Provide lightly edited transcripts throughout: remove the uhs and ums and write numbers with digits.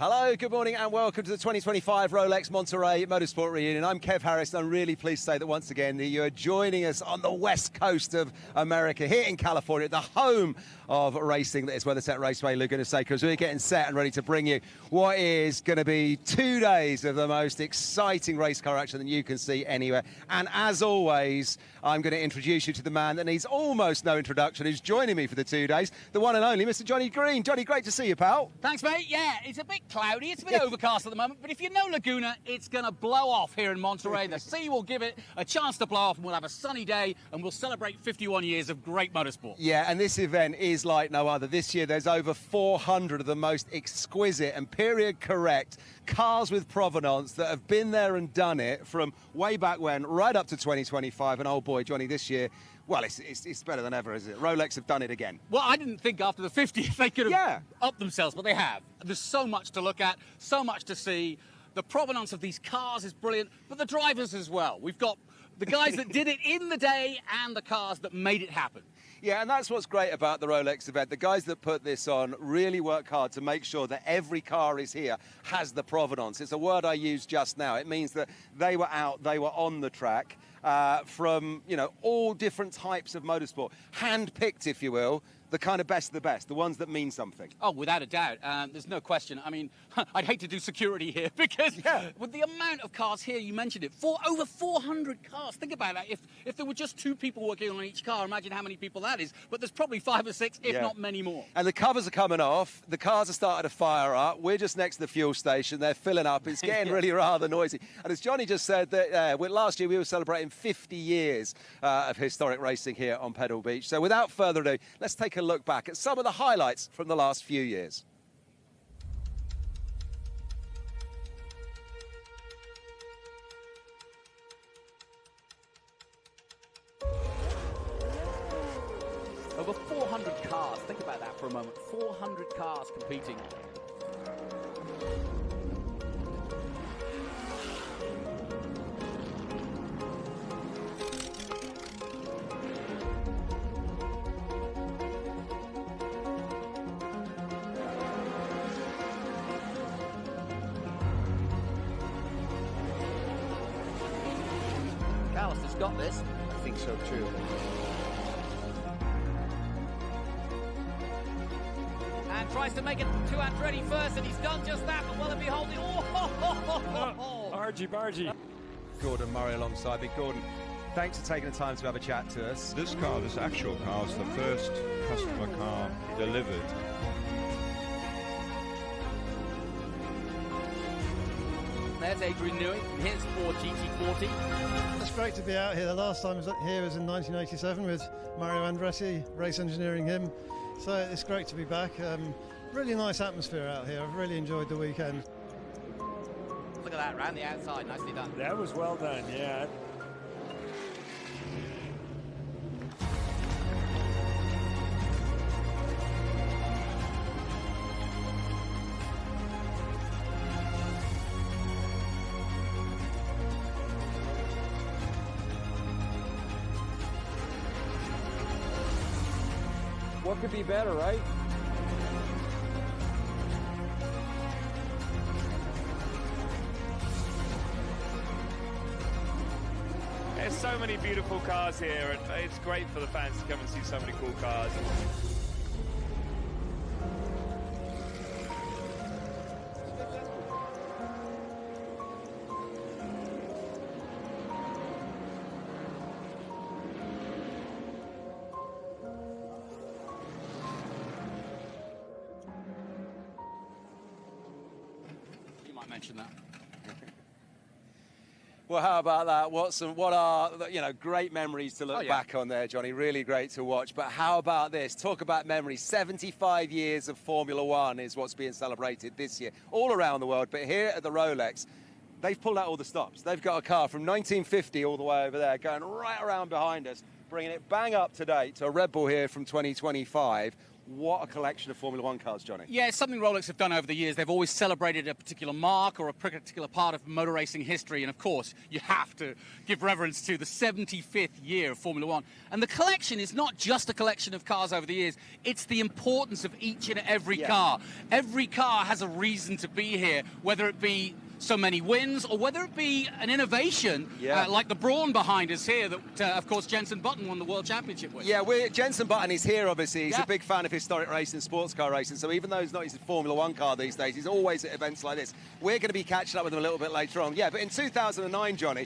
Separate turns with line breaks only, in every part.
Hello, good morning and welcome to the 2025 Rolex Monterey Motorsport Reunion. I'm Kev Harris and I'm really pleased to say that once again that you are joining us on the west coast of America, here in California, the home of racing that is Weather Set Raceway, Laguna Seca, as we're getting set and ready to bring you what is going to be 2 days of the most exciting race car action that you can see anywhere. And as always, I'm going to introduce you to the man that needs almost no introduction, who's joining me for the 2 days, the one and only Mr. Johnny Green. Johnny, great to see you, pal.
Thanks, mate. Yeah, it's a bit cloudy, it's a bit overcast at the moment, but if you know Laguna, it's going to blow off here in Monterey. The sea will give it a chance to blow off, and we'll have a sunny day, and we'll celebrate 51 years of great motorsport. Yeah,
and this event is like no other. This year, there's over 400 of the most exquisite and period-correct cars with provenance that have been there and done it from way back when, right up to 2025. And oh boy, Johnny, this year, well, it's better than ever, isn't it? Rolex have done it again.
Well, I didn't think after the 50th they could have upped themselves, but they have. There's so much to look at, so much to see. The provenance of these cars is brilliant, but the drivers as well. We've got the guys that did it in the day and the cars that made it happen.
Yeah, and that's what's great about the Rolex event. The guys that put this on really work hard to make sure that every car is here has the provenance. It's a word I used just now. It means that they were out, they were on the track from, you know, all different types of motorsport. Hand-picked, if you will, the kind of best of the best, the ones that mean something.
Oh, without a doubt. There's no question. I mean, I'd hate to do security here because with the amount of cars here, you mentioned it, over 400 cars. Think about that. If there were just 2 people working on each car, imagine how many people that is. But there's probably 5 or 6, if not many more.
And the covers are coming off. The cars are starting to fire up. We're just next to the fuel station. They're filling up. It's getting really rather noisy. And as Johnny just said, that last year we were celebrating 50 years of historic racing here on Pebble Beach. So without further ado, let's take a look back at some of the highlights from the last few years.
Over 400 cars. Think about that for a moment. 400 cars competing. Has got this.
I think so too.
And tries to make it to Andretti first, and he's done just that, but well and behold,
Argy.
Gordon Murray alongside me. Gordon, thanks for taking the time to have a chat to us.
This actual car, is the first customer car delivered.
There's Adrian Newey, his Ford GT40.
It's great to be out here. The last time I was here was in 1987 with Mario Andretti, race engineering him. So it's great to be back. Really nice atmosphere out here. I've really enjoyed the weekend.
Look at that, round the outside, nicely done.
That was well done, yeah.
What could be better, right?
There's so many beautiful cars here, and it's great for the fans to come and see so many cool cars.
Mention that.
Well, how about that? What are great memories to look back on there, Johnny? Really great to watch. But how about this? Talk about memories. 75 years of Formula One is what's being celebrated this year, all around the world. But here at the Rolex, they've pulled out all the stops. They've got a car from 1950 all the way over there, going right around behind us, bringing it bang up to date to a Red Bull here from 2025. What a collection of Formula One cars, Johnny.
Yeah, it's something Rolex have done over the years. They've always celebrated a particular mark or a particular part of motor racing history. And, of course, you have to give reverence to the 75th year of Formula One. And the collection is not just a collection of cars over the years. It's the importance of each and every car. Every car has a reason to be here, whether it be so many wins, or whether it be an innovation like the Brawn behind us here that, of course, Jenson Button won the World Championship with.
Yeah, Jenson Button is here, obviously. He's a big fan of historic racing and sports car racing, so even though he's not his Formula One car these days, he's always at events like this. We're going to be catching up with him a little bit later on. Yeah, but in 2009, Johnny,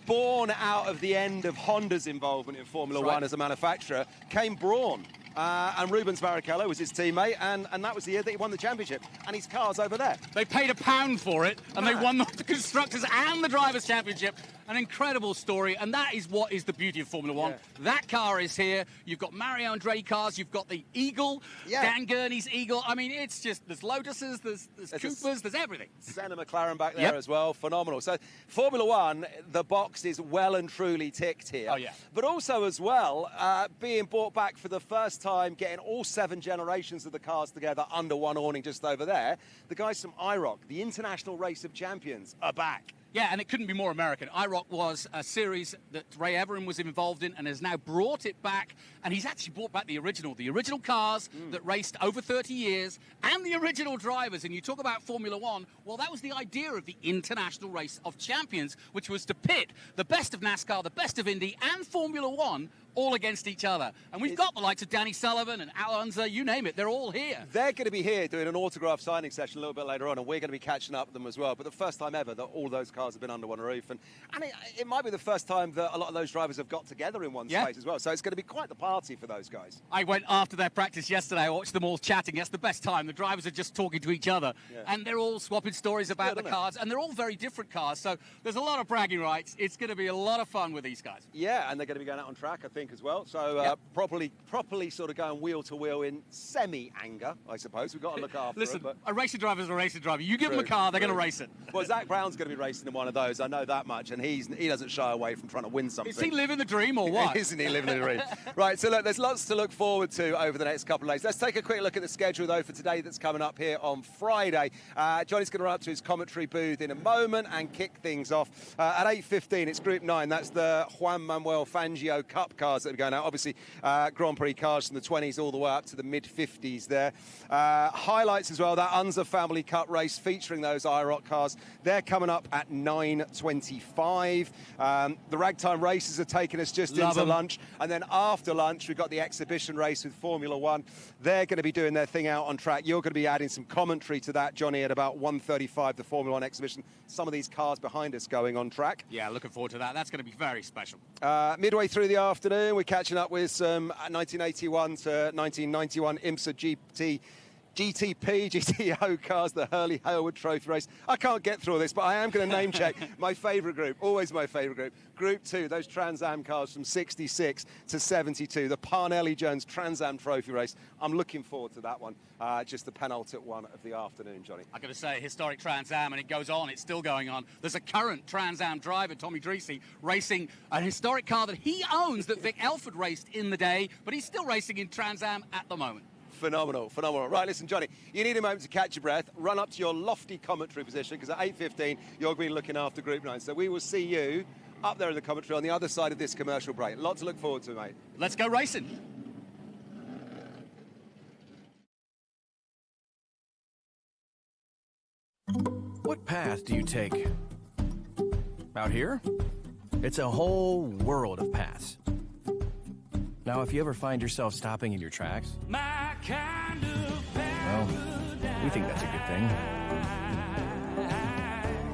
born out of the end of Honda's involvement in Formula One as a manufacturer, came Brawn. And Rubens Barrichello was his teammate, and that was the year that he won the championship. And his car's over there.
They paid £1 for it, and they won the Constructors and the Drivers' Championship. An incredible story, and that is what is the beauty of Formula One. That car is here. You've got Mario Andretti cars. You've got the Eagle, Dan Gurney's Eagle. I mean, it's just, there's Lotuses, there's Coopers, there's everything.
Senna McLaren back there as well. Phenomenal. So Formula One, the box is well and truly ticked here.
Oh, yeah.
But also as well, being brought back for the first time, getting all 7 generations of the cars together under one awning just over there. The guys from IROC, the International Race of Champions, are back.
Yeah, and it couldn't be more American. IROC was a series that Ray Evernham was involved in and has now brought it back. And he's actually brought back the original cars that raced over 30 years and the original drivers. And you talk about Formula One, well, that was the idea of the International Race of Champions, which was to pit the best of NASCAR, the best of Indy, and Formula One all against each other. And we've got the likes of Danny Sullivan and Al Unser, you name it, they're all here.
They're going to be here doing an autograph signing session a little bit later on, and we're going to be catching up with them as well. But the first time ever that all those cars have been under one roof. And it might be the first time that a lot of those drivers have got together in one space as well. So it's going to be quite the party for those guys.
I went after their practice yesterday. I watched them all chatting. That's the best time. The drivers are just talking to each other. And they're all swapping stories about the cars. And they're all very different cars. So there's a lot of bragging rights. It's going to be a lot of fun with these guys.
Yeah, and they're going to be going out on track, I think, as well. So properly sort of going wheel to wheel in semi-anger, I suppose. We've got to look after
Listen,
them.
a racing driver's a racing driver. You give them a car, they're going to race it.
Well, Zak Brown's going to be racing in one of those. I know that much. And he doesn't shy away from trying to win something.
Is he living the dream or what?
Isn't he living the dream? Right, so look, there's lots to look forward to over the next couple of days. Let's take a quick look at the schedule, though, for today that's coming up here on Friday. Johnny's going to run up to his commentary booth in a moment and kick things off. At 8:15, it's Group 9. That's the Juan Manuel Fangio Cup cars that are going out. Obviously, Grand Prix cars from the 20s all the way up to the mid-50s there. Highlights as well, that Unser Family Cup race featuring those IROC cars. They're coming up at 9:25. The Ragtime Racers are taking us just into lunch. And then after lunch, we've got the exhibition race with Formula One. They're going to be doing their thing out on track. You're going to be adding some commentary to that, Johnny, at about 1:35, the Formula One exhibition. Some of these cars behind us going on track.
Yeah, looking forward to that. That's going to be very special.
Midway through the afternoon, we're catching up with some 1981 to 1991 IMSA GTO cars, the Hurley Haywood Trophy race. I can't get through all this, but I am going to name check my favourite group, always my favourite group. Group 2, those Trans Am cars from 66 to 72, the Parnelli-Jones Trans Am Trophy race. I'm looking forward to that one, just the penultimate one of the afternoon, Johnny.
I'm going to say historic Trans Am, and it goes on, it's still going on. There's a current Trans Am driver, Tommy Dreesy, racing a historic car that he owns that Vic Elford raced in the day, but he's still racing in Trans Am at the moment.
Phenomenal, phenomenal. Right, listen, Johnny, you need a moment to catch your breath. Run up to your lofty commentary position, because at 8:15, you're going to be looking after Group 9. So we will see you up there in the commentary on the other side of this commercial break. A lot to look forward to, mate.
Let's go racing.
What path do you take? Out here? It's a whole world of paths. Now, if you ever find yourself stopping in your tracks, well, we think that's a good thing.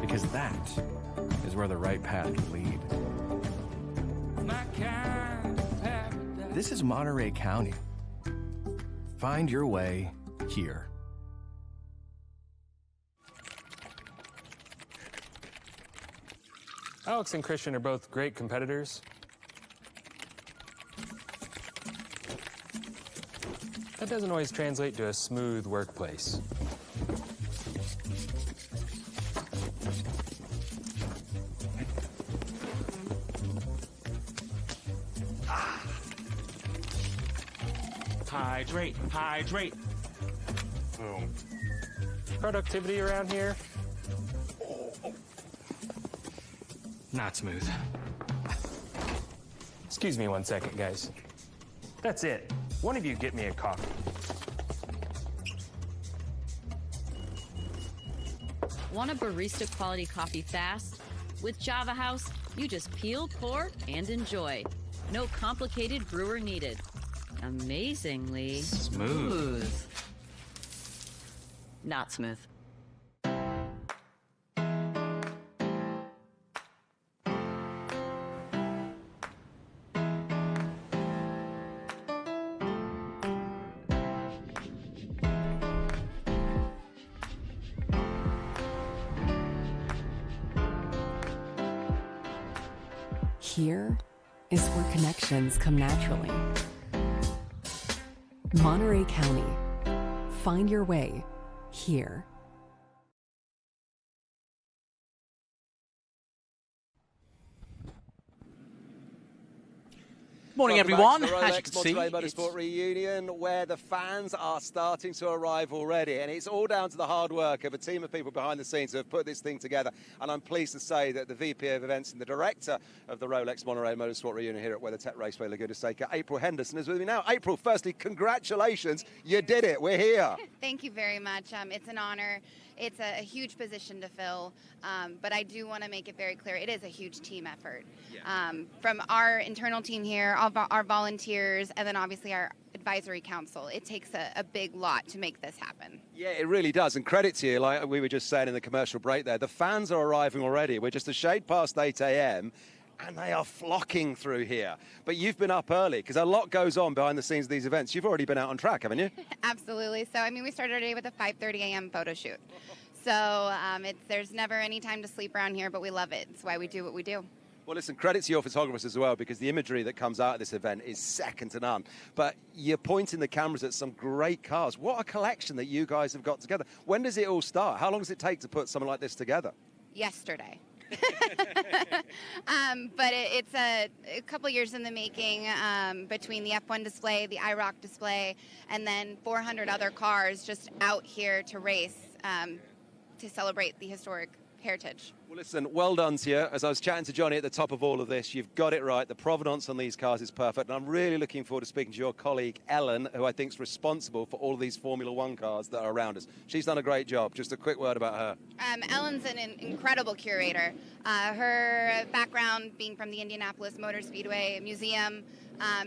Because that is where the right path can lead. This is Monterey County. Find your way here.
Alex and Christian are both great competitors. That doesn't always translate to a smooth workplace. Hydrate, hydrate. Boom. Productivity around here? Not smooth. Excuse me 1 second, guys. That's it. One of you get me a coffee.
Want a barista quality coffee fast? With Java House, you just peel, pour, and enjoy. No complicated brewer needed. Amazingly
Smooth.
Not smooth.
Here is where connections come naturally. Monterey County. Find your way here.
Morning,
Welcome
everyone.
back to the
As you
Rolex
can see,
Monterey Motorsport reunion, where the fans are starting to arrive already, and it's all down to the hard work of a team of people behind the scenes who have put this thing together. And I'm pleased to say that the VP of Events and the director of the Rolex Monterey Motorsport reunion here at WeatherTech Raceway, Laguna Seca, April Henderson, is with me now. April, firstly, congratulations. You did it. We're here.
Thank you very much. It's an honor. It's a huge position to fill, but I do want to make it very clear, it is a huge team effort. Yeah. From our internal team here, our volunteers, and then obviously our advisory council. It takes a big lot to make this happen.
Yeah, it really does. And credit to you, like we were just saying in the commercial break there, the fans are arriving already. We're just a shade past 8 a.m., and they are flocking through here. But you've been up early, because a lot goes on behind the scenes of these events. You've already been out on track, haven't you?
Absolutely. So, I mean, we started our day with a 5:30 a.m. photo shoot. So there's never any time to sleep around here, but we love it. It's why we do what we do.
Well, listen, credit to your photographers as well, because the imagery that comes out of this event is second to none. But you're pointing the cameras at some great cars. What a collection that you guys have got together. When does it all start? How long does it take to put something like this together?
Yesterday. But it's a couple years in the making, between the F1 display, the IROC display, and then 400 other cars just out here to race to celebrate the historic heritage.
Well, listen, well done to you. As I was chatting to Johnny at the top of all of this, you've got it right. The provenance on these cars is perfect. And I'm really looking forward to speaking to your colleague, Ellen, who I think is responsible for all of these Formula One cars that are around us. She's done a great job. Just a quick word about her.
Ellen's an incredible curator. Her background being from the Indianapolis Motor Speedway Museum.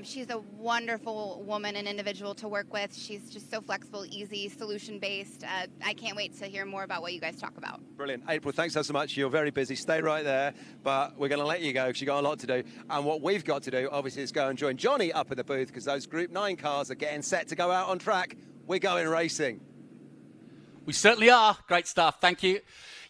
She's a wonderful woman and individual to work with. She's just so flexible, easy, solution-based. I can't wait to hear more about what you guys talk about.
Brilliant. April, thanks so much. You're very busy. Stay right there. But we're going to let you go because you've got a lot to do. And what we've got to do, obviously, is go and join Johnny up in the booth, because those Group 9 cars are getting set to go out on track. We're going racing.
We certainly are. Great stuff. Thank you.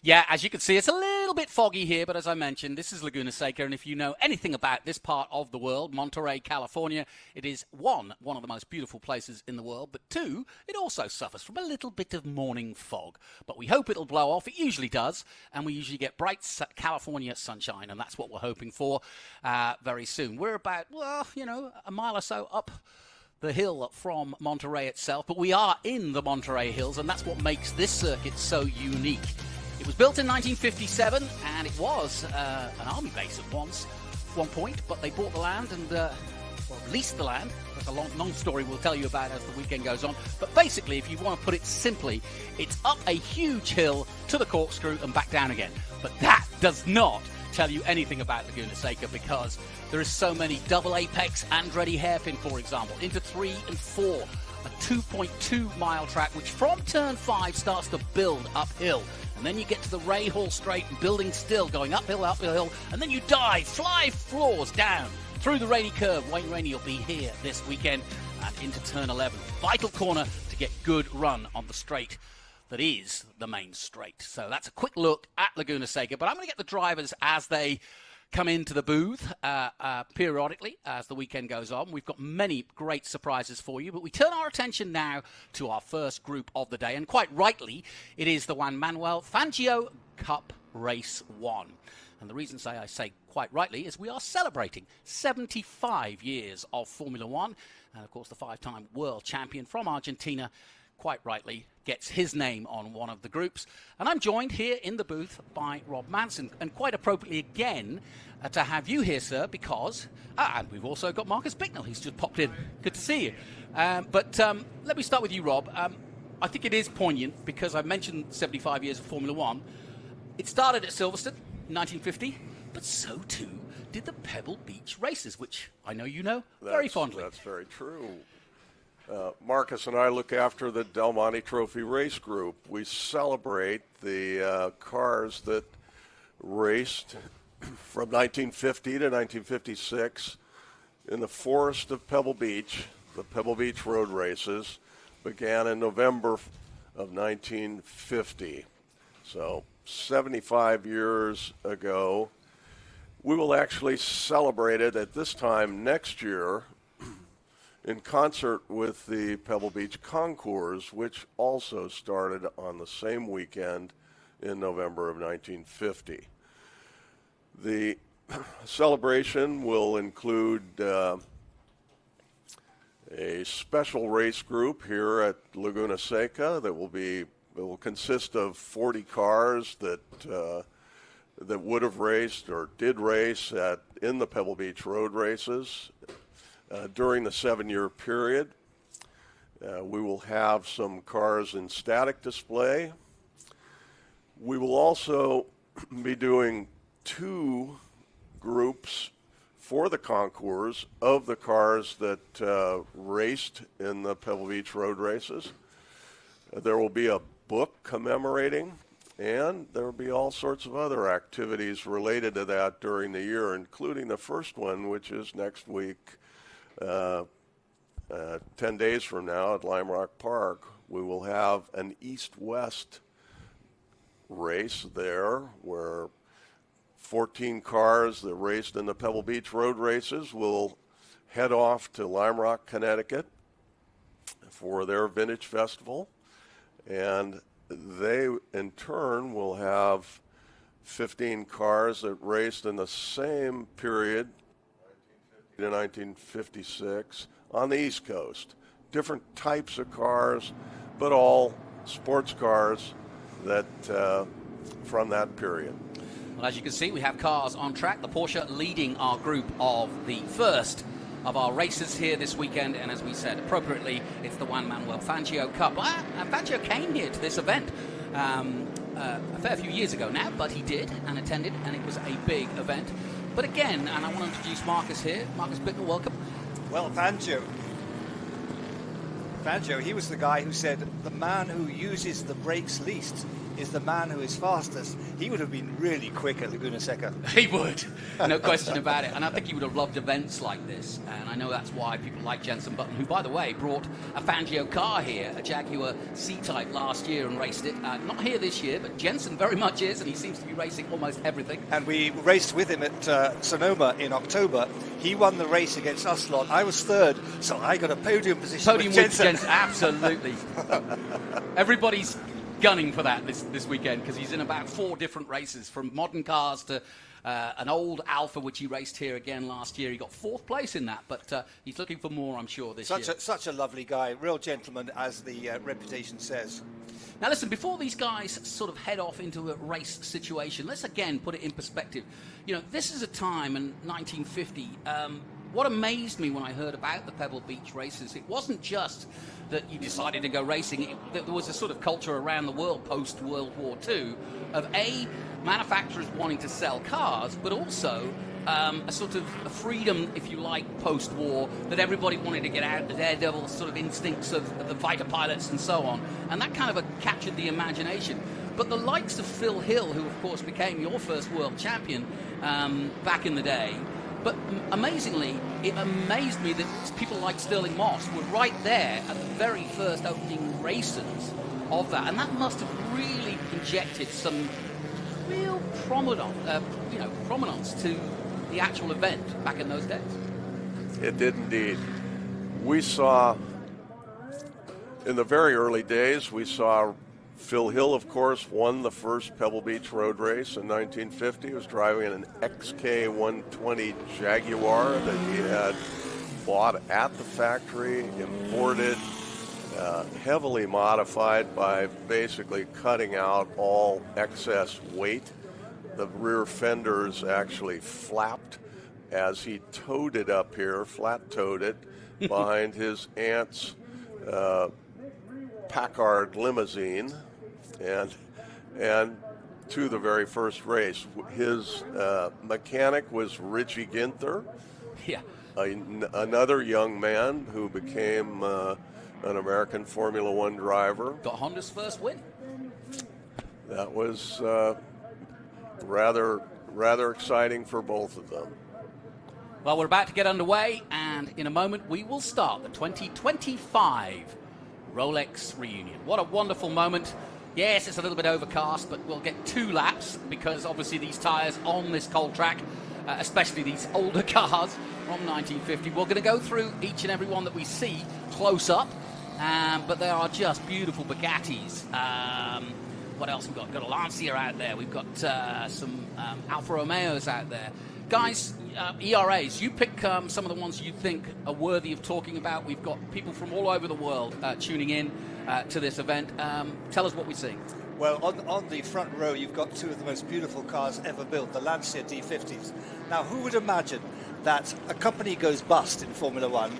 Yeah, as you can see, it's a little bit foggy here, but as I mentioned, this is Laguna Seca, and if you know anything about this part of the world, Monterey, California, it is one of the most beautiful places in the world, but two, it also suffers from a little bit of morning fog. But we hope it'll blow off. It usually does, and we usually get bright California sunshine, and that's what we're hoping for very soon. We're about, well, you know, a mile or so up the hill from Monterey itself, but we are in the Monterey Hills, and that's what makes this circuit so unique. It was built in 1957, and it was an army base at one point, but they bought the land and leased the land. That's a long story we'll tell you about as the weekend goes on. But basically, if you want to put it simply, it's up a huge hill to the corkscrew and back down again. But that does not tell you anything about Laguna Seca, because there is so many double apex Andretti hairpin, for example, into 3 and 4. A 2.2 mile track, which from turn 5 starts to build uphill. And then you get to the Ray Hall Straight, building still, going uphill, and then you fly floors down through the Rainy Curve. Wayne Rainey will be here this weekend and into turn 11. Vital corner to get good run on the straight that is the main straight. So that's a quick look at Laguna Seca, but I'm going to get the drivers as they come into the booth periodically as the weekend goes on. We've got many great surprises for you, but we turn our attention now to our first group of the day, and quite rightly, it is the Juan Manuel Fangio Cup Race 1. And the reason I say quite rightly is we are celebrating 75 years of Formula One, And, of course, the 5-time world champion from Argentina, quite rightly, gets his name on one of the groups. And I'm joined here in the booth by Rob Manson, and quite appropriately again to have you here, sir, because, and we've also got Marcus Bicknell, who's just popped in. Good to see you. But let me start with you, Rob. I think it is poignant because I've mentioned 75 years of Formula One. It started at Silverstone in 1950, but so too did the Pebble Beach races, which I know you know very fondly.
That's very true. Marcus and I look after the Del Monte Trophy race group. We celebrate the cars that raced from 1950 to 1956 in the forest of Pebble Beach. The Pebble Beach road races began in November of 1950. So 75 years ago. We will actually celebrate it at this time next year in concert with the Pebble Beach Concours, which also started on the same weekend in November of 1950. The celebration will include a special race group here at Laguna Seca that will consist of 40 cars that would have raced or did race in the Pebble Beach road races during the 7-year period. We will have some cars in static display. We will also be doing 2 groups for the concours of the cars that raced in the Pebble Beach road races. There will be a book commemorating, and there will be all sorts of other activities related to that during the year, including the first one, which is next week, 10 days from now at Lime Rock Park. We will have an east-west race there where 14 cars that raced in the Pebble Beach road races will head off to Lime Rock, Connecticut for their Vintage Festival. And they, in turn, will have 15 cars that raced in the same period, 1950 to 1956, on the East Coast. Different types of cars, but all sports cars that from that period.
Well, as you can see, we have cars on track. The Porsche leading our group of the first of our races here this weekend, and as we said appropriately, it's the Juan Manuel Fangio Cup. Fangio came here to this event a fair few years ago now, but he did and attended, and it was a big event. But again, and I want to introduce Marcus here. Marcus Bicknell, welcome.
Well, Fangio, he was the guy who said the man who uses the brakes least is the man who is fastest. He would have been really quick at Laguna Seca.
He would, no question about it. And I think he would have loved events like this. And I know that's why people like Jenson Button, who, by the way, brought a Fangio car here, a Jaguar C-Type last year and raced it. Not here this year, but Jenson very much is, and he seems to be racing almost everything.
And we raced with him at Sonoma in October. He won the race against us lot. I was third, so I got a podium position with Jenson.
Absolutely. Everybody's gunning for that this weekend because he's in about 4 different races, from modern cars to an old Alfa, which he raced here again last year. He got 4th place in that, but he's looking for more, I'm sure, this year.
Such a lovely guy, real gentleman, as the reputation says.
Now listen, before these guys sort of head off into a race situation, let's again put it in perspective. You know, this is a time in 1950. What amazed me when I heard about the Pebble Beach races, it wasn't just that you decided to go racing. There was a sort of culture around the world post-World War II of manufacturers wanting to sell cars, but also a sort of a freedom, if you like, post-war, that everybody wanted to get out, the daredevil sort of instincts of the fighter pilots and so on. And that kind of captured the imagination. But the likes of Phil Hill, who of course became your first world champion back in the day, but amazingly, it amazed me that people like Sterling Moss were right there at the very first opening races of that. And that must have really injected some real prominence to the actual event back in those days.
It did indeed. We saw, in the very early days, we saw Phil Hill, of course, won the first Pebble Beach road race in 1950. He was driving an XK120 Jaguar that he had bought at the factory, imported, heavily modified by basically cutting out all excess weight. The rear fenders actually flapped as he towed it up here, flat-towed it, behind his aunt's Packard limousine, and to the very first race. His mechanic was Richie Ginther, another young man who became an American Formula One driver.
Got Honda's first win.
That was rather exciting for both of them.
Well, we're about to get underway, and in a moment we will start the 2025 Rolex reunion. What a wonderful moment. Yes, it's a little bit overcast, but we'll get 2 laps because obviously these tyres on this cold track, especially these older cars from 1950, we're going to go through each and every one that we see close up, but there are just beautiful Bugattis. What else we've got? We've got a Lancia out there. We've got some Alfa Romeos out there. Guys, ERAs, you pick some of the ones you think are worthy of talking about. We've got people from all over the world tuning in to this event. Tell us what we're seeing.
Well, on the front row, you've got 2 of the most beautiful cars ever built, the Lancia D50s. Now, who would imagine that a company goes bust in Formula One,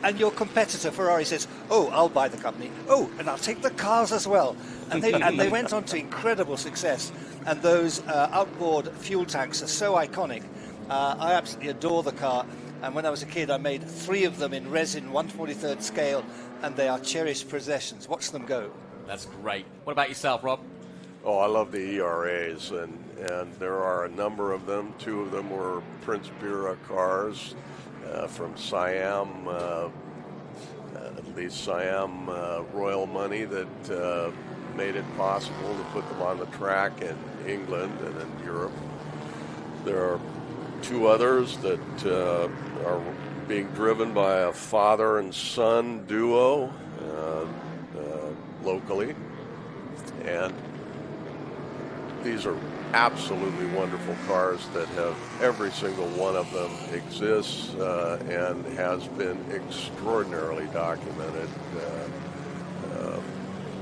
and your competitor, Ferrari, says, oh, I'll buy the company. Oh, and I'll take the cars as well. And they went on to incredible success. And those outboard fuel tanks are so iconic. I absolutely adore the car. And when I was a kid, I made 3 of them in resin, 1/43rd scale, and they are cherished possessions. Watch them go.
That's great. What about yourself, Rob?
Oh, I love the ERAs, and there are a number of them. 2 of them were Prince Bira cars from Siam, at least Siam royal money that made it possible to put them on the track in England and in Europe. There are 2 others that are being driven by a father and son duo locally, and these are absolutely wonderful cars that have every single one of them exists and has been extraordinarily documented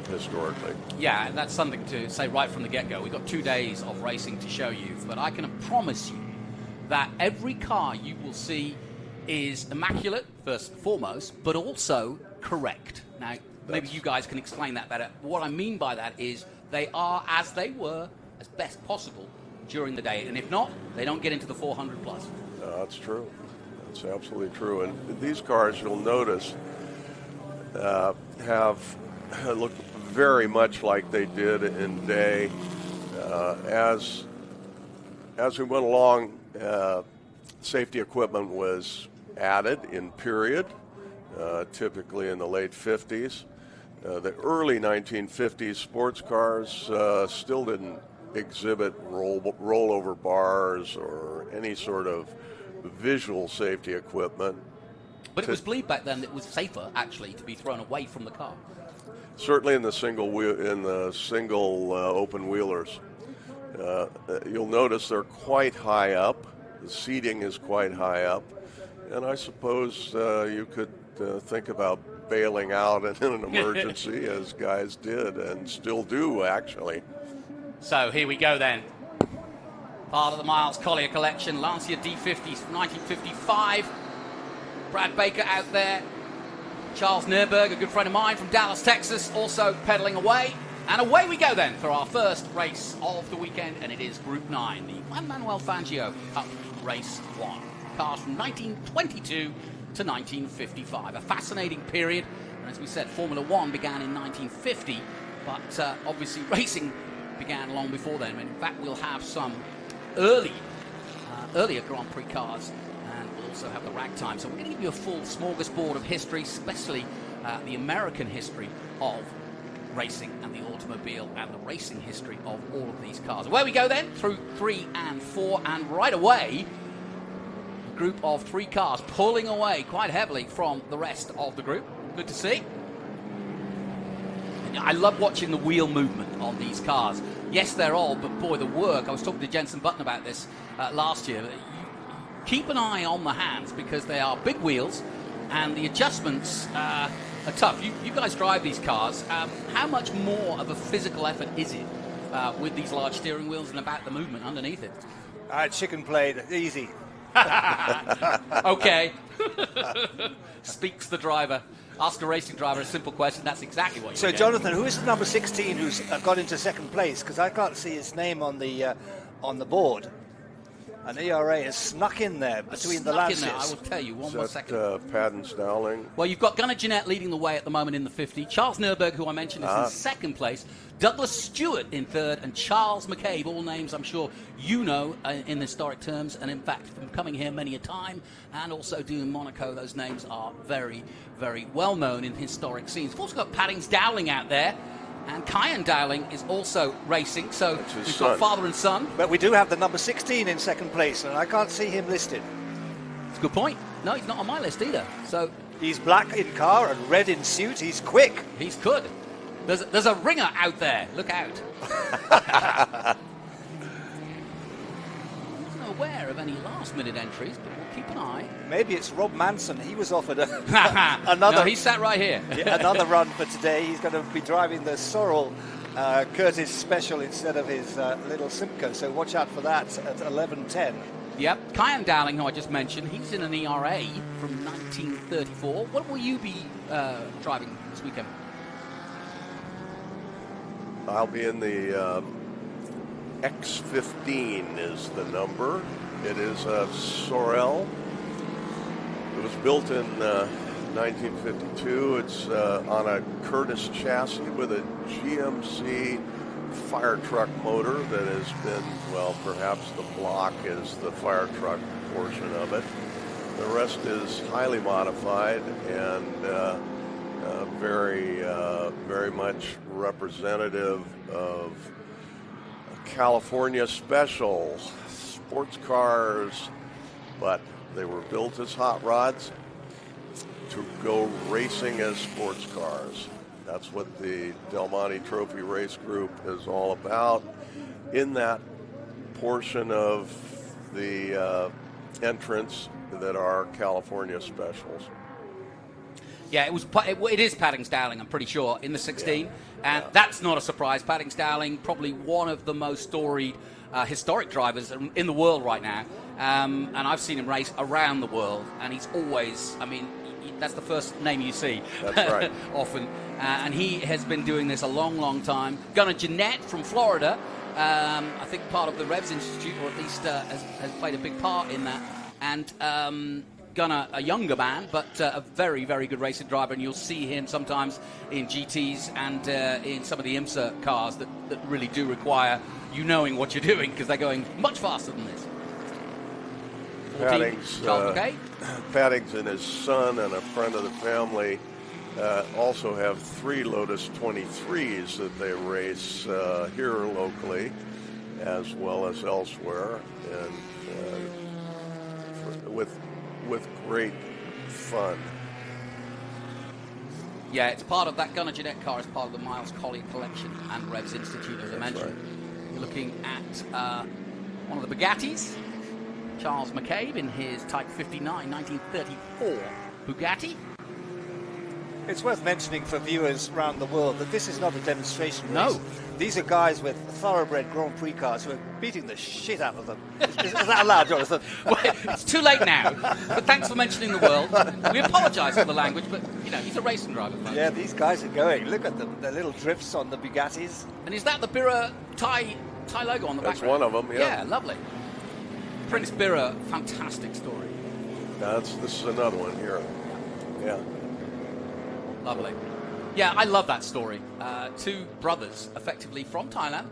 historically.
Yeah, and that's something to say right from the get-go. We've got 2 days of racing to show you, but I can promise you that every car you will see is immaculate, first and foremost, but also correct. Now, maybe you guys can explain that better. What I mean by that is they are as they were, as best possible during the day, and if not, they don't get into the 400 plus.
That's true. That's absolutely true. And these cars, you'll notice, have looked very much like they did in day. As we went along, safety equipment was added in period, typically in the late 50s. The early 1950s sports cars still didn't exhibit rollover bars or any sort of visual safety equipment.
But it was believed back then that it was safer, actually, to be thrown away from the car.
Certainly in the single open wheelers. You'll notice they're quite high up. The seating is quite high up. And I suppose you could think about bailing out in an emergency, as guys did and still do, actually.
So here we go then. Part of the Miles Collier collection, Lancia D50s from 1955. Brad Baker out there. Charles Nerberg, a good friend of mine from Dallas, Texas, also pedaling away. And away we go then for our first race of the weekend, and it is Group 9, the Juan Manuel Fangio Cup Race 1. Cars from 1922 to 1955. A fascinating period, and as we said, Formula One began in 1950, but obviously racing began long before then. In fact, we'll have some earlier Grand Prix cars, and we'll also have the ragtime. So we're going to give you a full smorgasbord of history, especially the American history of racing and the automobile and the racing history of all of these cars. Away we go then through 3 and 4, and right away, a group of 3 cars pulling away quite heavily from the rest of the group. Good to see. I love watching the wheel movement on these cars. Yes, they're old, but boy, the work. I was talking to Jenson Button about this last year. Keep an eye on the hands because they are big wheels. and the adjustments are tough. You guys drive these cars. How much more of a physical effort is it with these large steering wheels and about the movement underneath it?
Chicken plate, easy.
Okay. Speaks the driver. Ask a racing driver a simple question. That's exactly what you
So,
get.
Jonathan, who is the number 16 who's got into second place? Because I can't see his name on the board. An ERA has snuck in there between the Lanciers.
I will tell you, one more second.
Paddens Dowling?
Well, you've got Gunnar Jeanette leading the way at the moment in the 50. Charles Nurberg, who I mentioned, is in second place. Douglas Stewart in third, and Charles McCabe, all names I'm sure you know in historic terms, and in fact, from coming here many a time, and also doing Monaco, those names are very, very well known in historic scenes. We've also got Paddings Dowling out there. And Kyan Dowling is also racing, so we've got father and son.
But we do have the number 16 in second place, and I can't see him listed.
That's a good point. No, he's not on my list either. So
he's black in car and red in suit. He's quick.
He's good. There's a ringer out there. Look out. I wasn't aware of any last-minute entries, but we'll keep an eye.
Maybe it's Rob Manson. He was offered another.
No, he sat right here.
Another run for today. He's going to be driving the Sorrel Curtis Special instead of his little Simcoe. So watch out for that at 11:10.
Yep. Kyan Dowling, who I just mentioned, he's in an ERA from 1934. What will you be driving this weekend?
I'll be in the X15 is the number. It is a Sorel. It was built in 1952. It's on a Curtis chassis with a GMC fire truck motor that has been, well, perhaps the block is the fire truck portion of it. The rest is highly modified and very much representative of California special sports cars, but they were built as hot rods to go racing as sports cars. That's what the Del Monte Trophy Race Group is all about. In that portion of the entrance that are California specials.
Yeah, it is Paddings Dowling, I'm pretty sure, in the 16. And that's not a surprise. Paddings Dowling, probably one of the most storied historic drivers in the world right now. And I've seen him race around the world, and he's always, I mean, that's the first name you see.
That's right.
Often. And he has been doing this a long, long time. Gunnar Jeanette from Florida, I think part of the Revs Institute, or at least has played a big part in that. And Gunnar, a younger man, but a very, very good racing driver, and you'll see him sometimes in GTs and in some of the IMSA cars that really do require you knowing what you're doing, because they're going much faster than this.
Paddings and his son and a friend of the family also have 3 Lotus 23s that they race here locally as well as elsewhere, and with great fun.
Yeah, it's part of that Gunnar Jeanette car, is part of the Miles Collier collection and Revs Institute, as I mentioned.
Right.
You're looking at one of the Bugattis, Charles McCabe in his Type 59 1934 Bugatti.
It's worth mentioning for viewers around the world that this is not a demonstration race.
No.
These are guys with thoroughbred Grand Prix cars who are beating the shit out of them. Is that allowed, Jonathan?
Well, it's too late now, but thanks for mentioning the world. We apologise for the language, but, you know, he's a racing driver. Folks.
Yeah, these guys are going. Look at them, their little drifts on the Bugattis.
And is that the Birra Thai logo on the back?
That's one of them, yeah.
Yeah, lovely. Prince Birra, fantastic story.
This is another one here. Yeah.
Lovely. Yeah, I love that story. 2 brothers, effectively from Thailand,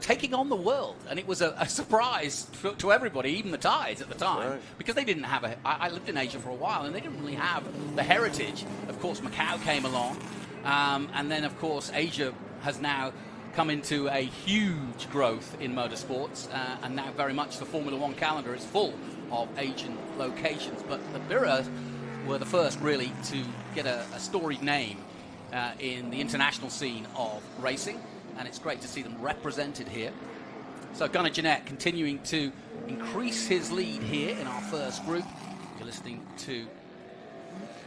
taking on the world. And it was a surprise to everybody, even the Thais at the time,
right.
because they didn't have I lived in Asia for a while, and they didn't really have the heritage. Of course, Macau came along. And then, of course, Asia has now come into a huge growth in motorsports. And now very much the Formula One calendar is full of Asian locations. But the Birras were the first, really, to get a storied name in the international scene of racing, and it's great to see them represented here. So Gunnar Jeanette continuing to increase his lead here in our first group. You're listening to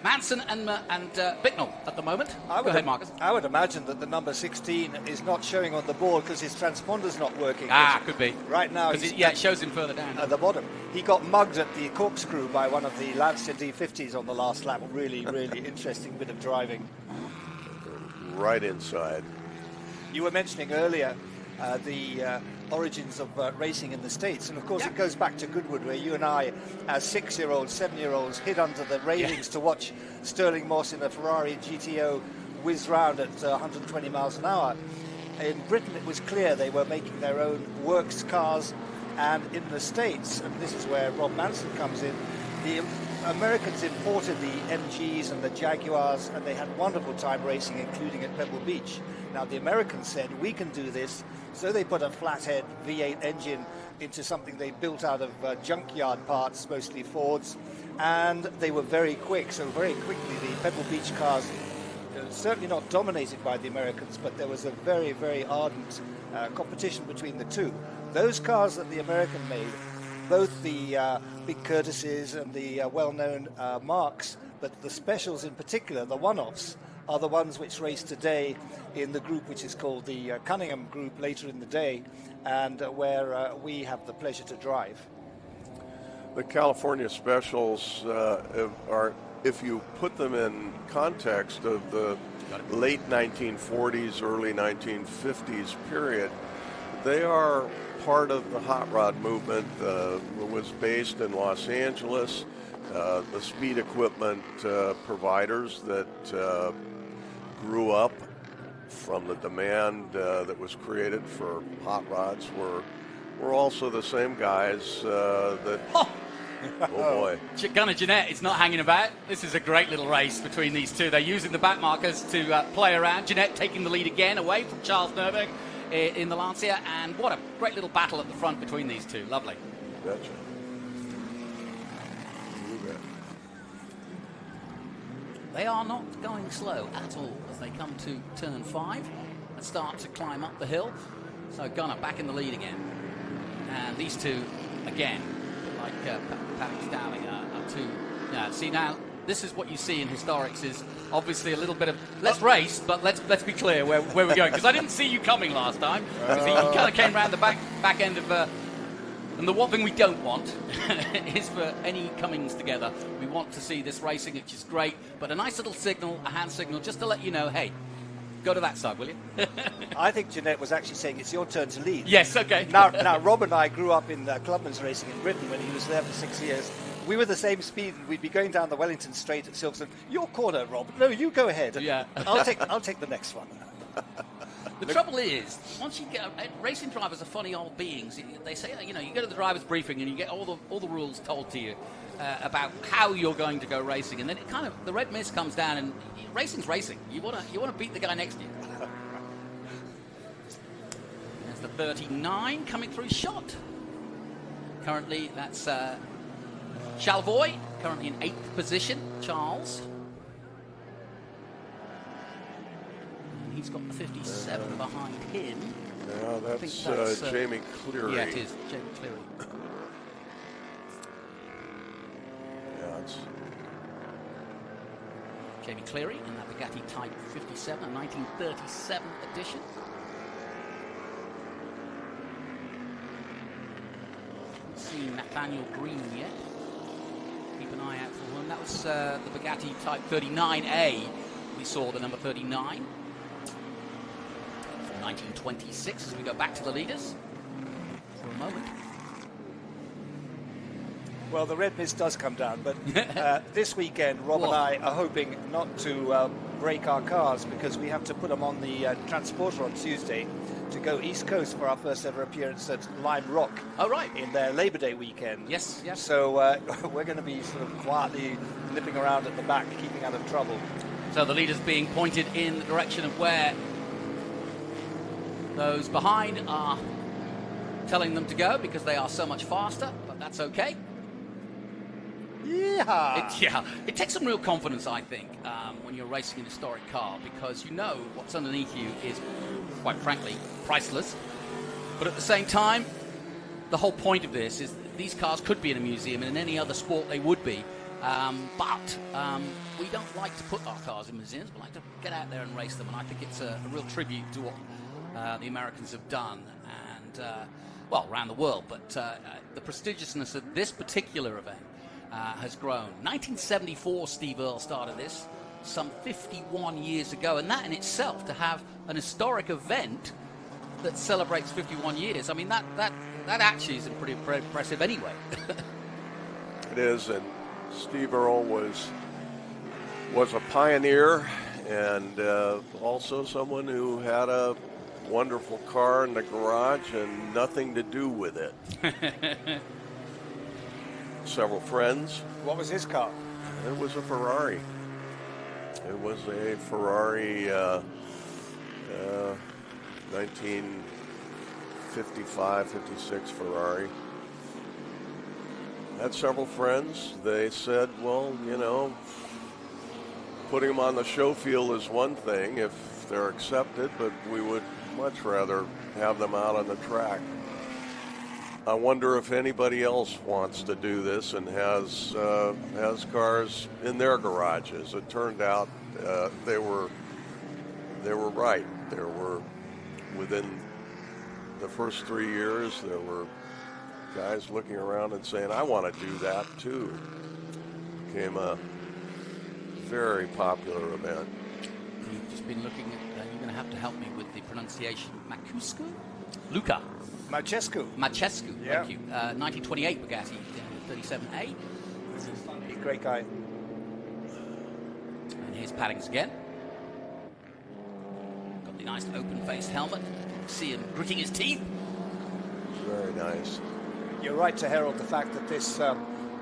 Manson and Bicknell at the moment. Go ahead, Marcus.
I would imagine that the number 16 is not showing on the board because his transponder's not working.
Could be.
Right now,
it shows him further down.
At the bottom. He got mugged at the corkscrew by one of the Lancia D50s on the last lap. Really, really interesting bit of driving.
Right inside.
You were mentioning earlier the origins of racing in the States, and of course it goes back to Goodwood, where you and I, as 6-year-olds, 7-year-olds, hid under the railings to watch Sterling Moss in a Ferrari GTO whiz round at 120 miles an hour. In Britain it was clear they were making their own works cars, and in the States, and this is where Rob Manson comes in, the Americans imported the MGs and the Jaguars, and they had wonderful time racing, including at Pebble Beach. Now the Americans said, we can do this, so they put a flathead V8 engine into something they built out of junkyard parts, mostly Fords, and they were very quick. So very quickly the Pebble Beach cars, certainly not dominated by the Americans, but there was a very, very ardent competition between the two. Those cars that the American made, both the big Curtises and the well-known Marks, but the specials in particular, the one-offs, are the ones which race today in the group which is called the Cunningham Group later in the day, and where we have the pleasure to drive.
The California specials are, if you put them in context of the late 1940s, early 1950s period, they are part of the hot rod movement. Was based in Los Angeles. The speed equipment providers that grew up from the demand that was created for hot rods were also the same guys that... Oh boy.
Gunnar Jeanette is not hanging about. This is a great little race between these two. They're using the back markers to play around. Jeanette taking the lead again away from Charles Nerberg in the Lancia, and what a great little battle at the front between these two. Lovely.
Gotcha.
They are not going slow at all as they come to turn 5 and start to climb up the hill. So Gunnar back in the lead again. And these two, again, like Patrick Dowling, are two. Yeah, see now, this is what you see in historics is obviously a little bit of, let's race, but let's be clear where we're going. Because I didn't see you coming last time. Because he kind of came around the back end of... and the one thing we don't want is for any comings together. We want to see this racing, which is great, but a nice little signal, a hand signal, just to let you know, hey, go to that side, will you?
I think Jeanette was actually saying it's your turn to lead.
Yes, okay.
Now Rob and I grew up in clubman's racing in Britain when he was there for 6 years. We were the same speed, and we'd be going down the Wellington Straight at Silverstone. Your corner, Rob. No, you go ahead.
Yeah.
I'll take the next one.
The trouble is, once you get racing drivers are funny old beings. They say, you go to the driver's briefing and you get all the rules told to you about how you're going to go racing, and then it kind of the red mist comes down, and racing's racing. You want to beat the guy next to you. There's the 39 coming through shot. Currently, that's Chalvoy, currently in 8th position. Charles. He's got the 57 behind him.
Yeah, that's Jamie Cleary.
Yeah, it is Jamie Cleary.
Yeah, it's
Jamie Cleary in that Bugatti Type 57, a 1937 edition. Haven't seen Nathaniel Green yet. Keep an eye out for him. That was the Bugatti Type 39A. We saw the number 39. 1926 as we go back to the leaders for a moment.
Well, the red mist does come down, but this weekend Rob and I are hoping not to break our cars because we have to put them on the transporter on Tuesday to go East Coast for our first ever appearance at Lime Rock.
Oh, right.
In their Labor Day weekend.
Yes, yes.
So we're going to be sort of quietly nipping around at the back, keeping out of trouble.
So the leaders being pointed in the direction of where those behind are telling them to go because they are so much faster, but that's okay.
Yeah.
It takes some real confidence, I think, when you're racing an historic car because you know what's underneath you is, quite frankly, priceless. But at the same time, the whole point of this is that these cars could be in a museum, and in any other sport they would be. But we don't like to put our cars in museums. We like to get out there and race them, and I think it's a real tribute to what the Americans have done, and well, around the world. But the prestigiousness of this particular event has grown. 1974, Steve Earle started this, some 51 years ago, and that in itself, to have an historic event that celebrates 51 years, I mean, that actually is pretty impressive anyway.
It is, and Steve Earle was a pioneer, and also someone who had a wonderful car in the garage and nothing to do with it. Several friends.
What was his car?
It was a Ferrari. It was a Ferrari 1955, 56 Ferrari. Had several friends. They said, well, you know, putting them on the show field is one thing if they're accepted, but we would much rather have them out on the track. I wonder if anybody else wants to do this and has cars in their garages. It turned out they were right. There were, within the first 3 years, there were guys looking around and saying, I want to do that too. Became a very popular event.
You've just been looking at, you're going to have to help me with the pronunciation. Macusco? Luca.
Marchescu.
Marchescu,
Yeah.
thank you. 1928 Bugatti 37A.
Great guy.
And here's Paddings again. Got the nice open-faced helmet. See him gritting his teeth.
Very nice.
You're right to herald the fact that this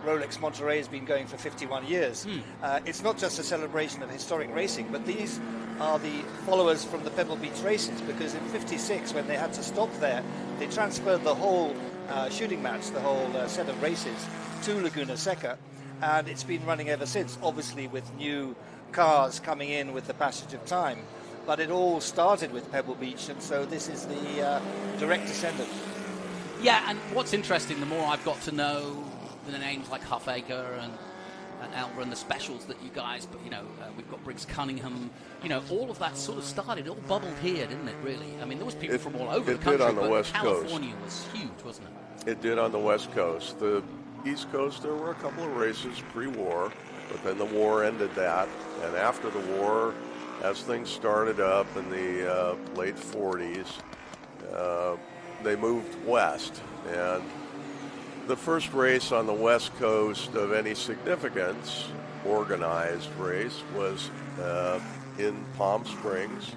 Rolex Monterey has been going for 51 years. It's not just a celebration of historic racing, but these are the followers from the Pebble Beach races, because in 56, when they had to stop there, they transferred the whole shooting match, the whole set of races, to Laguna Seca, and it's been running ever since, obviously with new cars coming in with the passage of time. But it all started with Pebble Beach, and so this is the direct descendant.
Yeah, and what's interesting, the more I've got to know the names like Huffaker and Elva and the specials that you guys, but you know, we've got Briggs Cunningham, you know, all of that sort of started, it all bubbled here, didn't it, really? I mean, there was people from all over the country,
did on the
but
West
California
Coast.
was huge, wasn't it?
It did on the West Coast. The East Coast, there were a couple of races pre-war, but then the war ended that, and after the war, as things started up in the late 40s, they moved west, and the first race on the West Coast of any significance, organized race, was in Palm Springs.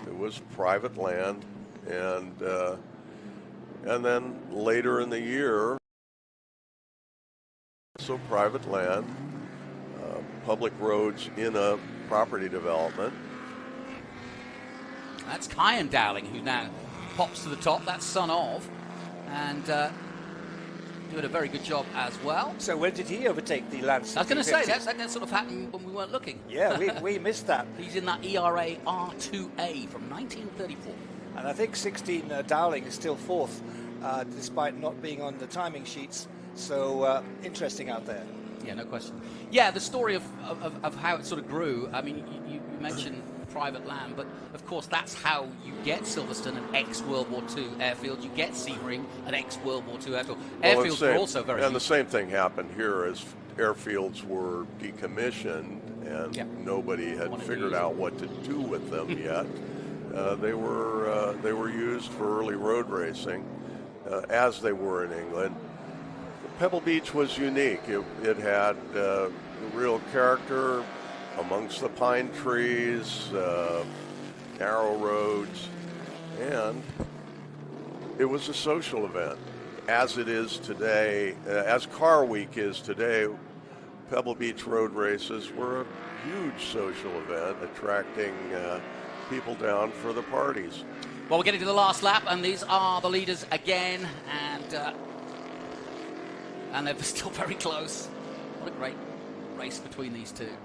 It was private land, and then later in the year, also private land, public roads in a property development.
That's Kyan Dowling, who now pops to the top. That's son of, and doing a very good job as well.
So when did he overtake the Lance?
I was going to say, that sort of happened when we weren't looking.
Yeah, we missed that.
He's in that ERA R2A from 1934.
And I think 16 Dowling is still fourth, despite not being on the timing sheets. So interesting out there.
Yeah, no question. Yeah, the story of how it sort of grew. I mean, you mentioned private land, but of course that's how you get Silverstone, an ex-World War II airfield. You get Sebring, an ex-World War II airfield. Airfields were also very
And
huge.
the same thing happened here as airfields were decommissioned and nobody had figured out what to do with them yet. They were used for early road racing, as they were in England. Pebble Beach was unique. It had real character amongst the pine trees, narrow roads, and it was a social event. As it is today, as Car Week is today, Pebble Beach road races were a huge social event, attracting people down for the parties.
Well, we're getting to the last lap, and these are the leaders again, and they're still very close. What a great race between these two.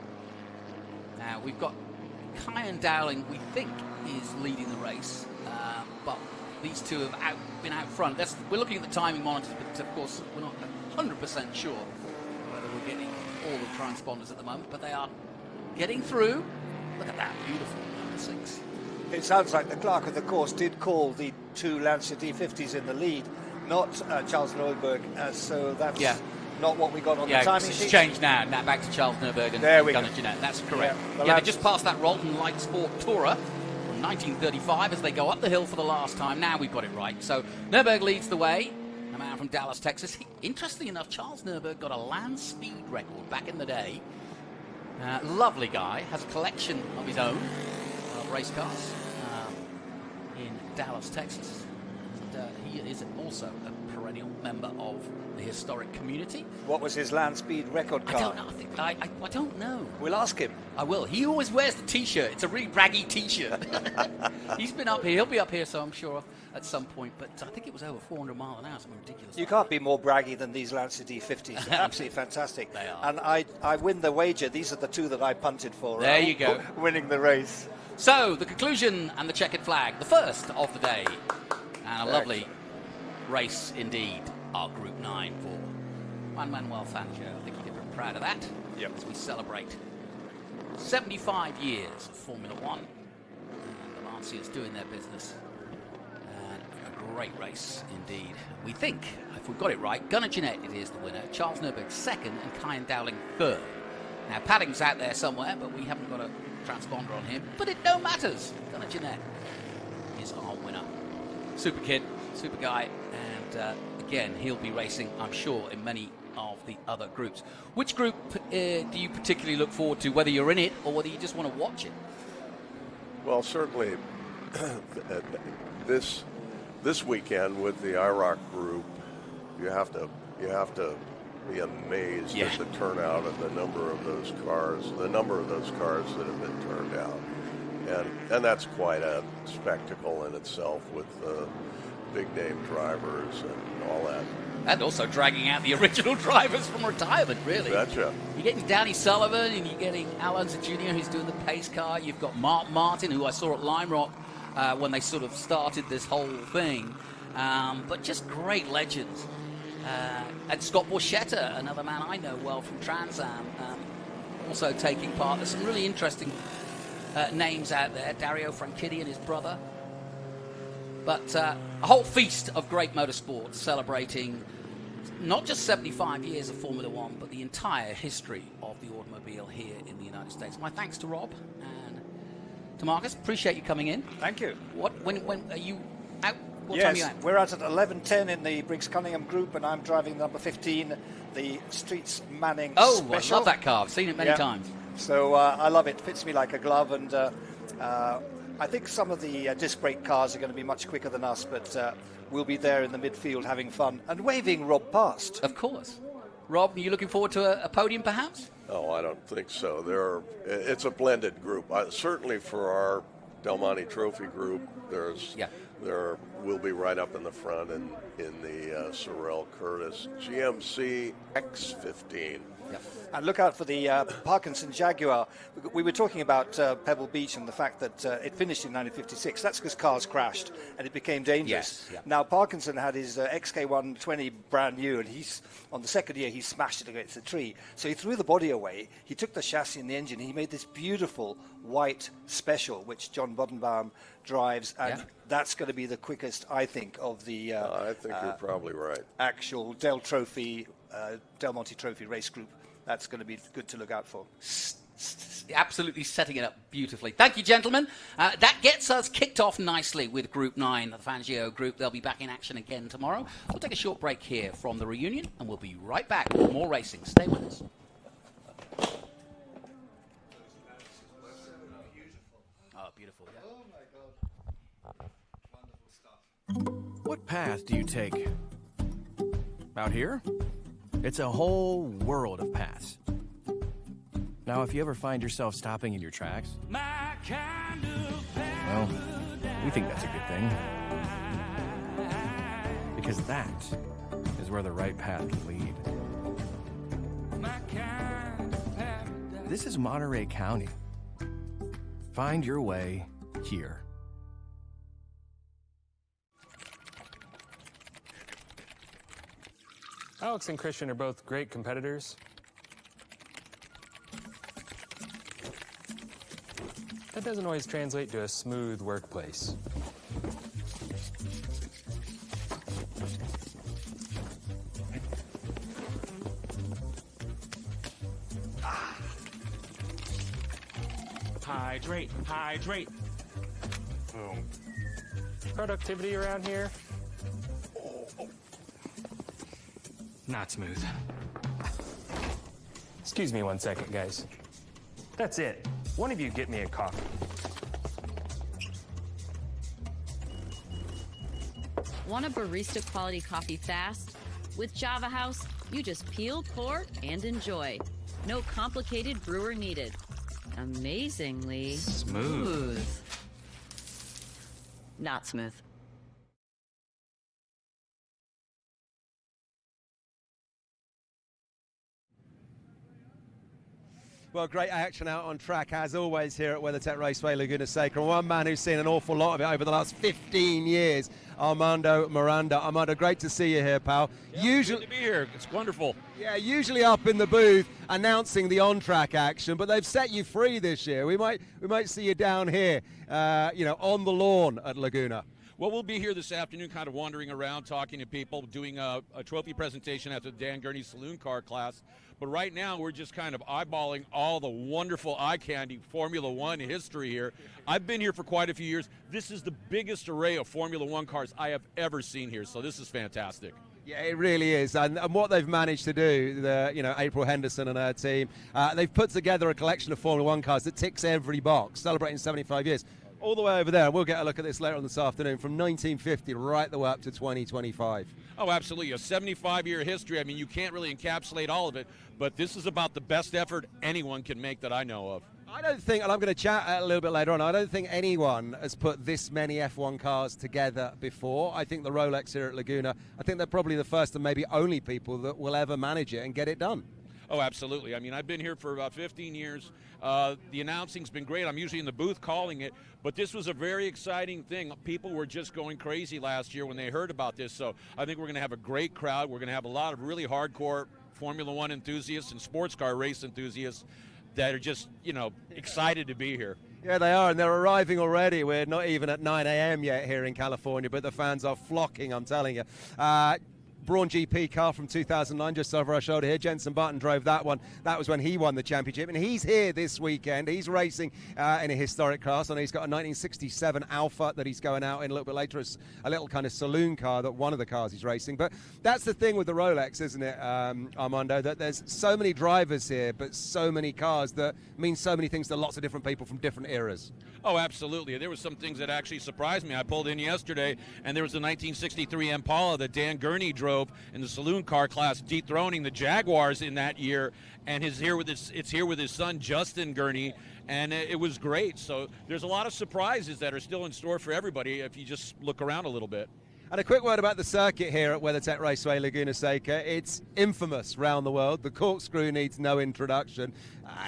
Now, we've got Kyan Dowling, we think, is leading the race, but these two have been out front. We're looking at the timing monitors, but of course, we're not 100% sure whether we're getting all the transponders at the moment, but they are getting through. Look at that, beautiful number 6.
It sounds like the clerk of the course did call the 2 Lancia D50s in the lead, not Charles Neuberg, so that's not what we got on the timing sheet.
It's changed now back to Charles Neuberg and Gunnar Jeanette. That's correct. They just passed that Rolton Light Sport Tourer from 1935 as they go up the hill for the last time. Now we've got it right. So Neuberg leads the way. A man from Dallas, Texas. Interestingly enough, Charles Neuberg got a land speed record back in the day. Lovely guy. Has a collection of his own of race cars in Dallas, Texas. And he is also a perennial member of the historic community.
What was his land speed record car?
I don't know. I don't know.
We'll ask him.
I will. He always wears the T-shirt. It's a really braggy T-shirt. He's been up here. He'll be up here, so I'm sure at some point. But I think it was over 400 miles an hour, something ridiculous.
You can't be more braggy than these Lancia D50s. They're absolutely fantastic.
They are.
And I win the wager. These are the 2 that I punted for.
There you go.
Winning the race.
So, the conclusion and the checkered flag, the first of the day. And a lovely race indeed, our Group 9 for Manuel Fangio. I think he'll be very proud of that as we celebrate 75 years of Formula 1. And the Lanciers doing their business. And a great race indeed. We think, if we've got it right, Gunnar Jeanette is the winner, Charles Neuberg second, and Kyan Dowling third. Now, Padding's out there somewhere, but we haven't got a transponder on him. But it no matters. Gunnar Jeanette is our winner. Super kid, super guy, and again, he'll be racing, I'm sure, in many of the other groups. Which group do you particularly look forward to, whether you're in it or whether you just want to watch it?
Well, certainly this weekend with the IROC group, you have to be amazed at the turnout and the number of those cars that have been turned out. And that's quite a spectacle in itself with big name drivers and all that.
And also dragging out the original drivers from retirement, really.
Gotcha.
You're getting Danny Sullivan and you're getting Alonso Jr., who's doing the pace car. You've got Mark Martin, who I saw at Lime Rock when they sort of started this whole thing. But just great legends. And Scott Borchetta, another man I know well from Trans Am, also taking part. There's some really interesting names out there. Dario Franchitti and his brother. But a whole feast of great motorsports celebrating not just 75 years of Formula 1, but the entire history of the automobile here in the United States. My thanks to Rob and to Marcus. Appreciate you coming in.
Thank you.
When are you out? What
yes,
time are you out?
We're out at 11:10 in the Briggs Cunningham group, and I'm driving number 15, the Streets Manning Special.
I love that car. I've seen it many times.
So I love it. Fits me like a glove, and I think some of the disc brake cars are going to be much quicker than us, but we'll be there in the midfield having fun and waving Rob past.
Of course. Rob, are you looking forward to a podium, perhaps?
Oh, I don't think so. It's a blended group. Certainly for our Del Monte Trophy group, we'll be right up in the front in the Sorrel Curtis GMC X15.
Yep. And look out for the Parkinson Jaguar. We were talking about Pebble Beach and the fact that it finished in 1956. That's because cars crashed and it became dangerous.
Yes, yeah.
Now, Parkinson had his XK120 brand new, and on the second year he smashed it against a tree. So he threw the body away. He took the chassis and the engine. He made this beautiful white special, which John Bodenbaum drives, and that's going to be the quickest, I think, of the
I think you're probably right.
Actual Del Monte Trophy race group. That's going to be good to look out for.
Absolutely setting it up beautifully. Thank you, gentlemen. That gets us kicked off nicely with Group 9, the Fangio group. They'll be back in action again tomorrow. We'll take a short break here from the reunion, and we'll be right back with more racing. Stay with us. Oh, beautiful. Yeah.
Oh, my God. Wonderful stuff.
What path do you take? Out here? It's a whole world of paths. Now, if you ever find yourself stopping in your tracks, well, we think that's a good thing. Because that is where the right path can lead. This is Monterey County. Find your way here.
Alex and Christian are both great competitors, That doesn't always translate to a smooth workplace.
Hydrate, hydrate.
Boom. Productivity around here? Not smooth. Excuse me 1 second, guys. That's it. One of you get me a coffee.
Want a barista quality coffee fast? With Java House, you just peel, pour, and enjoy. No complicated brewer needed. Amazingly
smooth.
Not smooth.
Well, great action out on track, as always, here at WeatherTech Raceway, Laguna Seca. And one man who's seen an awful lot of it over the last 15 years, Armando Miranda. Armando, great to see you here, pal.
Yeah, good to be here. It's wonderful.
Yeah, usually up in the booth announcing the on-track action, but they've set you free this year. We might see you down here, on the lawn at Laguna.
Well, we'll be here this afternoon kind of wandering around, talking to people, doing a trophy presentation at the Dan Gurney Saloon Car class. But right now, we're just kind of eyeballing all the wonderful eye-candy Formula One history here. I've been here for quite a few years. This is the biggest array of Formula One cars I have ever seen here, so this is fantastic.
Yeah, it really is. And what they've managed to do, April Henderson and her team, they've put together a collection of Formula One cars that ticks every box, celebrating 75 years. All the way over there, and we'll get a look at this later on this afternoon, from 1950 right the way up to 2025.
Oh, absolutely. A 75-year history. I mean, you can't really encapsulate all of it, but this is about the best effort anyone can make that I know of.
I don't think, and I'm going to chat a little bit later on, I don't think anyone has put this many F1 cars together before. I think the Rolex here at Laguna, I think they're probably the first and maybe only people that will ever manage it and get it done.
Oh, absolutely. I mean, I've been here for about 15 years. The announcing's been great. I'm usually in the booth calling it, but this was a very exciting thing. People were just going crazy last year when they heard about this, so I think we're going to have a great crowd. We're going to have a lot of really hardcore Formula One enthusiasts and sports car race enthusiasts that are just, excited to be here.
Yeah, they are, and they're arriving already. We're not even at 9 a.m. yet here in California, but the fans are flocking, I'm telling you. Braun GP car from 2009, just over our shoulder here. Jenson Button drove that one. That was when he won the championship, and he's here this weekend. He's racing in a historic class, and he's got a 1967 Alpha that he's going out in a little bit later. It's a little kind of saloon car, that one of the cars he's racing. But that's the thing with the Rolex, isn't it, Armando, that there's so many drivers here, but so many cars that mean so many things to lots of different people from different eras.
Oh, absolutely. There were some things that actually surprised me. I pulled in yesterday, and there was a 1963 Impala that Dan Gurney drove in the saloon car class, dethroning the Jaguars in that year, and it's here with his son Justin Gurney, and it was great. So there's a lot of surprises that are still in store for everybody if you just look around a little bit.
And a quick word about the circuit here at WeatherTech Raceway Laguna Seca. It's infamous round the world. The corkscrew needs no introduction.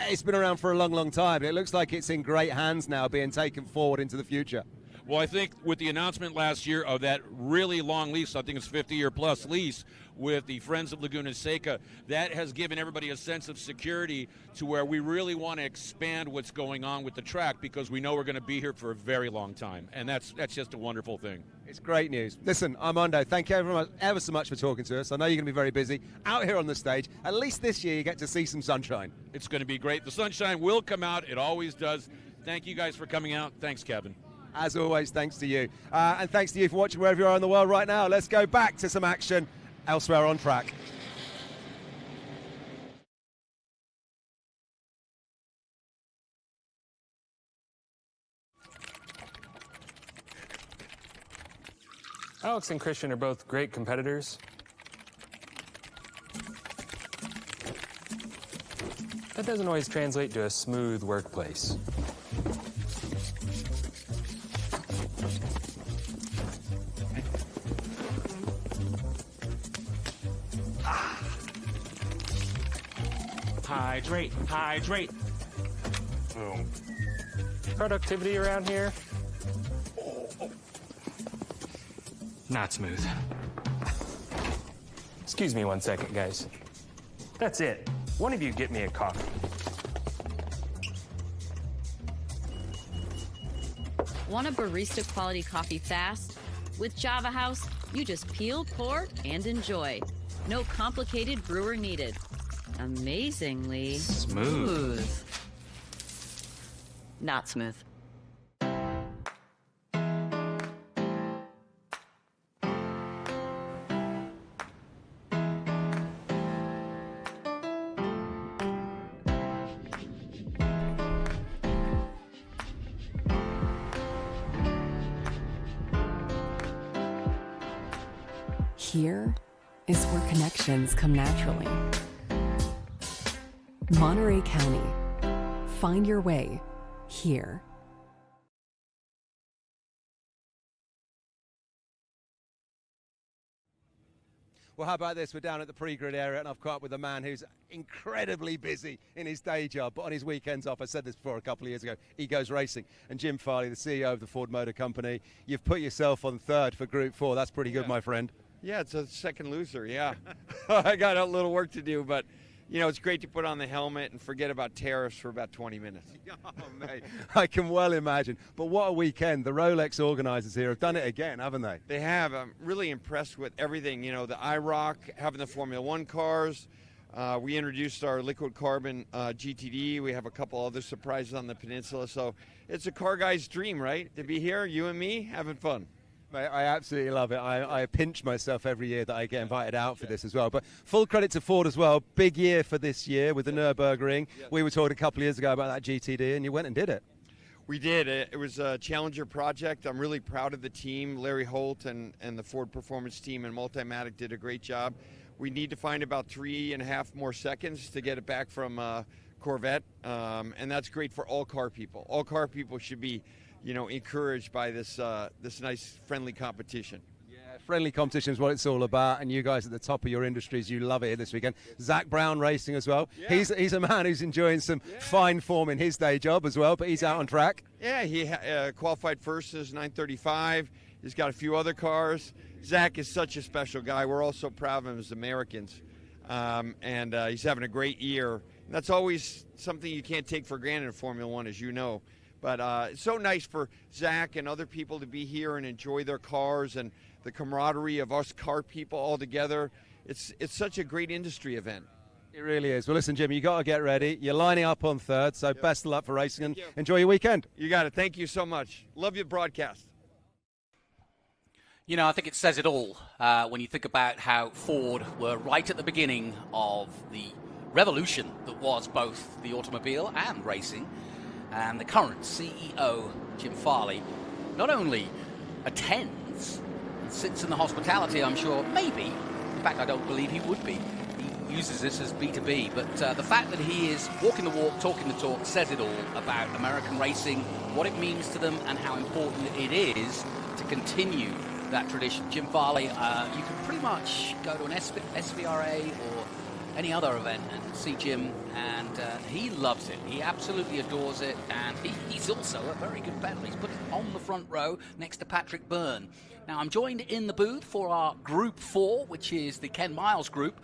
It's been around for a long, long time. It looks like it's in great hands now, being taken forward into the future.
Well, I think with the announcement last year of that really long lease, I think it's 50-year plus lease with the Friends of Laguna Seca, that has given everybody a sense of security to where we really want to expand what's going on with the track, because we know we're going to be here for a very long time, and that's just a wonderful thing.
It's great news. Listen, Armando, thank you ever so much for talking to us. I know you're going to be very busy out here on the stage. At least this year you get to see some sunshine.
It's going to be great. The sunshine will come out. It always does. Thank you guys for coming out. Thanks, Kevin.
As always, thanks to you. And thanks to you for watching wherever you are in the world right now. Let's go back to some action elsewhere on track.
Alex and Christian are both great competitors. That doesn't always translate to a smooth workplace.
Hydrate, hydrate.
Boom. Productivity around here? Not smooth. Excuse me 1 second, guys. That's it. One of you get me a coffee.
Want a barista quality coffee fast? With Java House, you just peel, pour, and enjoy. No complicated brewer needed. Amazingly
smooth.
Not smooth.
Here is where connections come naturally. Monterey County. Find your way here.
Well, how about this? We're down at the pre-grid area, and I've caught up with a man who's incredibly busy in his day job, but on his weekends off, I said this before a couple of years ago, he goes racing. And Jim Farley, the CEO of the Ford Motor Company, you've put yourself on third for Group 4. That's pretty good, my friend.
Yeah, it's a second loser, yeah. I got a little work to do, but, you know, it's great to put on the helmet and forget about tariffs for about 20 minutes.
Oh, mate, I can well imagine. But what a weekend. The Rolex organizers here have done it again, haven't they?
They have. I'm really impressed with everything. You know, the IROC, having the Formula 1 cars. We introduced our liquid carbon GTD. We have a couple other surprises on the peninsula. So it's a car guy's dream, right? To be here, you and me, having fun.
Mate, I absolutely love it. I pinch myself every year that I get invited out for this as well. But full credit to Ford as well. Big year for this year with the Nürburgring. Yes. We were talking a couple of years ago about that GTD, and you went and did it.
We did. It was a Challenger project. I'm really proud of the team. Larry Holt and the Ford Performance team and Multimatic did a great job. We need to find about 3.5 more seconds to get it back from Corvette, and that's great for all car people. All car people should be, you know, encouraged by this this nice friendly competition.
Yeah, friendly competition is what it's all about, and you guys at the top of your industries, you love it here this weekend. Zak Brown racing as well. Yeah. He's a man who's enjoying some fine form in his day job as well, but he's out on track.
Yeah, he qualified first as 935. He's got a few other cars. Zak is such a special guy. We're all so proud of him as Americans, and he's having a great year. And that's always something you can't take for granted in Formula One, as you know. But it's so nice for Zak and other people to be here and enjoy their cars and the camaraderie of us car people all together. It's such a great industry event.
It really is. Well, listen, Jim, you got to get ready. You're lining up on third, so best of luck for racing and enjoy your weekend.
You got it. Thank you so much. Love your broadcast.
You know, I think it says it all when you think about how Ford were right at the beginning of the revolution that was both the automobile and racing. And the current CEO, Jim Farley, not only attends and sits in the hospitality, I'm sure, maybe, in fact, I don't believe he would be. He uses this as B2B, but the fact that he is walking the walk, talking the talk, says it all about American racing, what it means to them, and how important it is to continue that tradition. Jim Farley, you can pretty much go to an SVRA or any other event and see Jim, and he loves it. He absolutely adores it, and he's also a very good pedaler. He's put it on the front row next to Patrick Byrne. Now, I'm joined in the booth for our Group 4, which is the Ken Miles group.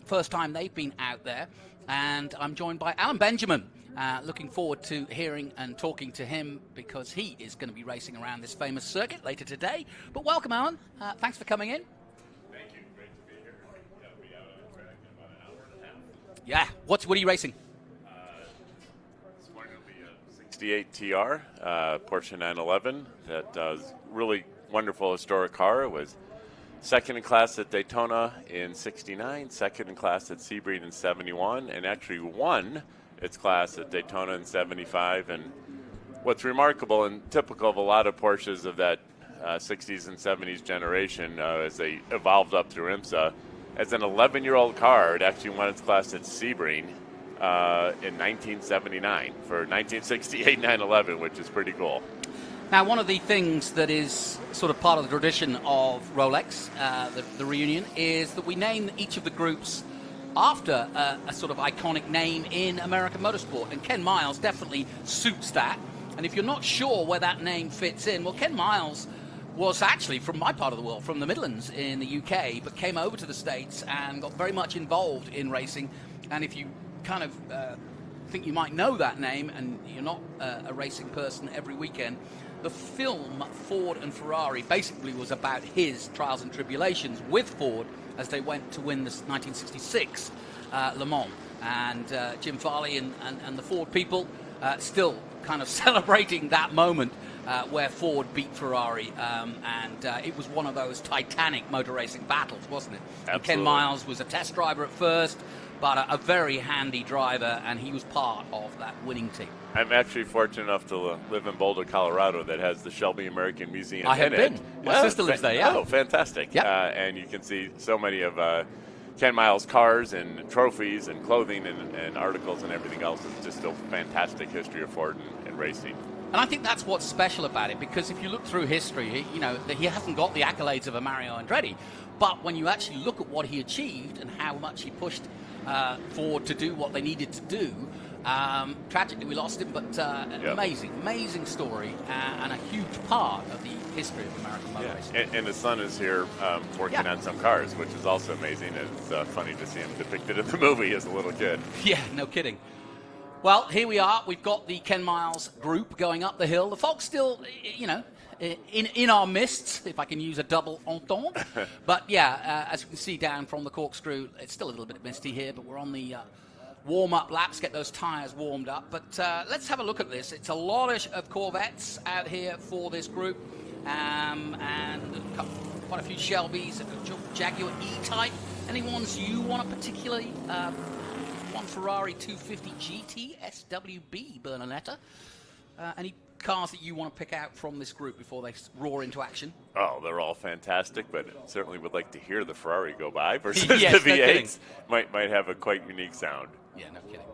First time they've been out there, and I'm joined by Alan Benjamin. Looking forward to hearing and talking to him because he is going to be racing around this famous circuit later today. But welcome, Alan. Thanks for coming in. Yeah. What are you racing?
This morning will be a 68 TR, Porsche 911. That was really wonderful historic car. It was second in class at Daytona in 69, second in class at Sebring in 71, and actually won its class at Daytona in 75. And what's remarkable and typical of a lot of Porsches of that 60s and 70s generation as they evolved up through IMSA, as an 11-year-old car, it actually won its class at Sebring in 1979 for 1968 911, which is pretty cool.
Now, one of the things that is sort of part of the tradition of Rolex, the reunion, is that we name each of the groups after a sort of iconic name in American motorsport, and Ken Miles definitely suits that. And if you're not sure where that name fits in, well, Ken Miles was actually from my part of the world, from the Midlands in the UK, but came over to the States and got very much involved in racing. And if you kind of think you might know that name and you're not a racing person every weekend, the film Ford and Ferrari basically was about his trials and tribulations with Ford as they went to win this 1966 Le Mans. And Jim Farley and the Ford people still kind of celebrating that moment where Ford beat Ferrari. And it was one of those titanic motor racing battles, wasn't it? And Ken Miles was a test driver at first, but a very handy driver, and he was part of that winning team.
I'm actually fortunate enough to live in Boulder, Colorado, that has the Shelby American Museum.
I have been. My sister lives there, yeah.
Oh, fantastic.
Yep.
And you can see so many of Ken Miles' cars and trophies and clothing and articles and everything else. It's just a fantastic history of Ford and racing.
And I think that's what's special about it, because if you look through history, you know, he hasn't got the accolades of a Mario Andretti, but when you actually look at what he achieved and how much he pushed Ford to do what they needed to do, tragically we lost him, but amazing story and a huge part of the history of American motor racing.
And his son is here working on some cars, which is also amazing. It's funny to see him depicted in the movie as a little kid.
Yeah, no kidding. Well, here we are. We've got the Ken Miles group going up the hill. The folks still, you know, in our midst, if I can use a double entendre. But yeah, as you can see down from the corkscrew, it's still a little bit misty here, but we're on the warm-up laps, get those tyres warmed up. But let's have a look at this. It's a lot of Corvettes out here for this group, and quite a few Shelbys, a Jaguar E-Type. Any ones you want to particularly? One Ferrari 250 GT SWB Bernaletta. Any cars that you want to pick out from this group before they roar into action?
Oh, they're all fantastic, but certainly would like to hear the Ferrari go by versus
yes,
the V8s. Might have a quite unique sound.
Yeah, no kidding.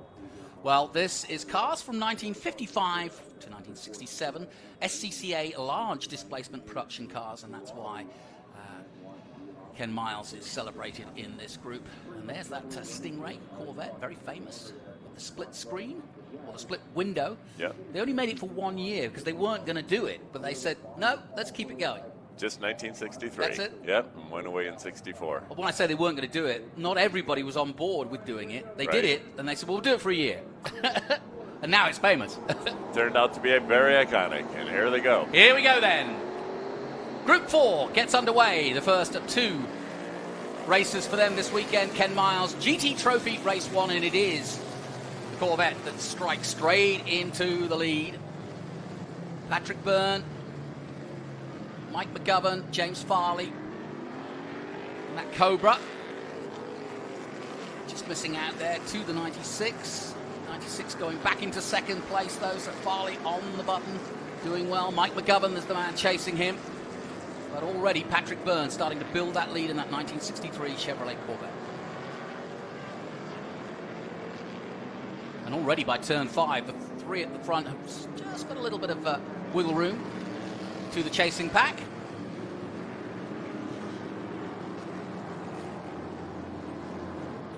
Well, this is cars from 1955 to 1967, SCCA large displacement production cars, and that's why Ken Miles is celebrated in this group. And there's that Stingray Corvette, very famous, with the split screen, or the split window.
Yeah.
They only made it for 1 year because they weren't going to do it, but they said, no, let's keep it going.
Just 1963.
That's it.
Yep, and went away in 64.
But when I say they weren't going to do it, not everybody was on board with doing it. They
Right.
did it, and they said, well, we'll do it for a year. And now it's famous.
Turned out to be very iconic, and here they go.
Here we go then. Group 4 gets underway. The first of 2 races for them this weekend. Ken Miles GT Trophy Race 1, and it is the Corvette that strikes straight into the lead. Patrick Byrne, Mike McGovern, James Farley, and that Cobra. Just missing out there to the 96. 96 going back into second place, though, so Farley on the button, doing well. Mike McGovern is the man chasing him. But already Patrick Byrne starting to build that lead in that 1963 Chevrolet Corvette. And already by turn 5, the 3 at the front have just got a little bit of wiggle room to the chasing pack.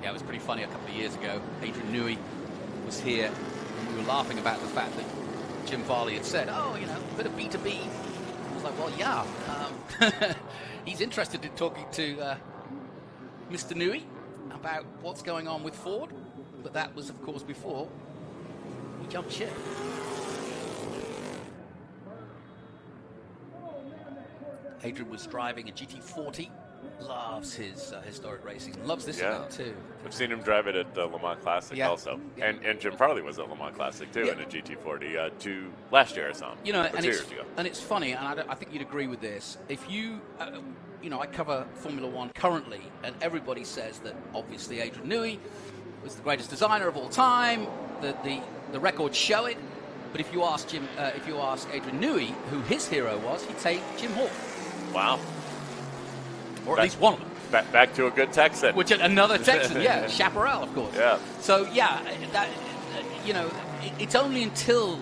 Yeah, it was pretty funny a couple of years ago. Adrian Newey was here, and we were laughing about the fact that Jim Farley had said, oh, you know, a bit of B2B. I was like, well, yeah. He's interested in talking to Mr. Newey about what's going on with Ford, but that was, of course, before he jumped ship. Adrian was driving a GT40. Loves his historic racing. Loves this event too.
I've seen him drive it at the Le Mans Classic also.
Yeah.
And Jim Farley was at Le Mans Classic too in a GT40 last year I saw him.
You know,
or 2 years ago.
And it's funny, and I think you'd agree with this. If you, you know, I cover Formula One currently, and everybody says that obviously Adrian Newey was the greatest designer of all time. The records show it. But if you ask Adrian Newey who his hero was, he'd say Jim Hall.
Wow.
Or at least one of them.
Back to a good Texan.
Which another Texan, yeah, Chaparral, of course.
Yeah.
So yeah, that you know, it's only until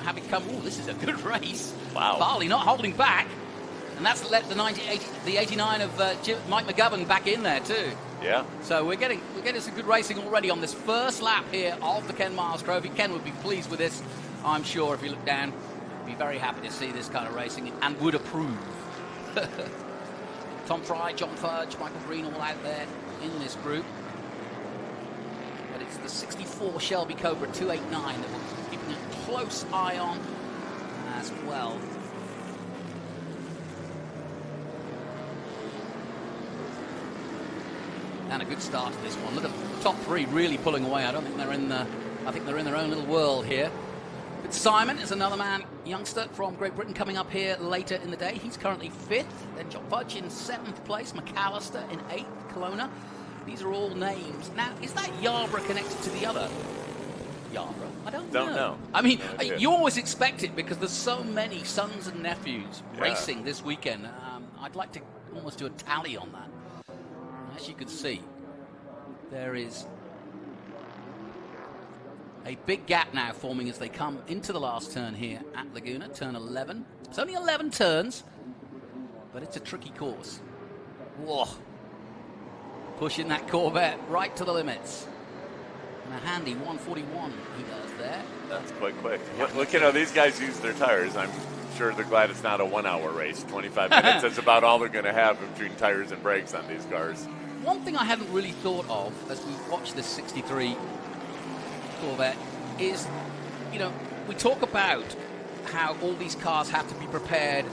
have become, oh, this is a good race.
Wow.
Farley not holding back, and that's let the 89 of Mike McGovern back in there too.
Yeah.
So we're getting some good racing already on this first lap here of the Ken Miles Trophy. Ken would be pleased with this, I'm sure. If you look down, be very happy to see this kind of racing and would approve. Tom Fry, John Fudge, Michael Green all out there in this group. But it's the 64 Shelby Cobra 289 that we're keeping a close eye on as well. And a good start to this one. Look at the top three really pulling away. I think they're in their own little world here. But Simon is another man, youngster from Great Britain, coming up here later in the day. He's currently 5th. Then John Fudge in 7th place. McAllister in 8th. Kelowna. These are all names. Now, is that Yarborough connected to the other Yarborough? I don't know. I mean, you always expect it because there's so many sons and nephews racing this weekend. I'd like to almost do a tally on that. As you can see, there is a big gap now forming as they come into the last turn here at Laguna, turn 11. It's only 11 turns, but it's a tricky course. Whoa. Pushing that Corvette right to the limits. And a handy 141 he does there.
That's quite quick. Look at how these guys use their tires. I'm sure they're glad it's not a 1 hour race. 25 minutes, that's about all they're going to have between tires and brakes on these cars.
One thing I hadn't really thought of as we watch this 63 Corvette is, we talk about how all these cars have to be prepared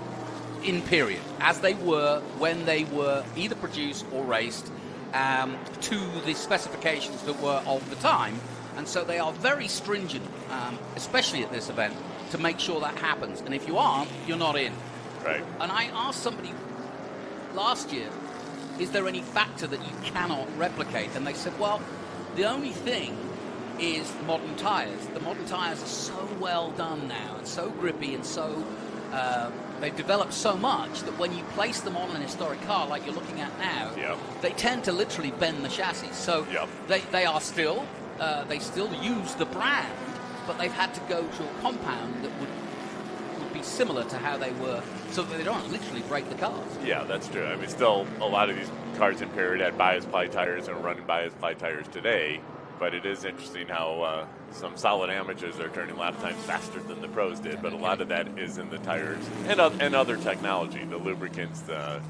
in period, as they were when they were either produced or raced to the specifications that were of the time. And so they are very stringent, especially at this event, to make sure that happens. And if you aren't, you're not in.
Right.
And I asked somebody last year, is there any factor that you cannot replicate? And they said, well, the only thing is modern tires. The modern tires are so well done now and so grippy and so they've developed so much that when you place them on an historic car like you're looking at now, they tend to literally bend the chassis. So they are still, they still use the brand, but they've had to go to a compound that would be similar to how they were, so that they don't literally break the cars.
Yeah, that's true. I mean, still a lot of these cars in period had bias-ply tires and are running bias-ply tires today, but it is interesting how some solid amateurs are turning lap times faster than the pros did, but a lot of that is in the tires and other technology, the lubricants, the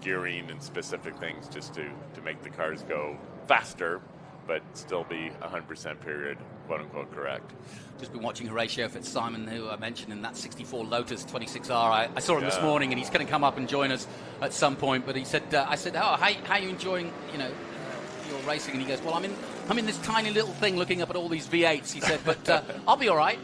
gearing and specific things just to make the cars go faster, but still be 100% period, quote-unquote, correct.
Just been watching Horatio Fitzsimon, who I mentioned in that 64 Lotus 26R. I saw him this morning, and he's going to come up and join us at some point. But he said, I said, how are you enjoying, your racing? And he goes, well, I'm in this tiny little thing looking up at all these V8s. He said, but I'll be all right.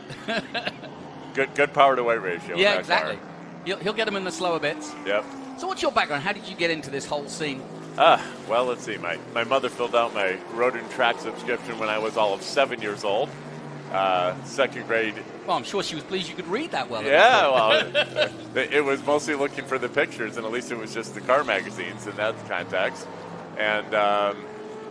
Good power to weight ratio.
Yeah, exactly. He'll get them in the slower bits.
Yep.
So what's your background? How did you get into this whole scene?
Well, let's see. My mother filled out my Road and Track subscription when I was all of 7 years old. Second grade.
Well, I'm sure she was pleased you could read that well.
Yeah, well, it was mostly looking for the pictures, and at least it was just the car magazines in that context. And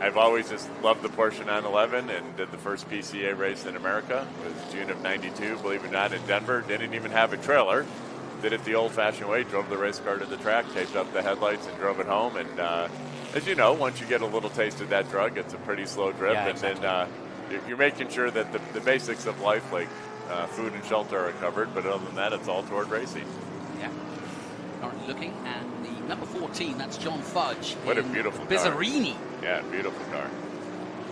I've always just loved the Porsche 911 and did the first PCA race in America. It was June of '92, believe it or not, in Denver. Didn't even have a trailer. Did it the old-fashioned way, drove the race car to the track, taped up the headlights, and drove it home. And as you know, once you get a little taste of that drug, it's a pretty slow drip.
Yeah, exactly.
And then you're making sure that the basics of life, like food and shelter, are covered. But other than that, it's all toward racing.
Yeah. Currently looking at the number 14. That's John Fudge.
What a beautiful
Bizzarini.
car. Yeah, beautiful car.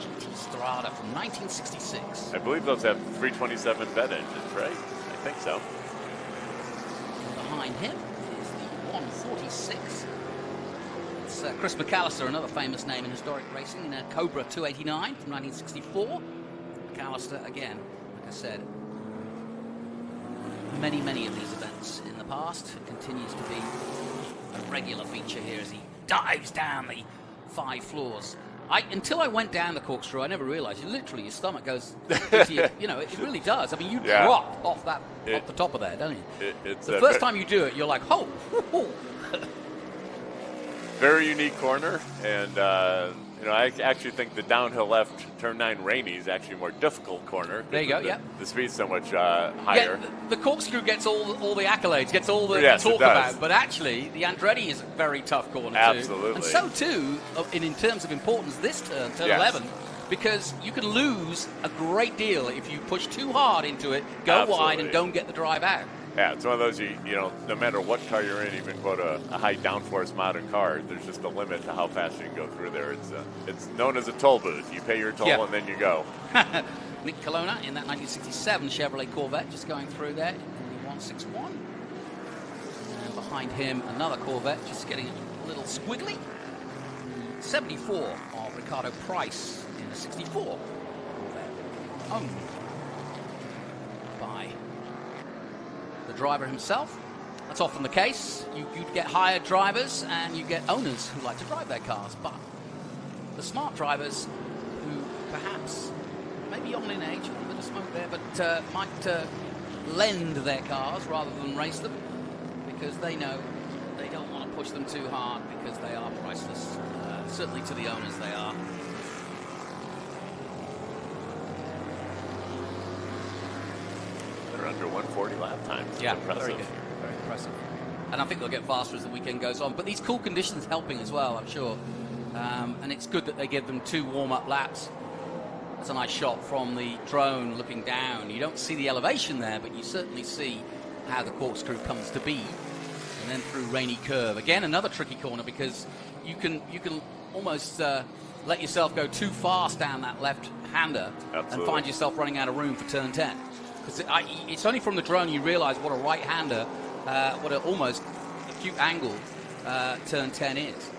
GT Strada from 1966.
I believe those have 327 vet engines, right? I think so.
Behind him is the 146. It's Chris McAllister, another famous name in historic racing, in a Cobra 289 from 1964. McAllister, again, like I said, many of these events in the past. It continues to be a regular feature here as he dives down the 5 floors. Until I went down the corkscrew, I never realized. Literally, your stomach goes into your, it really does. I mean, you drop off the top of there, don't you?
It's
the first time you do it, you're like, oh.
Very unique corner, and I actually think the downhill left turn 9 Rainey is actually a more difficult corner.
There you go. Yeah.
The speed's so much higher.
Yeah, the corkscrew gets all the accolades, gets all the talk about, but actually the Andretti is a very tough corner too.
Absolutely.
And so too, in terms of importance, this turn 11, because you can lose a great deal if you push too hard into it, go wide, and don't get the drive out.
Yeah, it's one of those, no matter what car you're in, even quote a high downforce modern car, there's just a limit to how fast you can go through there. It's known as a toll booth. You pay your toll and then you go.
Nick Kelowna in that 1967 Chevrolet Corvette just going through there in the 161. And behind him, another Corvette just getting a little squiggly. 74 of Ricardo Price in a 64. Owned by the driver himself. That's often the case. You'd get hired drivers and you get owners who like to drive their cars, but the smart drivers who perhaps maybe on in age, a little bit of smoke there, but might lend their cars rather than race them because they know they don't want to push them too hard because they are priceless. Certainly to the owners they are.
They're under 140 lap times.
Yeah,
impressive.
very good. Very impressive. And I think they'll get faster as the weekend goes on. But these cool conditions helping as well, I'm sure. And it's good that they give them 2 warm-up laps. That's a nice shot from the drone looking down. You don't see the elevation there, but you certainly see how the corkscrew comes to be. And then through Rainy Curve. Again, another tricky corner because you can almost let yourself go too fast down that left-hander and find yourself running out of room for turn 10. Because it's only from the drone you realize what a right-hander, what an almost acute angle turn 10 is.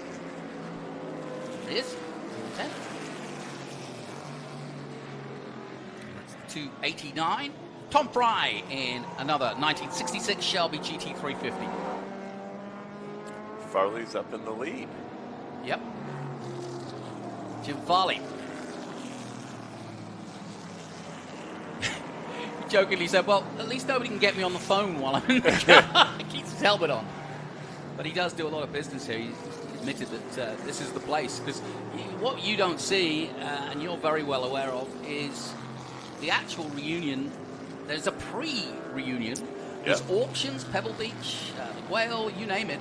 It is turn 10. That's 289. Tom Fry in another 1966 Shelby GT350.
Farley's up in the lead.
Yep. Jim Farley. He jokingly said, well, at least nobody can get me on the phone while I'm in the car. He keeps his helmet on. But he does do a lot of business here. He's admitted that this is the place. Because what you don't see, and you're very well aware of, is the actual reunion. There's a pre-reunion. There's auctions, Pebble Beach, the Whale, you name it.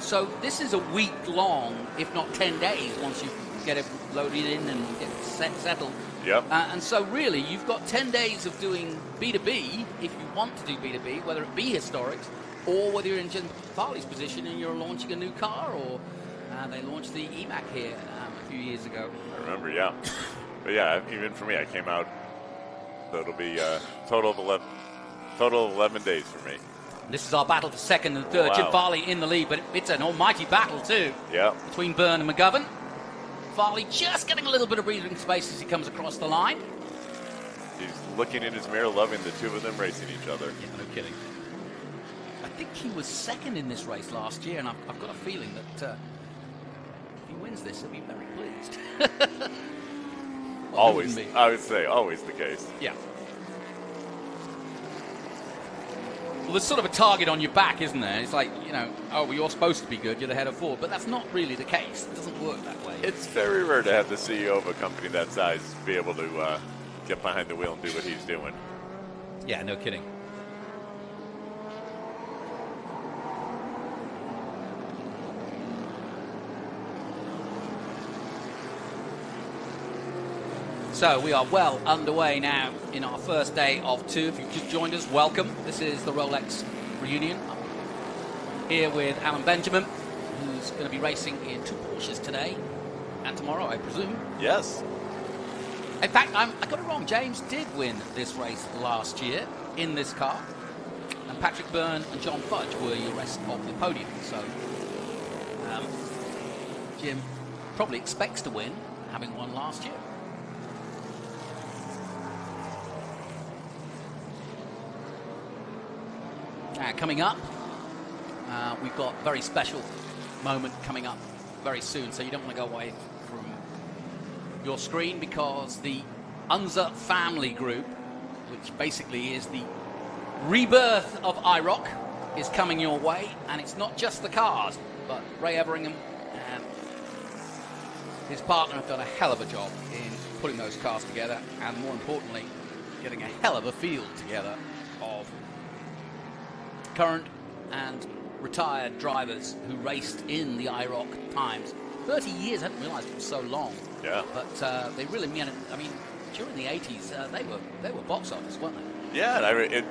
So this is a week long, if not 10 days, once you get it loaded in and get settled.
Yep.
And so really, you've got 10 days of doing B2B, if you want to do B2B, whether it be historics, or whether you're in Jim Farley's position and you're launching a new car, or they launched the EMAC here a few years ago.
I remember, yeah. But yeah, even for me, I came out, so it'll be total of 11 days for me.
This is our battle for second and third.
Wow.
Jim Farley in the lead, but it's an almighty battle too.
Yeah.
Between Byrne and McGovern. Farley just getting a little bit of breathing space as he comes across the line.
He's looking in his mirror, loving the two of them racing each other.
Yeah, no kidding. I think he was second in this race last year, and I've got a feeling that if he wins this, he'll be very pleased.
Always, I would say, always the case.
Yeah. Well, there's sort of a target on your back, isn't there? It's like, oh, well, you're supposed to be good, you're the head of Ford, but that's not really the case. It doesn't work that way.
It's very rare to have the CEO of a company that size be able to get behind the wheel and do what he's doing.
Yeah, no kidding. So we are well underway now in our first day of 2. If you've just joined us, welcome. This is the Rolex reunion. I'm here with Alan Benjamin, who's going to be racing in 2 Porsches today and tomorrow, I presume.
Yes.
In fact, I got it wrong. James did win this race last year in this car. And Patrick Byrne and John Fudge were your rest of the podium. So Jim probably expects to win, having won last year. Coming up, we've got a very special moment coming up very soon, so you don't want to go away from your screen because the Unser family group, which basically is the rebirth of IROC, is coming your way, and it's not just the cars, but Ray Evernham and his partner have done a hell of a job in putting those cars together, and more importantly, getting a hell of a field together of current and retired drivers who raced in the IROC times. 30 years, I didn't realize it was so long.
Yeah.
But they really mean it. I mean, during the 80s, they were box office, weren't they?
Yeah,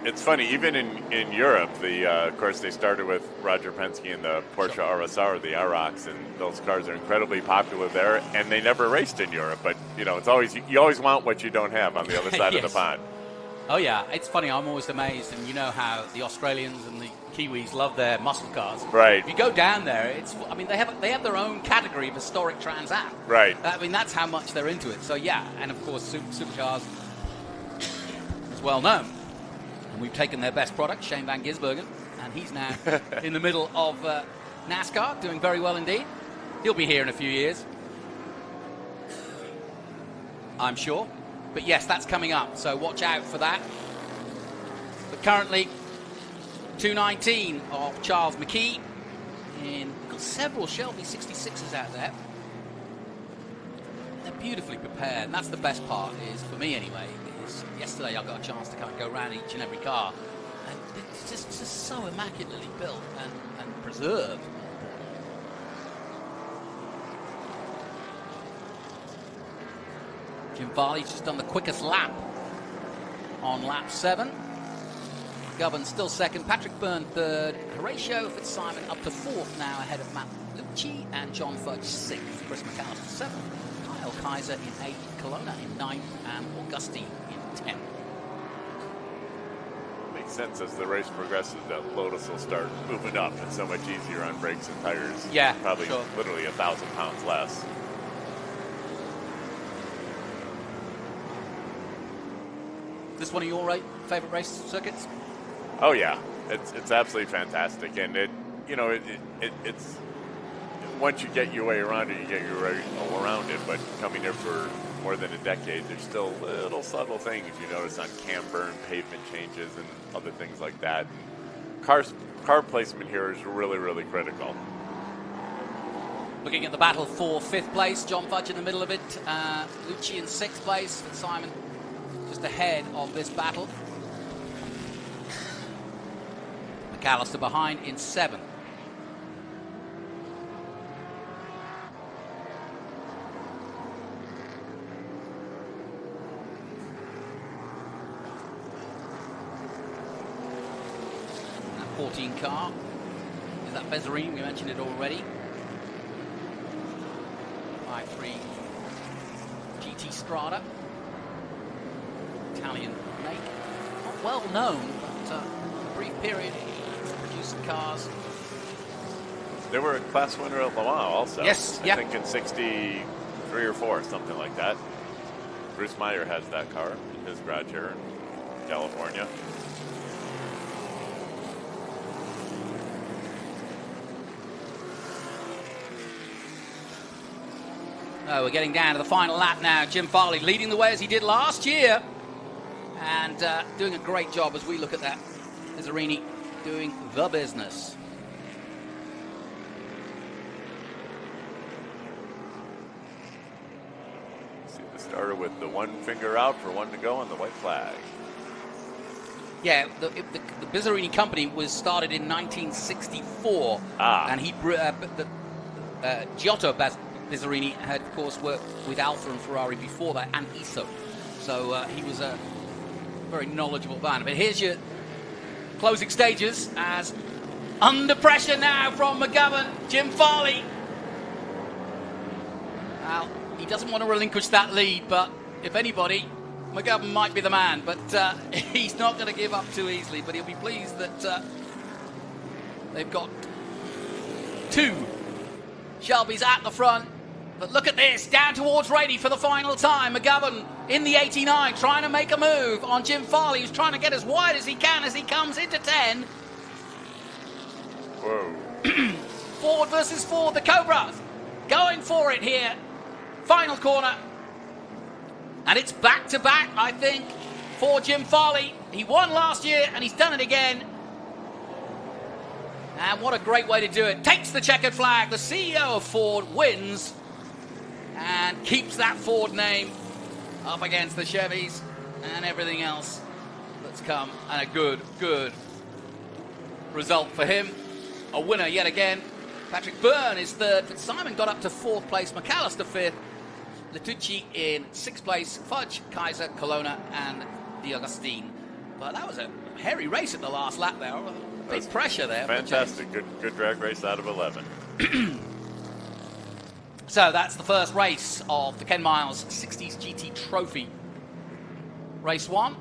it's funny. Even in Europe, of course, they started with Roger Penske and the Porsche RSR, the IROCs, and those cars are incredibly popular there. And they never raced in Europe, but it's always you always want what you don't have on the other side
Yes.
of the pond.
Oh yeah, it's funny. I'm always amazed, and you know how the Australians and the Kiwis love their muscle cars.
Right.
If you go down there, I mean, they have their own category of historic Trans Am.
Right.
I mean, that's how much they're into it. So yeah, and of course, supercars is well known. And we've taken their best product, Shane Van Gisbergen, and he's now in the middle of NASCAR, doing very well indeed. He'll be here in a few years, I'm sure. But yes, that's coming up, so watch out for that. But currently, 219 of Charles McKee. We've got several Shelby 66s out there. They're beautifully prepared, and that's the best part, is for me anyway, is yesterday I got a chance to kind of go around each and every car, and it's just so immaculately built and preserved. Jim Farley's just done the quickest lap on lap 7. McGovern still second, Patrick Byrne third, Horatio Fitzsimon up to fourth now ahead of Matt Lucci, and John Fudge sixth, Chris McAllister seventh, Kyle Kaiser in eighth, Colonna in ninth, and Augustine in 10th.
Makes sense as the race progresses that Lotus will start moving up. It's so much easier on brakes and tires.
Yeah,
probably
sure.
Literally 1,000 pounds less.
Is this one of your favorite race circuits?
Oh yeah, it's absolutely fantastic, and it's once you get your way around it, you get your way around it. But coming here for more than a decade, there's still little subtle things you notice on camber and pavement changes and other things like that. Car placement here is really, really critical.
Looking at the battle for 5th place, John Fudge in the middle of it, Lucci in 6th place, and Simon just ahead of this battle. McAllister behind in 7th. That 14 car is that Bezzarini, we mentioned it already. 5.3 GT Strada. Italian make. Not well known, but a brief period producing cars.
They were a class winner at Le Mans also.
Yes,
I think in 63 or 4, something like that. Bruce Meyer has that car in his garage here in California.
Oh, we're getting down to the final lap now. Jim Farley leading the way as he did last year. And doing a great job as we look at that. Bizzarini doing the business.
See the starter with the one finger out for one to go on the white flag.
Yeah, the Bizzarini company was started in 1964. And he Giotto Bizzarini had, of course, worked with Alfa and Ferrari before that, and ISO. So he was a very knowledgeable man. But here's your closing stages as under pressure now from McGovern, Jim Farley. Well, he doesn't want to relinquish that lead, but if anybody, McGovern might be the man. But he's not going to give up too easily, but he'll be pleased that they've got 2 Shelbys at the front. But look at this, down towards Rady for the final time. McGovern in the 89, trying to make a move on Jim Farley, who's trying to get as wide as he can as he comes into 10.
Whoa.
Ford versus Ford, the Cobras going for it here. Final corner. And it's back-to-back, I think, for Jim Farley. He won last year, and he's done it again. And what a great way to do it. Takes the checkered flag. The CEO of Ford wins and keeps that Ford name up against the Chevys and everything else that's come. And a good result for him. A winner yet again. Patrick Byrne is third. Fitzsimon got up to 4th place. McAllister 5th. Letucci in 6th place. Fudge, Kaiser, Colonna, and D'Agostine. But that was a hairy race at the last lap there. Big pressure there.
Fantastic. Good drag race out of 11.
So that's the first race of the Ken Miles 60s GT Trophy. Race 1.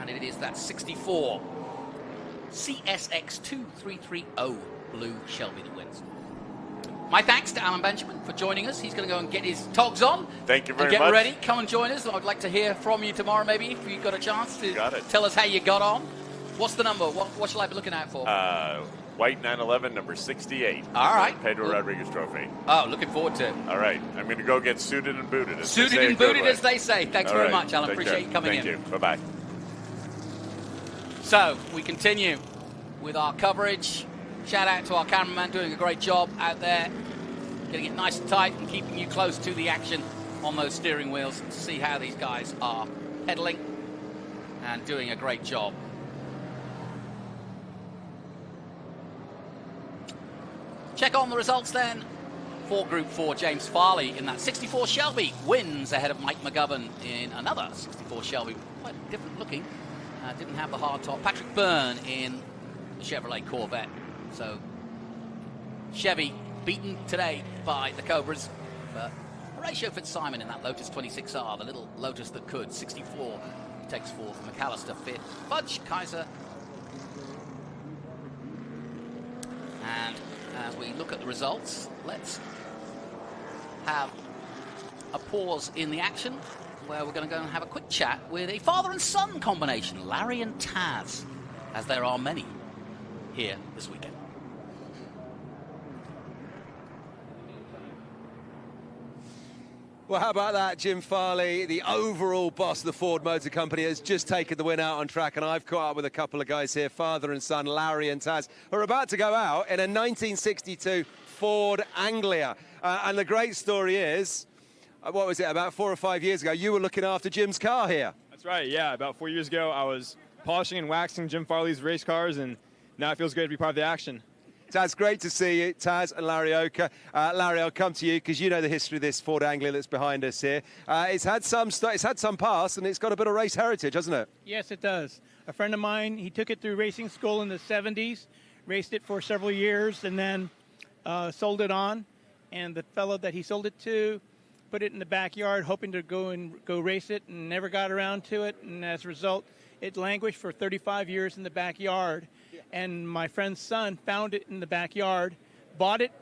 And it is that 64 CSX 2330 blue Shelby that wins. My thanks to Alan Benjamin for joining us. He's going to go and get his togs on.
Thank you very
much.
much.
Get ready. Come and join us. I'd like to hear from you tomorrow, maybe, if you've got a chance to tell us how you got on. What's the number? What shall I be looking out for?
White 911, number 68.
All right.
Pedro Rodriguez Trophy.
Oh, looking forward to it.
All right. I'm going to go get suited and booted.
Suited and booted, as they say. Thanks very much, Alan. Appreciate you coming in.
Thank you. Bye-bye.
So, we continue with our coverage. Shout out to our cameraman doing a great job out there, getting it nice and tight and keeping you close to the action on those steering wheels to see how these guys are pedaling and doing a great job. Check on the results then. For Group 4, James Farley in that 64 Shelby wins ahead of Mike McGovern in another 64 Shelby. Quite different looking. Didn't have the hard top. Patrick Byrne in the Chevrolet Corvette. So Chevy beaten today by the Cobras. But Horatio Fitzsimon in that Lotus 26R, the little Lotus that could. 64 takes fourth. McAllister fifth. Fudge, Kaiser. And as we look at the results, let's have a pause in the action where we're going to go and have a quick chat with a father and son combination, Larry and Taz, as there are many here this weekend.
Well, how about that? Jim Farley, the overall boss of the Ford Motor Company, has just taken the win out on track, and I've caught up with a couple of guys here, father and son, Larry and Taz, who are about to go out in a 1962 Ford Anglia. And the great story is, what was it, about 4 or 5 years ago, you were looking after Jim's car here.
That's right, yeah. About 4 years ago, I was polishing and waxing Jim Farley's race cars, and now it feels great to be part of the action.
Taz, great to see you. Taz and Larry Oka. Larry, I'll come to you because you know the history of this Ford Anglia that's behind us here. It's had some past, and it's got a bit of race heritage, hasn't it?
Yes, it does. A friend of mine, he took it through racing school in the 70s, raced it for several years, and then sold it on. And the fellow that he sold it to put it in the backyard, hoping to go race it, and never got around to it. And as a result, it languished for 35 years in the backyard. And my friend's son found it in the backyard, bought it,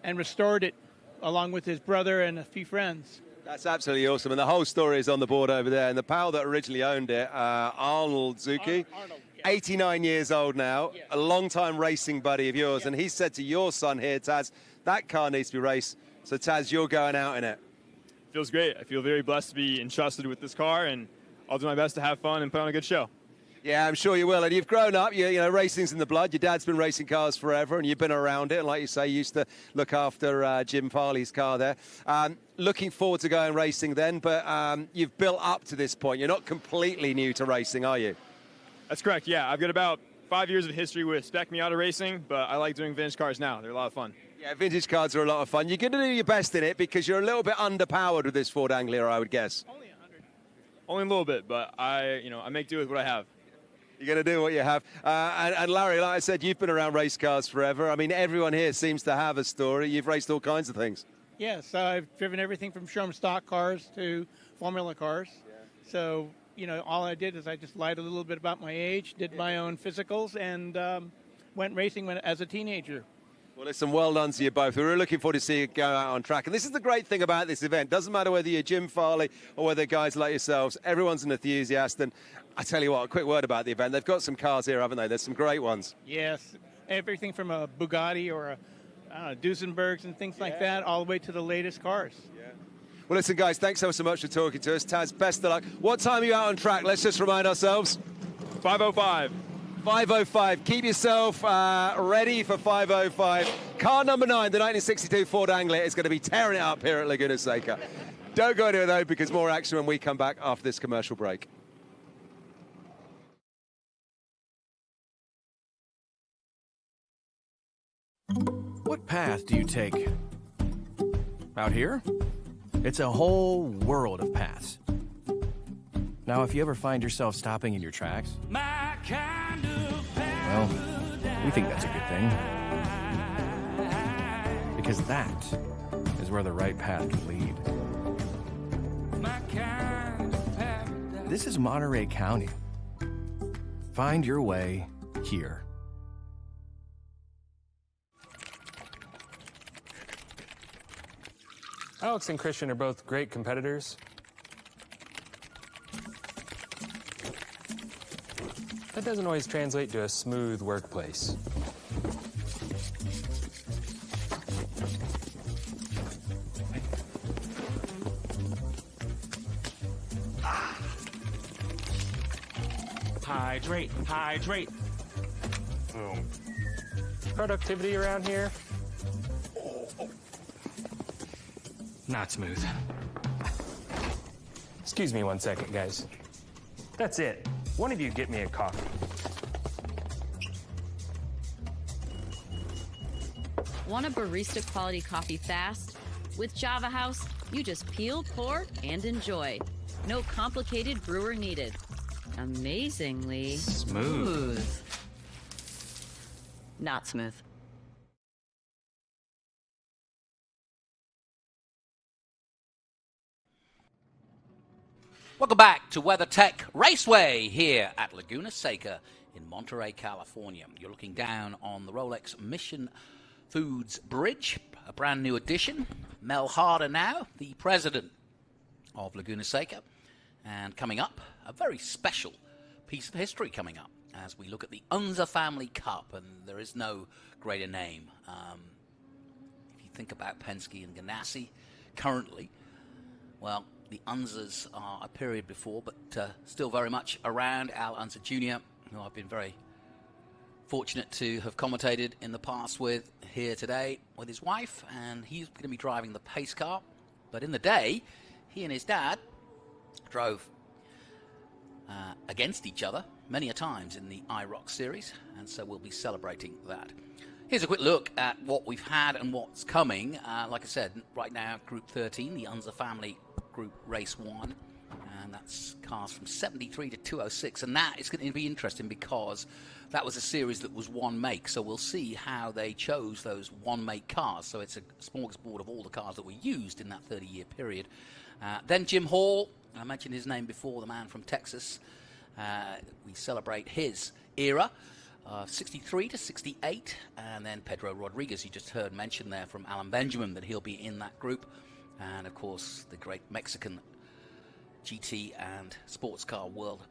and restored it, along with his brother and a few friends.
That's absolutely awesome. And the whole story is on the board over there. And the pal that originally owned it, Arnold Zucchi, 89 years old now, a long-time racing buddy of yours. And he said to your son here, Taz, that car needs to be raced. So, Taz, you're going out in it.
Feels great. I feel very blessed to be entrusted with this car, and I'll do my best to have fun and put on a good show. Yeah,
I'm sure you will. And you've grown up, you know, racing's in the blood. Your dad's been racing cars forever, and you've been around it. And like you say, you used to look after Jim Farley's car there. Looking forward to going racing then, but you've built up to this point. You're not completely new to racing, are you?
That's correct, yeah. I've got about 5 years of history with Spec Miata racing, but I like doing vintage cars now. They're a lot of fun.
Yeah, vintage cars are a lot of fun. You're going to do your best in it because you're a little bit underpowered with this Ford Anglia, I would guess.
Only 100.
Only a little bit, but I make do with what I have.
You're going to do what you have. And Larry, like I said, you've been around race cars forever. I mean, everyone here seems to have a story. You've raced all kinds of things.
Yes, I've driven everything from showroom stock cars to Formula cars. Yeah. So, you know, all I did is I just lied a little bit about my age, did my own physicals, and went racing as a teenager.
Well, listen, well done to you both. We're really looking forward to seeing you go out on track. And this is the great thing about this event. Doesn't matter whether you're Jim Farley or whether guys like yourselves, everyone's an enthusiast. And I tell you what, a quick word about the event. They've got some cars here, haven't they? There's some great ones.
Yes, everything from a Bugatti or a Duesenbergs and things like that, all the way to the latest cars.
Yeah. Well, listen, guys, thanks so much for talking to us. Taz, best of luck. What time are you out on track? Let's just remind ourselves.
5:05.
5:05. Keep yourself ready for 5:05. Car number 9, the 1962 Ford Anglia, is going to be tearing it up here at Laguna Seca. Don't go anywhere, though, because more action when we come back after this commercial break.
What path do you take? Out here? It's a whole world of paths. Now, if you ever find yourself stopping in your tracks, well, we think that's a good thing. Because that is where the right path can lead. This is Monterey County, Find your way here.
Alex and Christian are both great competitors. That doesn't always translate to a smooth workplace.
Hydrate, hydrate.
Boom. Productivity around here? Not smooth. Excuse me 1 second, guys. That's it. One of you get me a coffee.
Want a barista quality coffee fast? With Java House, you just peel, pour, and enjoy. No complicated brewer needed. Amazingly
Smooth.
Not smooth.
Welcome back to WeatherTech Raceway here at Laguna Seca in Monterey, California. You're looking down on the Rolex Mission Foods Bridge, a brand new addition. Mel Harder now, the president of Laguna Seca. And coming up, a very special piece of history coming up as we look at the Unser Family Cup, and there is no greater name. If you think about Penske and Ganassi currently, well, the Unsers are a period before, but still very much around. Al Unser Jr., who I've been very fortunate to have commentated in the past with, here today with his wife, and he's going to be driving the pace car. But in the day, he and his dad drove against each other many a times in the IROC series, and so we'll be celebrating that. Here's a quick look at what we've had and what's coming. Like I said, right now, Group 13, the Unser Family Group Race 1, and that's cars from 73 to 206, and that is going to be interesting because that was a series that was one make, so we'll see how they chose those one make cars. So it's a smorgasbord of all the cars that were used in that 30-year period. Then Jim Hall, I mentioned his name before, the man from Texas. We celebrate his era, 63 to 68, and then Pedro Rodriguez, you just heard mentioned there from Alan Benjamin that he'll be in that group. And, of course, the great Mexican GT and sports car world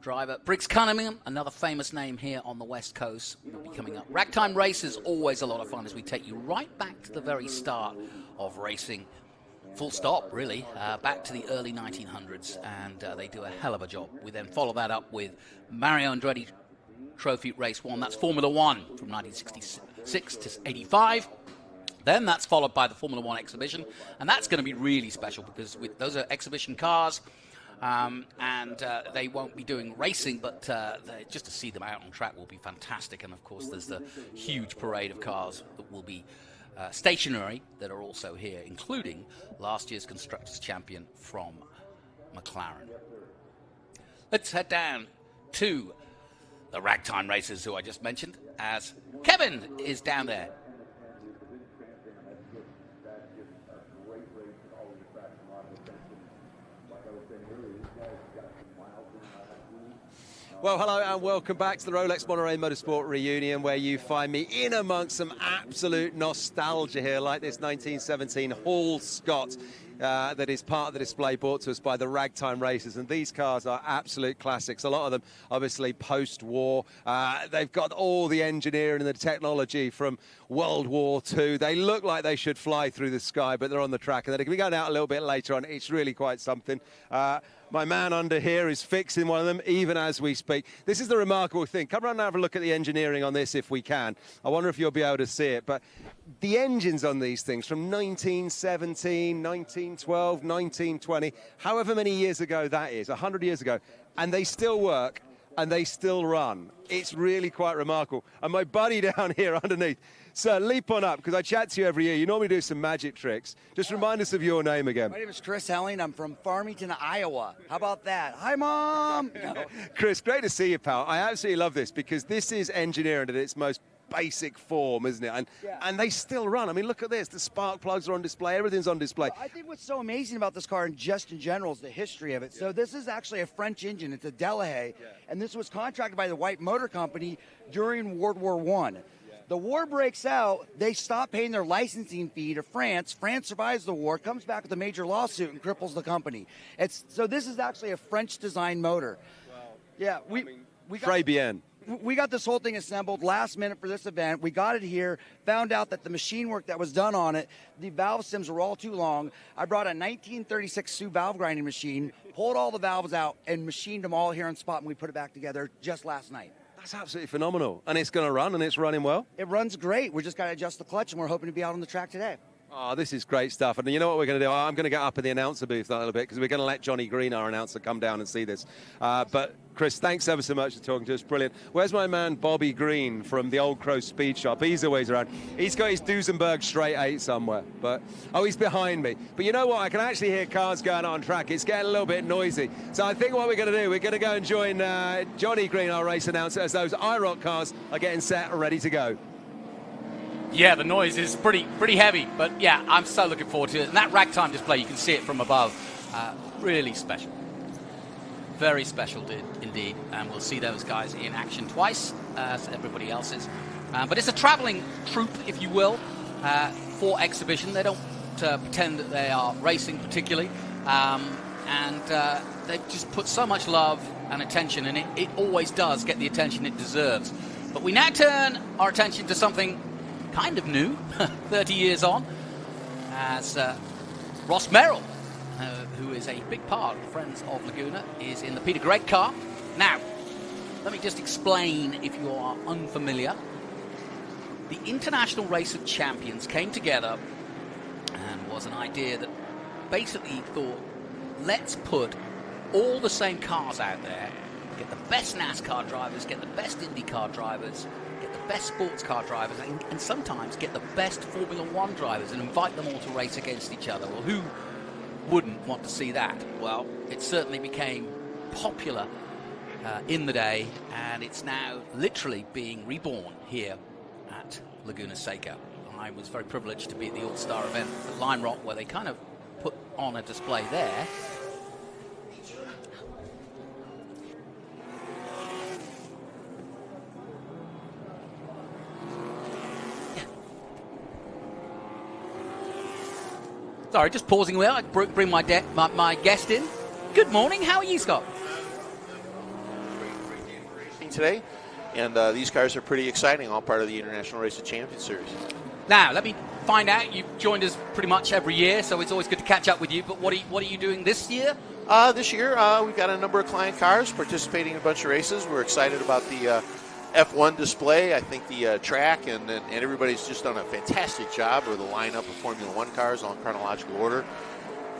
driver. Briggs Cunningham, another famous name here on the West Coast, will be coming up. Ragtime Racers, always a lot of fun as we take you right back to the very start of racing. Full stop, really, back to the early 1900s, and they do a hell of a job. We then follow that up with Mario Andretti Trophy Race 1. That's Formula 1 from 1966 to 85. Then that's followed by the Formula 1 exhibition, and that's going to be really special because those are exhibition cars, and they won't be doing racing, but just to see them out on track will be fantastic. And, of course, there's the huge parade of cars that will be stationary that are also here, including last year's Constructors' Champion from McLaren. Let's head down to the Ragtime Racers, who I just mentioned, as Kevin is down there.
Well, hello and welcome back to the Rolex Monterey Motorsport reunion, where you find me in amongst some absolute nostalgia here, like this 1917 Hall Scott that is part of the display brought to us by the Ragtime Racers. And these cars are absolute classics. A lot of them, obviously, post-war. They've got all the engineering and the technology from World War II. They look like they should fly through the sky, but they're on the track. And they're going to be going out a little bit later on. It's really quite something. My man under here is fixing one of them, even as we speak. This is the remarkable thing. Come around and have a look at the engineering on this if we can. I wonder if you'll be able to see it. But the engines on these things from 1917, 1912, 1920, however many years ago that is, 100 years ago, and they still work and they still run. It's really quite remarkable. And my buddy down here underneath, sir, leap on up, because I chat to you every year. You normally do some magic tricks. Just remind us of your name again.
My name is Chris Helling. I'm from Farmington, Iowa. How about that? Hi, Mom. No.
Chris, great to see you, pal. I absolutely love this because this is engineering at its most basic form, isn't it? And they still run. I mean, look at this. The spark plugs are on display. Everything's on display.
Well, I think what's so amazing about this car, and just in general, is the history of it. So this is actually a French engine. It's a Delahaye, and this was contracted by the White Motor Company during World War I. The war breaks out. They stop paying their licensing fee to France. France survives the war, comes back with a major lawsuit, and cripples the company. So this is actually a French-designed motor. Yeah, we got this whole thing assembled last minute for this event. We got it here, found out that the machine work that was done on it, the valve stems were all too long. I brought a 1936 Sioux valve grinding machine, pulled all the valves out, and machined them all here on spot, and we put it back together just last night.
That's absolutely phenomenal. And it's going to run, and it's running well?
It runs great. We just got to adjust the clutch, and we're hoping to be out on the track today.
Oh, this is great stuff. And you know what we're going to do? I'm going to get up in the announcer booth a little bit because we're going to let Johnny Green, our announcer, come down and see this. But, Chris, thanks ever so much for talking to us. Brilliant. Where's my man Bobby Green from the Old Crow Speed Shop? He's always around. He's got his Duesenberg straight 8 somewhere. But he's behind me. But you know what? I can actually hear cars going on track. It's getting a little bit noisy. So I think what we're going to do, we're going to go and join Johnny Green, our race announcer, as those IROC cars are getting set and ready to go.
Yeah, the noise is pretty heavy, but yeah, I'm so looking forward to it. And that ragtime display, you can see it from above. Really special. Very special indeed. And we'll see those guys in action twice, as everybody else is. But it's a traveling troupe, if you will, for exhibition. They don't pretend that they are racing particularly. And they've just put so much love and attention, and it always does get the attention it deserves. But we now turn our attention to something kind of new, 30 years on, as Ross Merrill, who is a big part of Friends of Laguna, is in the Peter Gregg car. Now, let me just explain if you are unfamiliar. The International Race of Champions came together and was an idea that basically thought, let's put all the same cars out there, get the best NASCAR drivers, get the best IndyCar drivers, get the best sports car drivers, and sometimes get the best Formula One drivers and invite them all to race against each other. Well, who wouldn't want to see that? Well, it certainly became popular in the day, and it's now literally being reborn here at Laguna Seca. I was very privileged to be at the All-Star event at Lime Rock, where they kind of put on a display there. Sorry, just pausing there. I bring my guest in. Good morning. How are you, Scott?
Today, and these cars are pretty exciting, all part of the International Race of Champions Series.
Now, let me find out. You've joined us pretty much every year, so it's always good to catch up with you. But what are you doing this year?
This year, we've got a number of client cars participating in a bunch of races. We're excited about the F1 display. I think the track and everybody's just done a fantastic job with the lineup of Formula One cars all in chronological order.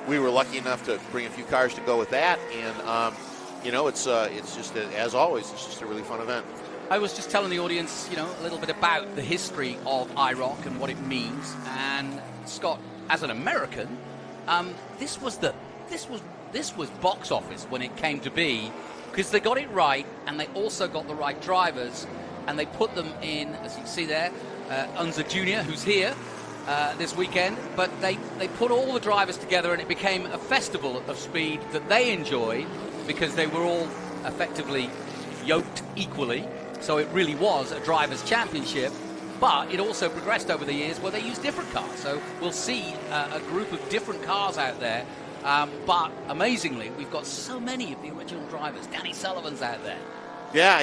We were lucky enough to bring a few cars to go with that, and it's just as always, it's just a really fun event.
I was just telling the audience, a little bit about the history of IROC and what it means. And Scott, as an American, this was box office when it came to be, because they got it right, and they also got the right drivers, and they put them in, as you can see there, Unser Jr., who's here this weekend, but they put all the drivers together, and it became a festival of speed that they enjoyed, because they were all effectively yoked equally. So it really was a drivers' championship, but it also progressed over the years where they used different cars. So we'll see a group of different cars out there. But amazingly, we've got so many of the original drivers. Danny Sullivan's out there.
Yeah,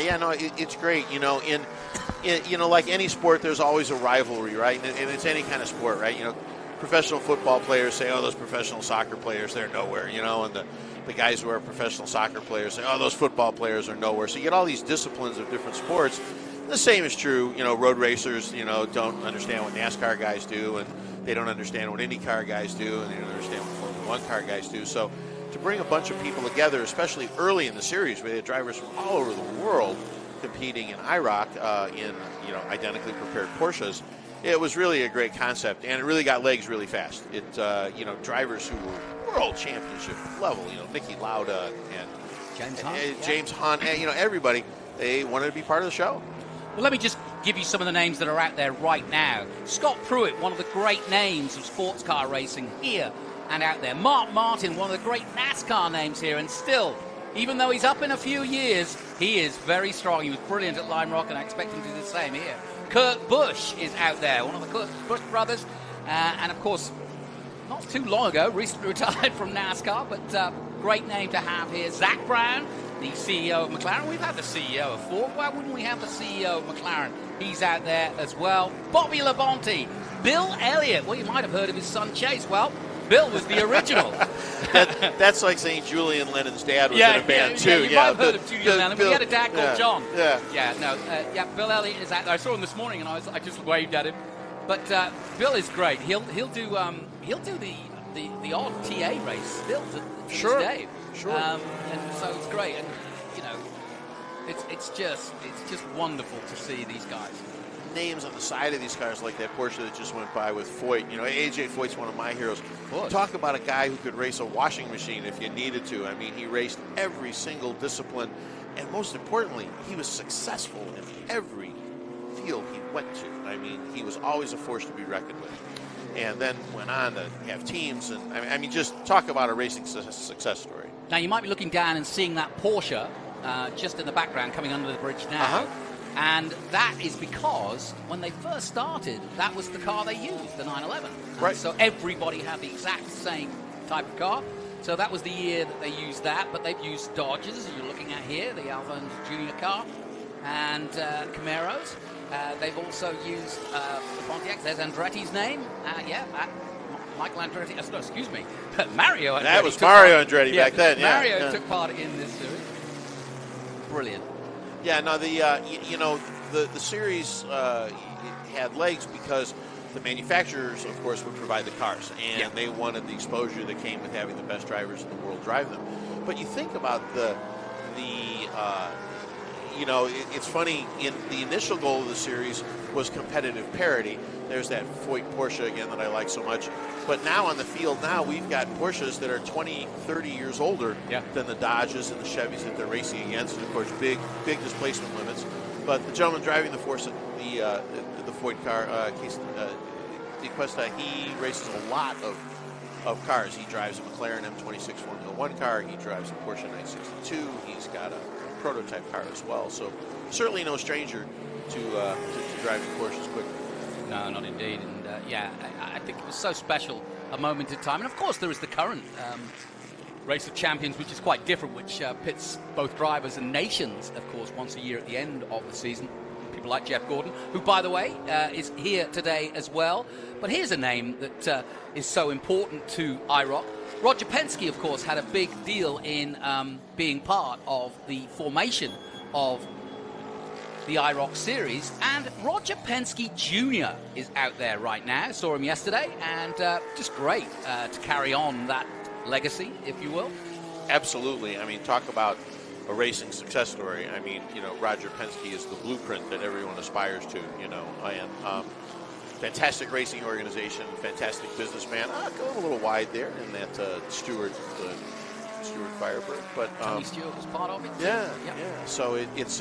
it's great. In like any sport, there's always a rivalry, right? And it's any kind of sport, right? Professional football players say, "Oh, those professional soccer players, they're nowhere," and the guys who are professional soccer players say, "Oh, those football players are nowhere." So you get all these disciplines of different sports. The same is true, road racers, don't understand what NASCAR guys do, and they don't understand what IndyCar guys do, and they don't understand what Formula One car guys do. So to bring a bunch of people together, especially early in the series, we had drivers from all over the world competing in IROC in identically prepared Porsches. It was really a great concept, and it really got legs really fast. It drivers who were world championship level, Niki Lauda and James Hunt, everybody, they wanted to be part of the show.
Well, let me just give you some of the names that are out there right now. Scott Pruett, one of the great names of sports car racing here and out there. Mark Martin, one of the great NASCAR names here, and still, even though he's up in a few years, he is very strong. He was brilliant at Lime Rock, and I expect him to do the same here. Kurt Busch is out there, one of the Kurt Busch brothers, and of course, not too long ago, recently retired from NASCAR, but great name to have here. Zak Brown, the CEO of McLaren. We've had the CEO of Ford. Why wouldn't we have the CEO of McLaren? He's out there as well. Bobby Labonte, Bill Elliott. Well, you might have heard of his son Chase. Well, Bill was the original.
That's like saying Julian Lennon's dad was in a band too.
You might have heard of Julian Lennon.
Bill,
We had a dad called John.
Yeah.
Bill Elliott is out there. I saw him this morning, and I just waved at him. But Bill is great. He'll do the odd TA race still to this day.
Sure.
And so it's great, and you know, it's just wonderful to see these guys.
Names on the side of these cars, like that Porsche that just went by with Foyt. You know, AJ Foyt's one of my heroes. Talk about a guy who could race a washing machine if you needed to. I mean, he raced every single discipline, and most importantly, he was successful in every field he went to. I mean, he was always a force to be reckoned with. And then went on to have teams, and I mean, just talk about a racing success story.
Now, you might be looking down and seeing that Porsche just in the background coming under the bridge now. And that is because when they first started, that was the car they used, the 911.
Right.
So everybody had the exact same type of car. So that was the year that they used that. But they've used Dodges, as you're looking at here, the Alphonse Jr. car, and Camaros. They've also used the Pontiacs. There's Andretti's name. Michael Andretti. No, excuse me. Mario Andretti.
That was Mario Andretti back then.
Mario took part in this series. Brilliant.
Yeah, no, the series had legs because the manufacturers, of course, would provide the cars, and they wanted the exposure that came with having the best drivers in the world drive them. But you think about it's funny, in the initial goal of the series was competitive parity. There's that Foyt Porsche again that I like so much. But now on the field, we've got Porsches that are 20, 30 years older than the Dodges and the Chevys that they're racing against, and of course big displacement limits. But the gentleman driving the Foyt car, Di Questa, he races a lot of cars. He drives a McLaren M26 Formula 1 car. He drives a Porsche 962. He's got a prototype car as well. So certainly no stranger to driving Porsches quickly.
No, not indeed. And I think it was so special, a moment in time. And of course, there is the current Race of Champions, which is quite different, which pits both drivers and nations, of course, once a year at the end of the season. People like Jeff Gordon, who, by the way, is here today as well. But here's a name that is so important to IROC. Roger Penske, of course, had a big deal in being part of the formation of the IROC series, and Roger Penske Jr. is out there right now. Saw him yesterday, and just great to carry on that legacy, if you will.
Absolutely. I mean, talk about a racing success story. I mean, Roger Penske is the blueprint that everyone aspires to, and fantastic racing organization, fantastic businessman. Going a little wide there in that Stewart Firebird, but
Tony Stewart was part of it.
Yeah. So it's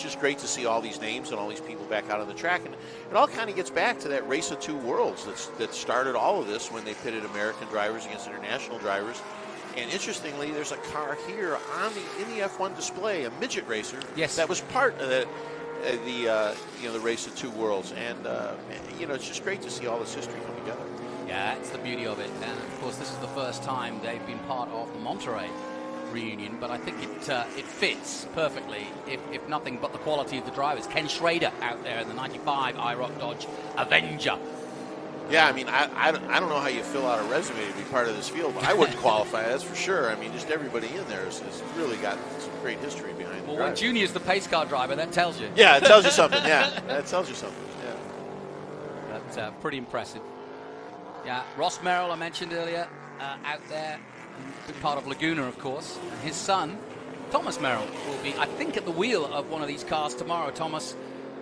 just great to see all these names and all these people back out on the track, and it all kind of gets back to that race of two worlds that started all of this when they pitted American drivers against international drivers. And interestingly, there's a car here in the F1 display, a midget racer.
Yes.
That was part of the race of two worlds, and it's just great to see all this history come together.
Yeah, it's the beauty of it, and of course, this is the first time they've been part of the Monterey reunion, but I think it fits perfectly, if nothing but the quality of the drivers. Ken Schrader out there in the 95 IROC Dodge Avenger.
Yeah, I mean, I don't know how you fill out a resume to be part of this field, but I wouldn't qualify, that's for sure. I mean, just everybody in there has really got some great history behind
Well,
the
when Junior's the pace car driver, that tells you.
Yeah, it tells you something, that tells you something,
That's pretty impressive. Yeah, Ross Merrill, I mentioned earlier, out there, big part of Laguna, of course. And his son, Thomas Merrill, will be, I think, at the wheel of one of these cars tomorrow. Thomas,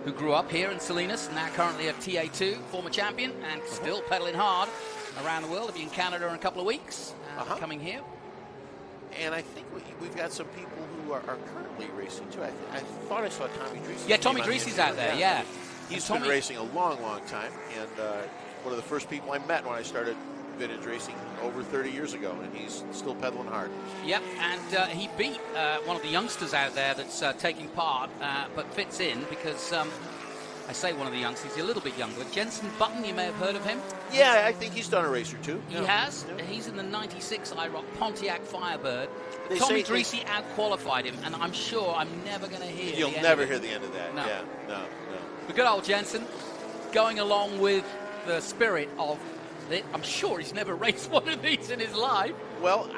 who grew up here in Salinas, now currently a TA2, former champion, and still pedaling hard around the world. He'll be in Canada in a couple of weeks, coming here.
And I think we've got some people who are currently racing too. I thought I saw Tommy Dreesen.
Yeah, Tommy Dreesen's out there, yeah.
He's been racing a long, long time, and one of the first people I met when I started vintage racing over 30 years ago, and he's still pedaling hard.
Yep, and he beat one of the youngsters out there that's taking part, but fits in because, I say one of the youngsters, he's a little bit younger. Jenson Button, you may have heard of him.
Yeah, I think he's done a race or two.
He has. Yeah. He's in the 96 IROC Pontiac Firebird.
They
Tommy Dreesen out-qualified him, and I'm sure I'm never going to hear
You'll
the end
never
of it.
hear the end of that.
No.
Yeah, no.
But good old Jenson, going along with the spirit of it. I'm sure he's never raced one of these in his life.
Well,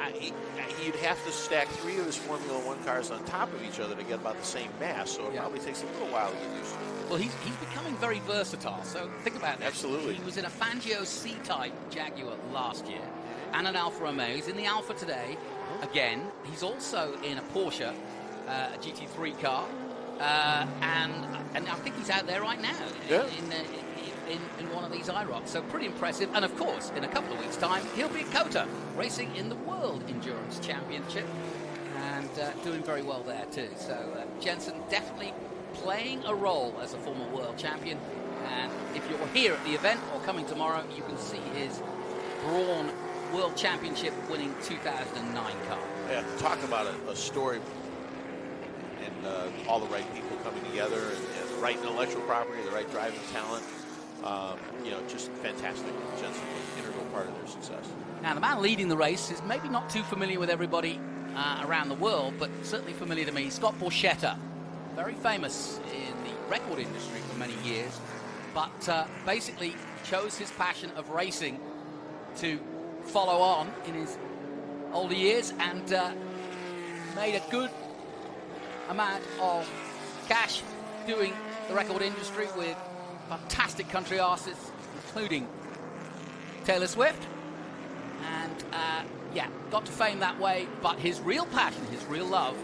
you'd have to stack 3 of his Formula One cars on top of each other to get about the same mass, so it probably takes a little while to get used to.
Well, he's becoming very versatile, so think about that.
Absolutely.
He was in a Fangio C-Type Jaguar last year and an Alfa Romeo. He's in the Alfa today again. He's also in a Porsche, a GT3 car, and I think he's out there right now in one of these IROCs. So pretty impressive. And of course, in a couple of weeks' time, he'll be at COTA racing in the World Endurance Championship and doing very well there too. So Jenson definitely playing a role as a former world champion. And if you're here at the event or coming tomorrow, you can see his Brawn World Championship winning 2009 car.
Yeah, talk about a story and all the right people coming together and the right intellectual property, the right driving talent. Just fantastic. Jenson was an integral part of their success.
Now, the man leading the race is maybe not too familiar with everybody around the world, but certainly familiar to me. Scott Pruett, very famous in the record industry for many years, but basically chose his passion of racing to follow on in his older years and made a good amount of cash doing the record industry with fantastic country artists, including Taylor Swift. And, got to fame that way. But his real passion, his real love,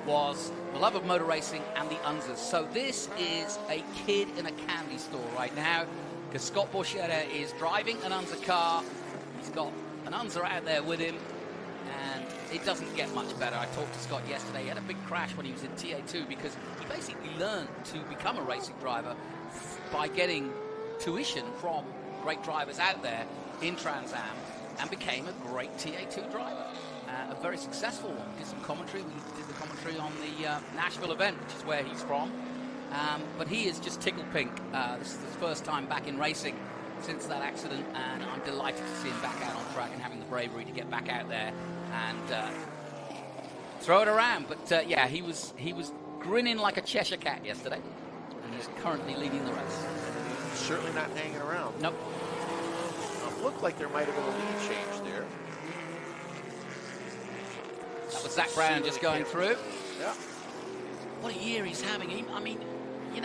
was the love of motor racing and the Unzas. So this is a kid in a candy store right now, because Scott Pruett is driving an Unza car. He's got an Unza out there with him, and it doesn't get much better. I talked to Scott yesterday. He had a big crash when he was in TA2 because he basically learned to become a racing driver by getting tuition from great drivers out there in Trans Am and became a great TA2 driver. A very successful one. Did some commentary. We did the commentary on the Nashville event, which is where he's from. But he is just tickled pink. This is his first time back in racing since that accident, and I'm delighted to see him back out on track and having the bravery to get back out there and throw it around. But he was grinning like a Cheshire cat yesterday, and he's currently leading the race.
He's certainly not hanging around.
Nope.
Looked like there might have been a lead change there.
That was Zak Brown just going through.
Yeah.
What a year he's having. These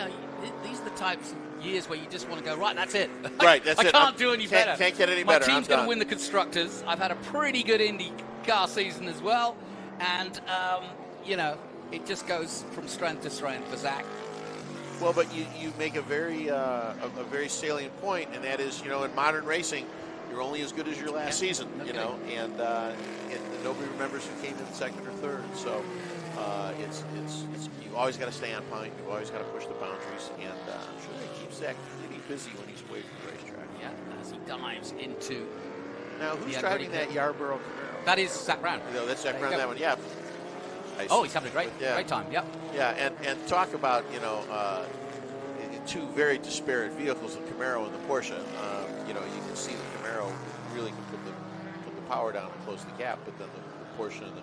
are the types of years where you just want to go, right, that's it.
Right, that's it.
I can't do any better.
Can't get any better.
My team's going to win the Constructors. I've had a pretty good Indy car season as well. And, it just goes from strength to strength for Zak.
Well, but you make a very salient point, and that is, in modern racing, you're only as good as your last season, and nobody remembers who came in second or third. So it's you always got to stay on point. You always got to push the boundaries, and I'm sure that keeps Zak pretty busy when he's away from the racetrack.
Yeah, as he dives into.
Now, who's driving that Yarborough Camaro?
That is Zak Brown.
No, that's Zak Brown. That one, yeah.
He's having a great time. Yep.
Yeah, and talk about two very disparate vehicles, the Camaro and the Porsche. You can see the Camaro really can put the power down and close the gap, but then the Porsche in the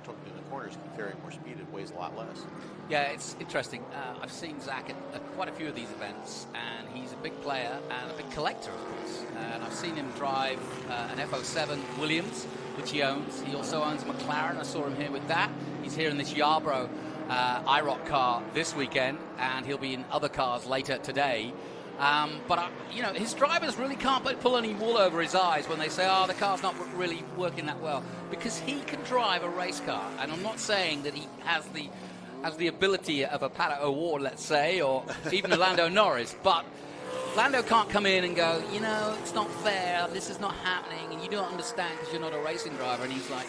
corners can carry more speed. It weighs a lot less.
Yeah, it's interesting. I've seen Zak at quite a few of these events, and he's a big player and a big collector, of course. And I've seen him drive an F07 Williams, which he owns. He also owns a McLaren. I saw him here with that. He's here in this Yarborough IROC car this weekend, and he'll be in other cars later today. But his drivers really can't pull any wool over his eyes when they say, the car's not really working that well, because he can drive a race car. And I'm not saying that he has the ability of a Pato O'Ward, let's say, or even a Lando Norris, but Lando can't come in and go, you know, it's not fair, this is not happening, and you don't understand because you're not a racing driver. And he's like,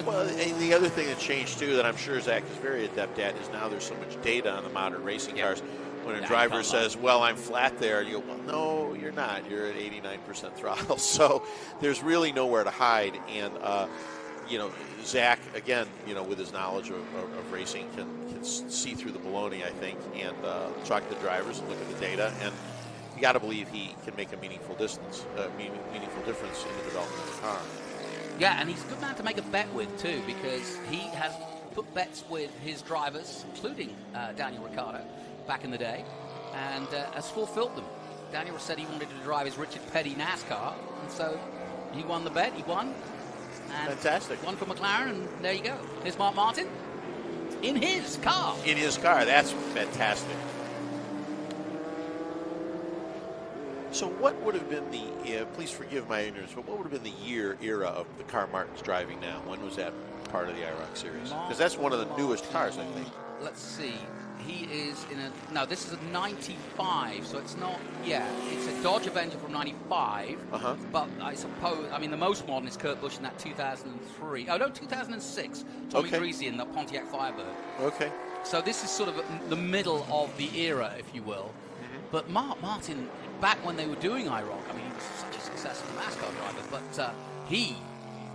Well, and the other thing that changed, too, that I'm sure Zach is very adept at, is now there's so much data on the modern racing cars. When a driver says, well, I'm flat there, you go, well, no, you're not. You're at 89% throttle. So there's really nowhere to hide. And, you know, Zach, again, you know, with his knowledge of racing, can see through the baloney, I think, and talk to the drivers and look at the data. And you got to believe he can make a meaningful difference in the development of the car.
Yeah, and he's a good man to make a bet with, too, because he has put bets with his drivers, including Daniel Ricciardo, back in the day, and has fulfilled them. Daniel said he wanted to drive his Richard Petty NASCAR, and so he won the bet. He won. And
fantastic.
Won for McLaren, and there you go. Here's Mark Martin in his car.
In his car. That's fantastic. So what would have been the, please forgive my ignorance, but what would have been the era of the car Martin's driving now? When was that part of the IROC series? Because that's one of the newest cars, I think.
Let's see. He is in a, no, this is a 95, so it's not, it's a Dodge Avenger from 95, but I suppose, I mean, the most modern is Kurt Busch in that 2003, 2006, Tommy Greasy in the Pontiac Firebird.
Okay.
So this is sort of the middle of the era, if you will. But Mark Martin, back when they were doing IROC, I mean, he was such a successful NASCAR driver, but he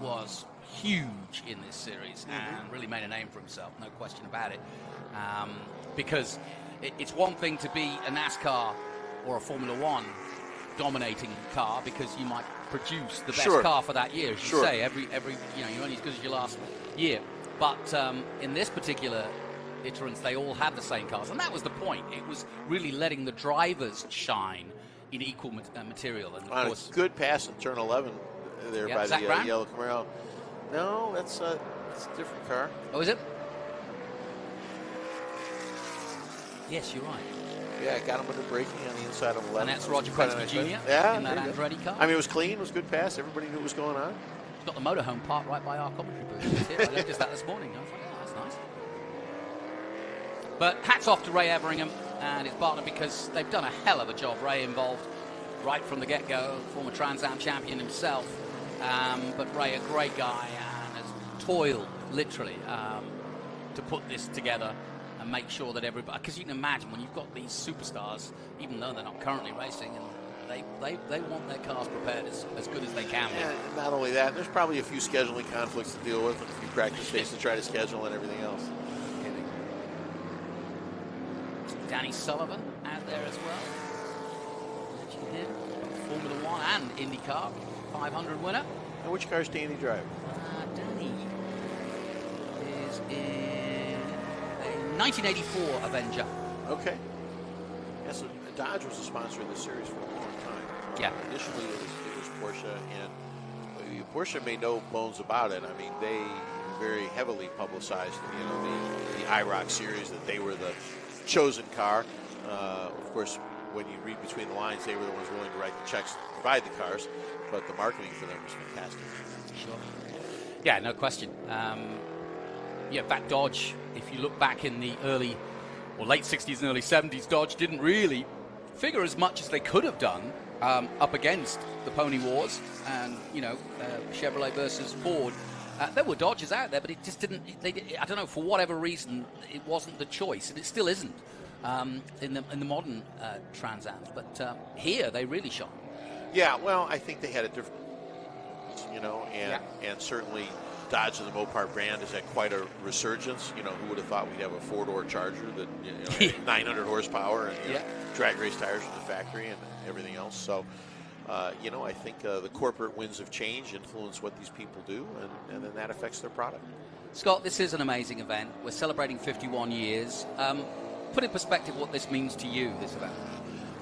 was huge in this series and really made a name for himself, no question about it. Because it's one thing to be a NASCAR or a Formula One dominating car, because you might produce the best car for that year, as you say. Every you know, you're only as good as your last year. But in this particular iterance, they all had the same cars, and that was the point. It was really letting the drivers shine in equal material. And of course,
a good pass in turn 11 there by
Zak
the
Brown?
yellow Camaro. No, that's a different car.
Oh, is it? Yes, you're right.
Yeah, got him under braking on the inside of 11.
And that's Roger Penske Jr.
Yeah,
in that Andretti car.
I mean, it was clean. It was a good pass. Everybody knew what was going on.
He's got the motorhome parked right by our commentary booth. I noticed that this morning. I was like, oh, that's nice. But hats off to Ray Evernham and his partner, because they've done a hell of a job. Ray involved right from the get-go, former Trans Am champion himself. But Ray, a great guy, and has toiled, literally, to put this together and make sure that everybody, because you can imagine when you've got these superstars, even though they're not currently racing, and they want their cars prepared as good as they can.
Yeah, and not only that, there's probably a few scheduling conflicts to deal with, and a few practice days to try to schedule and everything else.
Danny Sullivan out there as well. Mentioned him, Formula One and IndyCar 500 winner.
And which car's Danny drive?
Danny is in a 1984 Avenger.
Okay. Yeah, so Dodge was a sponsor of this series for a long time.
Yeah.
Initially, it was Porsche, and Porsche made no bones about it. I mean, they very heavily publicized, you know, the IROC series, that they were the chosen car. Of course, when you read between the lines, they were the ones willing to write the checks to provide the cars, but the marketing for them was fantastic.
Sure. Yeah, no question. Back Dodge, if you look back in the early or late 60s and early 70s, Dodge didn't really figure as much as they could have done up against the Pony Wars and, Chevrolet versus Ford. There were Dodges out there, but it just didn't. I don't know, for whatever reason, it wasn't the choice, and it still isn't in the modern Trans Ams. But here, they really shone.
Yeah, well, I think they had a different, and certainly Dodge and the Mopar brand has had quite a resurgence. Who would have thought we'd have a four-door Charger that 900 horsepower and drag race tires from the factory and everything else. So. I think the corporate winds of change influence what these people do, and then that affects their product.
Scott, this is an amazing event. We're celebrating 51 years. Put in perspective what this means to you, this event.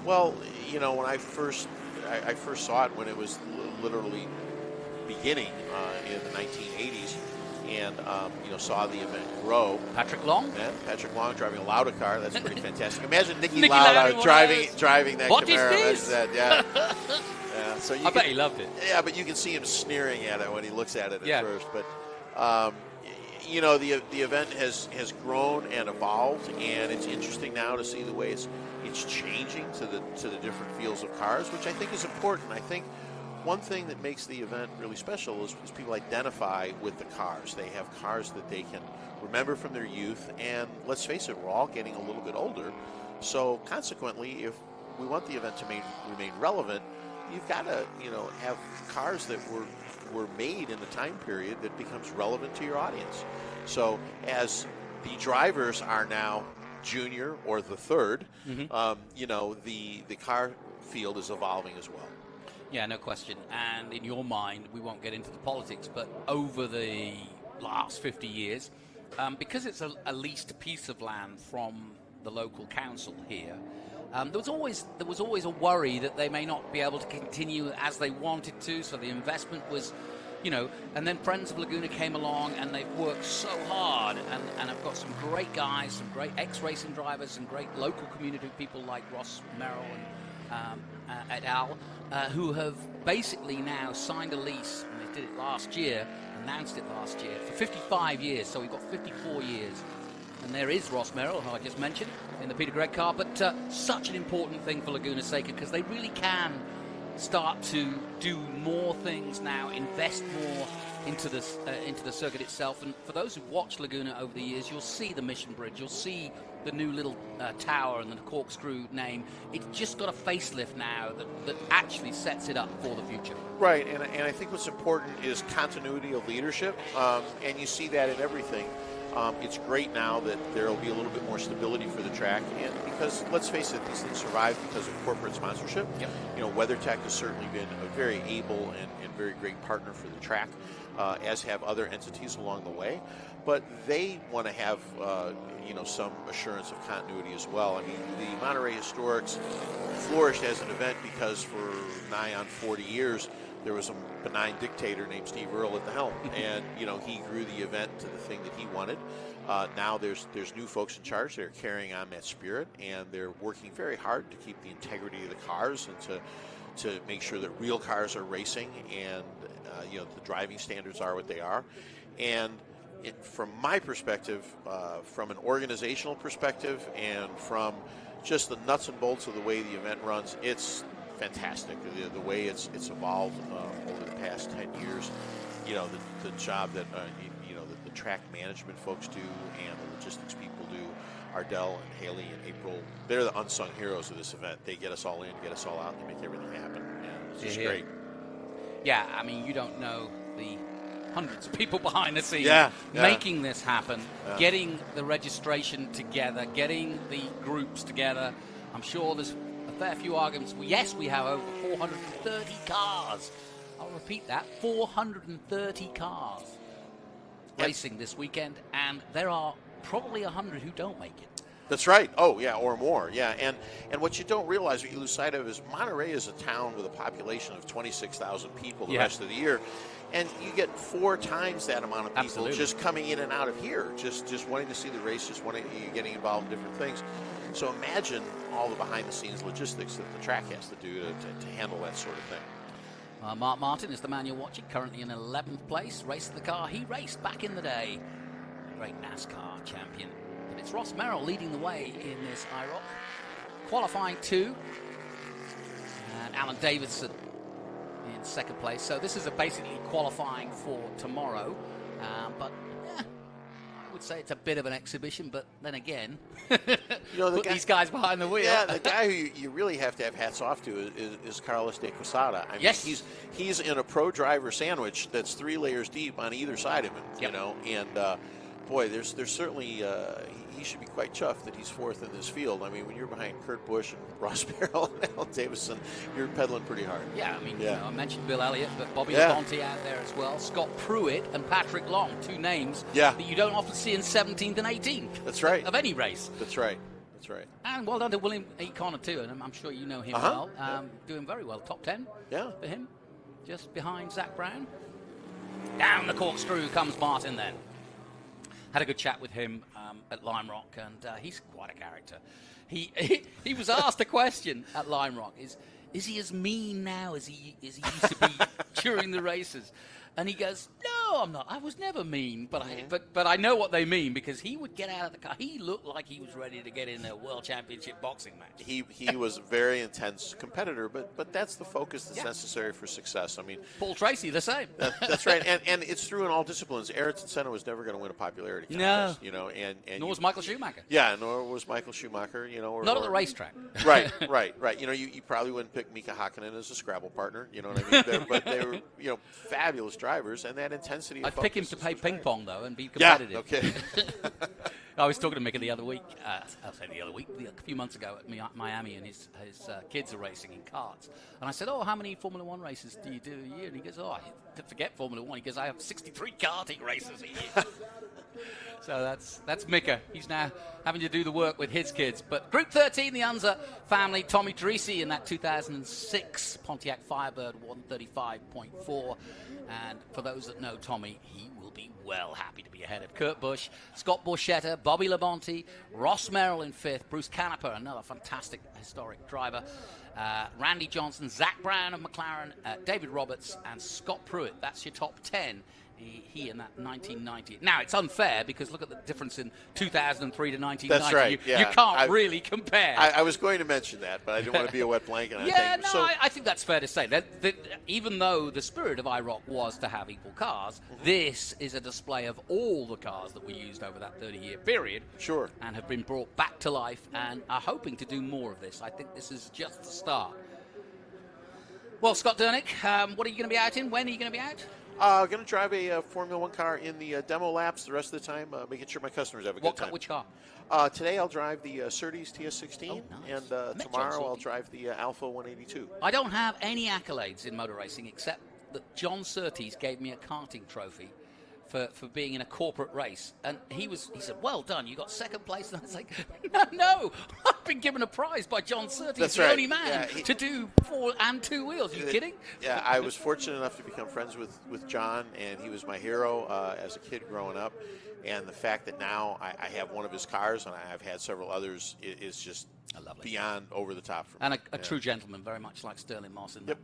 Well, when I first saw it when it was literally beginning in the 1980s, and saw the event grow.
Patrick Long?
Yeah, Patrick Long driving a Lauda car. That's pretty fantastic. Imagine Nicky Lauda driving that
what
Camaro.
Is this?
Yeah. So
I bet he loved it.
Yeah, but you can see him sneering at it when he looks at it at first. But you know, the event has grown and evolved, and it's interesting now to see the way it's changing to the different fields of cars, which I think is important. I think one thing that makes the event really special is people identify with the cars. They have cars that they can remember from their youth, and let's face it, we're all getting a little bit older. So consequently, if we want the event to remain relevant, you've got to, you know, have cars that were made in the time period that becomes relevant to your audience. So as the drivers are now junior or the third, you know, the car field is evolving as well.
Yeah, no question. And in your mind, we won't get into the politics, but over the last 50 years, because it's a leased piece of land from the local council here, there was always a worry that they may not be able to continue as they wanted to, so the investment was, you know, and then Friends of Laguna came along and they've worked so hard, and I've got some great guys, some great ex-racing drivers, some great local community people like Ross Merrill and et al., who have basically now signed a lease, and they did it last year, announced it last year, for 55 years, so we've got 54 years. And there is Ross Merrill, who I just mentioned, in the Peter Gregg car, but such an important thing for Laguna Seca, because they really can start to do more things now, invest more into the circuit itself. And for those who've watched Laguna over the years, you'll see the Mission Bridge, you'll see the new little tower and the corkscrew name. It's just got a facelift now that actually sets it up for the future.
Right, and I think what's important is continuity of leadership, and you see that in everything. It's great now that there will be a little bit more stability for the track, and because, let's face it, these things survive because of corporate sponsorship.
Yep.
You know, WeatherTech has certainly been a very able and very great partner for the track, as have other entities along the way. But they want to have, you know, some assurance of continuity as well. I mean, the Monterey Historics flourished as an event because for nigh on 40 years, there was a benign dictator named Steve Earle at the helm, and you know, he grew the event to the thing that he wanted. Now there's new folks in charge. They're carrying on that spirit, and they're working very hard to keep the integrity of the cars and to make sure that real cars are racing, and you know, the driving standards are what they are. And from my perspective, from an organizational perspective, and from just the nuts and bolts of the way the event runs, it's fantastic. The way it's evolved over the past 10 years, you know, the job that you know, the track management folks do and the logistics people do, Ardell and Haley and April, they're the unsung heroes of this event. They get us all in, get us all out, and they make everything happen. And it's just great.
Yeah, I mean, you don't know the hundreds of people behind the scenes making this happen, getting the registration together, getting the groups together. I'm sure there's a fair few arguments. Yes, we have over 430 cars. I'll repeat that, 430 cars racing this weekend, and there are probably 100 who don't make it.
That's right. Oh, yeah, or more. Yeah, and what you don't realize, what you lose sight of, is Monterey is a town with a population of 26,000 people the rest of the year, and you get 4 times that amount of people just coming in and out of here, just wanting to see the race, just wanting getting involved in different things. So imagine all the behind-the-scenes logistics that the track has to do to handle that sort of thing.
Mark Martin is the man you're watching, currently in 11th place, racing the car he raced back in the day. Great NASCAR champion. But it's Ross Merrill leading the way in this IROC. Qualifying 2. And Alan Davidson in 2nd place. So this is basically qualifying for tomorrow. But I would say it's a bit of an exhibition, but then again, you know, put these guys behind the wheel.
Yeah, the guy who you really have to have hats off to is Carlos de Quesada. I mean, he's in a pro driver sandwich that's 3 layers deep on either side of him. You know, and boy, there's certainly he should be quite chuffed that he's 4th in this field. I mean, when you're behind Kurt Busch and Ross Merrill and Alan Davison, you're pedaling pretty hard.
Yeah, I mean, you know, I mentioned Bill Elliott, but Bobby Labonte out there as well. Scott Pruett and Patrick Long, 2 names that you don't often see in 17th and 18th.
That's right.
Of any race.
That's right. That's right.
And well done to William E. Connor too, and I'm sure you know him well. Doing very well. Top 10 for him, just behind Zak Brown. Down the corkscrew comes Martin then. Had a good chat with him at Lime Rock, and he's quite a character. He was asked a question at Lime Rock: Is he as mean now as he used to be during the races? And he goes, No, I'm not. I was never mean, but I know what they mean, because he would get out of the car. He looked like he was ready to get in a world championship boxing match.
He was a very intense competitor, but that's the focus that's necessary for success. I mean,
Paul Tracy, the same.
That's right, and it's true in all disciplines. Ayrton Senna was never going to win a popularity contest, you know, and
nor was Michael Schumacher.
Yeah, nor was Michael Schumacher, you know.
Not at the racetrack.
Right. You know, you probably wouldn't pick Mika Hakkinen as a Scrabble partner, you know what I mean? But they were, you know, fabulous drivers, and that intensity.
I'd pick him to play ping pong though and be competitive.
Yeah, okay.
I was talking to Mika the other week. A few months ago at Miami, and his kids are racing in karts. And I said, "Oh, how many Formula One races do you do a year?" And he goes, "Oh, forget Formula One." He goes, "I have 63 karting races a year." So that's Mika. He's now having to do the work with his kids. But Group 13, the Unser family, Tommy Teresi in that 2006 Pontiac Firebird 135.4. And for those that know Tommy, he will be well happy to be ahead of Kurt Busch, Scott Borchetta, Bobby Labonte, Ross Merrill in 5th, Bruce Canepa, another fantastic historic driver, Randy Johnson, Zak Brown of McLaren, David Roberts, and Scott Pruett. That's your top 10. He in that 1990. Now, it's unfair because look at the difference in 2003 to 1990.
That's right.
You can't really compare.
I was going to mention that, but I didn't want to be a wet blanket.
I think that's fair to say. That even though the spirit of IROC was to have equal cars, this is a display of all the cars that were used over that 30-year period.
Sure.
And have been brought back to life and are hoping to do more of this. I think this is just the start. Well, Scott Durnick, what are you going to be out in? When are you going to be out?
I'm going to drive a Formula One car in the demo laps the rest of the time, making sure my customers have a good time.
Which car?
Today I'll drive the Surtees TS16, and tomorrow I'll drive the Alpha 182.
I don't have any accolades in motor racing except that John Surtees gave me a karting trophy for being in a corporate race, and he said, "Well done, you got second place." And I was like, "No, I've been given a prize by John Surtees,
That's
the
right.
only man to do 4 and 2 wheels." Are you kidding?
Yeah, I was fortunate enough to become friends with John, and he was my hero as a kid growing up. And the fact that now I have one of his cars, and I've had several others, is just beyond over the top for me.
And a true gentleman, very much like Sterling Moss in that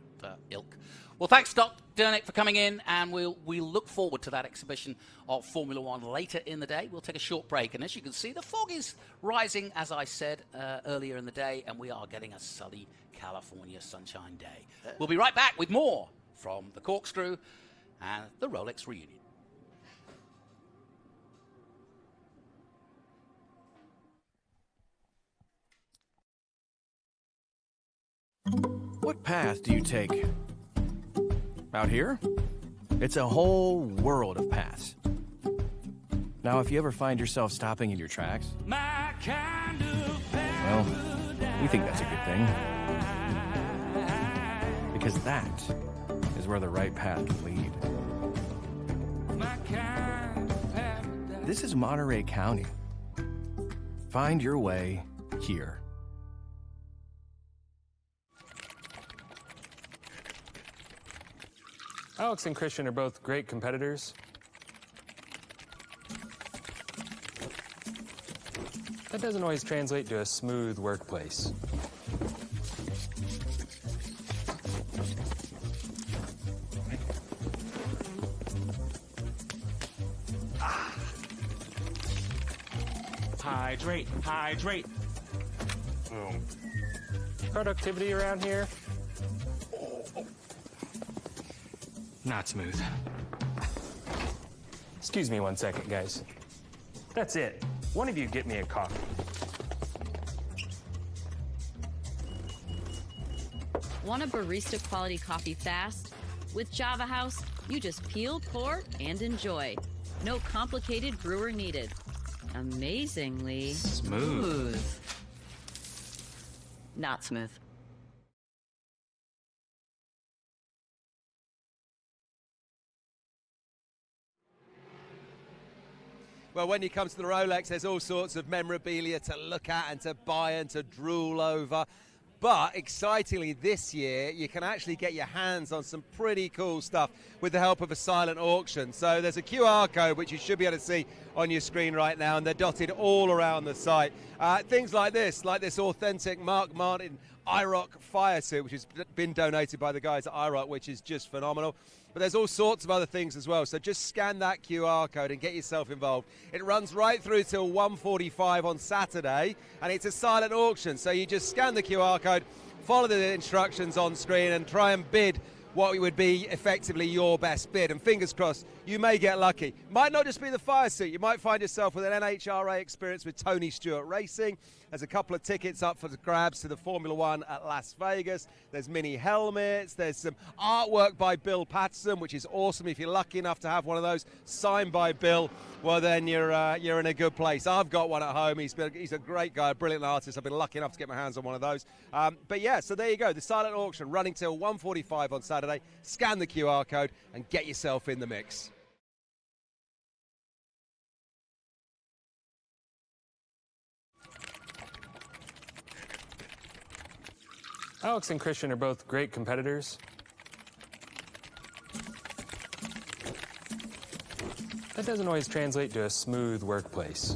ilk. Well, thanks, Scott Durnick, for coming in, and we'll look forward to that exhibition of Formula One later in the day. We'll take a short break, and as you can see, the fog is rising, as I said earlier in the day, and we are getting a sunny California sunshine day. We'll be right back with more from the Corkscrew and the Rolex Reunion.
What path do you take? Out here? It's a whole world of paths. Now, if you ever find yourself stopping in your tracks, well, we think that's a good thing. Because that is where the right path can lead. This is Monterey County. Find your way here.
Alex and Christian are both great competitors. That doesn't always translate to a smooth workplace.
Hydrate, hydrate.
Productivity around here? Not smooth. Excuse me 1 second, guys. That's it. One of you get me a coffee.
Want a barista quality coffee fast? With Java House, you just peel, pour, and enjoy. No complicated brewer needed. Amazingly
smooth.
Not smooth.
Well, when you come to the Rolex, there's all sorts of memorabilia to look at and to buy and to drool over. But excitingly this year, you can actually get your hands on some pretty cool stuff. with the help of a silent auction. So there's a QR code which you should be able to see on your screen right now, and they're dotted all around the site. Things like this authentic Mark Martin IROC fire suit, which has been donated by the guys at IROC, which is just phenomenal. But there's all sorts of other things as well. So just scan that QR code and get yourself involved. It runs right through till 1:45 on Saturday, and it's a silent auction. So you just scan the QR code, follow the instructions on screen, and try and bid what would be effectively your best bid. And fingers crossed, you may get lucky. Might not just be the fire suit. You might find yourself with an NHRA experience with Tony Stewart Racing. There's a couple of tickets up for the grabs to the Formula 1 at Las Vegas. There's mini helmets. There's some artwork by Bill Patterson, which is awesome. If you're lucky enough to have one of those signed by Bill, well, then you're in a good place. I've got one at home. He's a great guy, a brilliant artist. I've been lucky enough to get my hands on one of those. But yeah, so there you go. The silent auction running till 1:45 on Saturday. Scan the QR code and get yourself in the mix.
Alex and Christian are both great competitors. That doesn't always translate to a smooth workplace.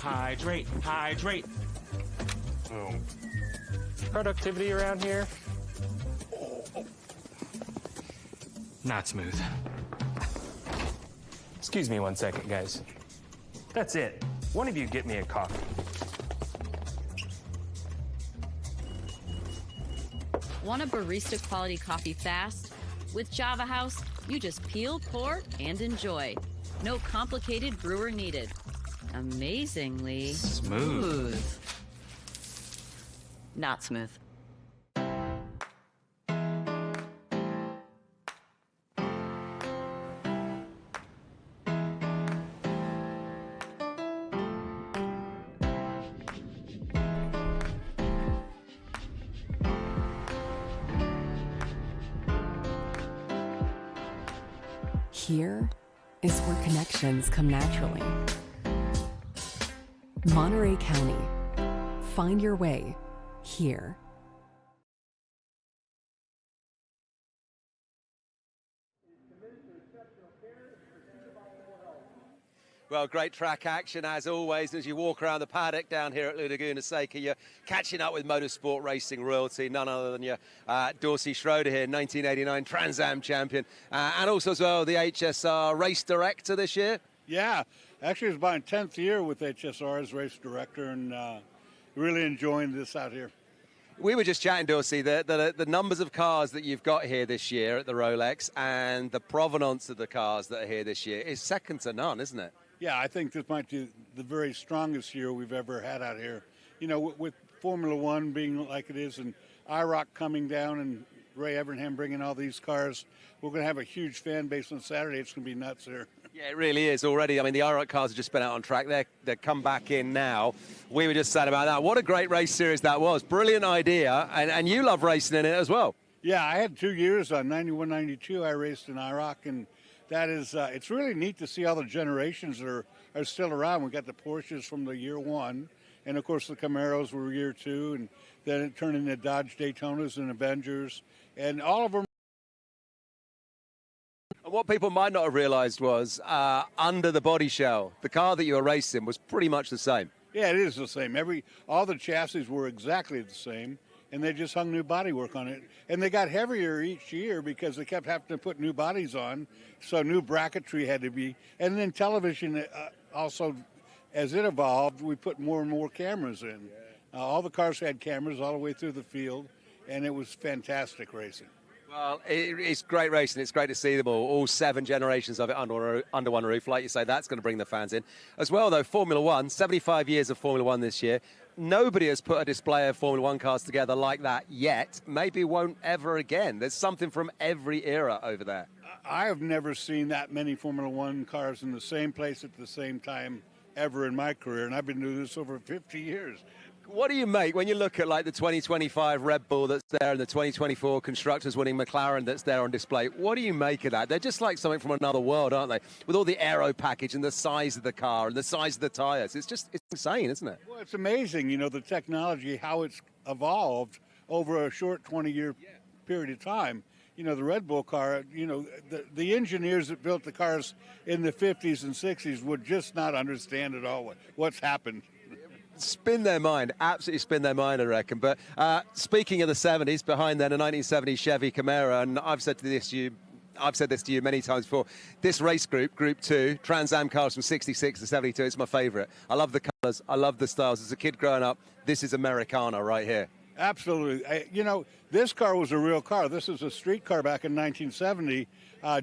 Hydrate, hydrate.
Productivity around here? Not smooth. Excuse me 1 second, guys. That's it. One of you get me a coffee.
Want a barista quality coffee fast? With Java House, you just peel, pour, and enjoy. No complicated brewer needed. Amazingly
Smooth.
Not smooth.
Here is where connections come naturally. Monterey County. Find your way here.
Well, great track action as always. As you walk around the paddock down here at Laguna Seca, you're catching up with motorsport racing royalty, none other than your Dorsy Schroeder here, 1989 Trans Am champion, and also as well the HSR race director this year.
Yeah, actually it's my 10th year with HSR as race director, and really enjoying this out here.
We were just chatting, Dorsy, the numbers of cars that you've got here this year at the Rolex and the provenance of the cars that are here this year is second to none, isn't it?
Yeah, I think this might be the very strongest year we've ever had out here. You know, with Formula One being like it is and IROC coming down and Ray Evernham bringing all these cars, we're going to have a huge fan base on Saturday. It's going to be nuts here.
Yeah, it really is already. I mean, the IROC cars have just been out on track. They're come back in now. We were just sad about that. What a great race series that was. Brilliant idea. And you love racing in it as well.
Yeah, I had 2 years on 91, 92. I raced in IROC, and that is, it's really neat to see all the generations that are still around. We got the Porsches from the year one, and of course the Camaros were year two, and then it turned into Dodge Daytonas and Avengers, and all of them.
What people might not have realized was under the body shell, the car that you were racing was pretty much the same.
Yeah, it is the same. All the chassis were exactly the same, and they just hung new bodywork on it. And they got heavier each year because they kept having to put new bodies on, so new bracketry had to be. And then television also, as it evolved, we put more and more cameras in. All the cars had cameras all the way through the field, and it was fantastic racing.
Well, it's great racing. It's great to see them all 7 generations of it under one roof. Like you say, that's going to bring the fans in. As well, though, Formula One, 75 years of Formula One this year. Nobody has put a display of Formula One cars together like that yet. Maybe won't ever again. There's something from every era over there.
I have never seen that many Formula One cars in the same place at the same time ever in my career, and I've been doing this over 50 years.
What do you make when you look at like the 2025 Red Bull that's there and the 2024 Constructors winning McLaren that's there on display? What do you make of that? They're just like something from another world, aren't they? With all the aero package and the size of the car and the size of the tires. It's insane, isn't it?
Well, it's amazing, you know, the technology, how it's evolved over a short 20-year period of time. You know, the Red Bull car, you know, the engineers that built the cars in the 50s and 60s would just not understand at all what's happened.
Spin their mind, absolutely spin their mind, I reckon. But speaking of the 70s, behind then a 1970 Chevy Camaro, and I've said this to you many times before, this race group, Group 2, Trans Am cars from 66 to 72, it's my favourite. I love the colours, I love the styles. As a kid growing up, this is Americana right here.
Absolutely. You know, this car was a real car. This is a street car back in 1970.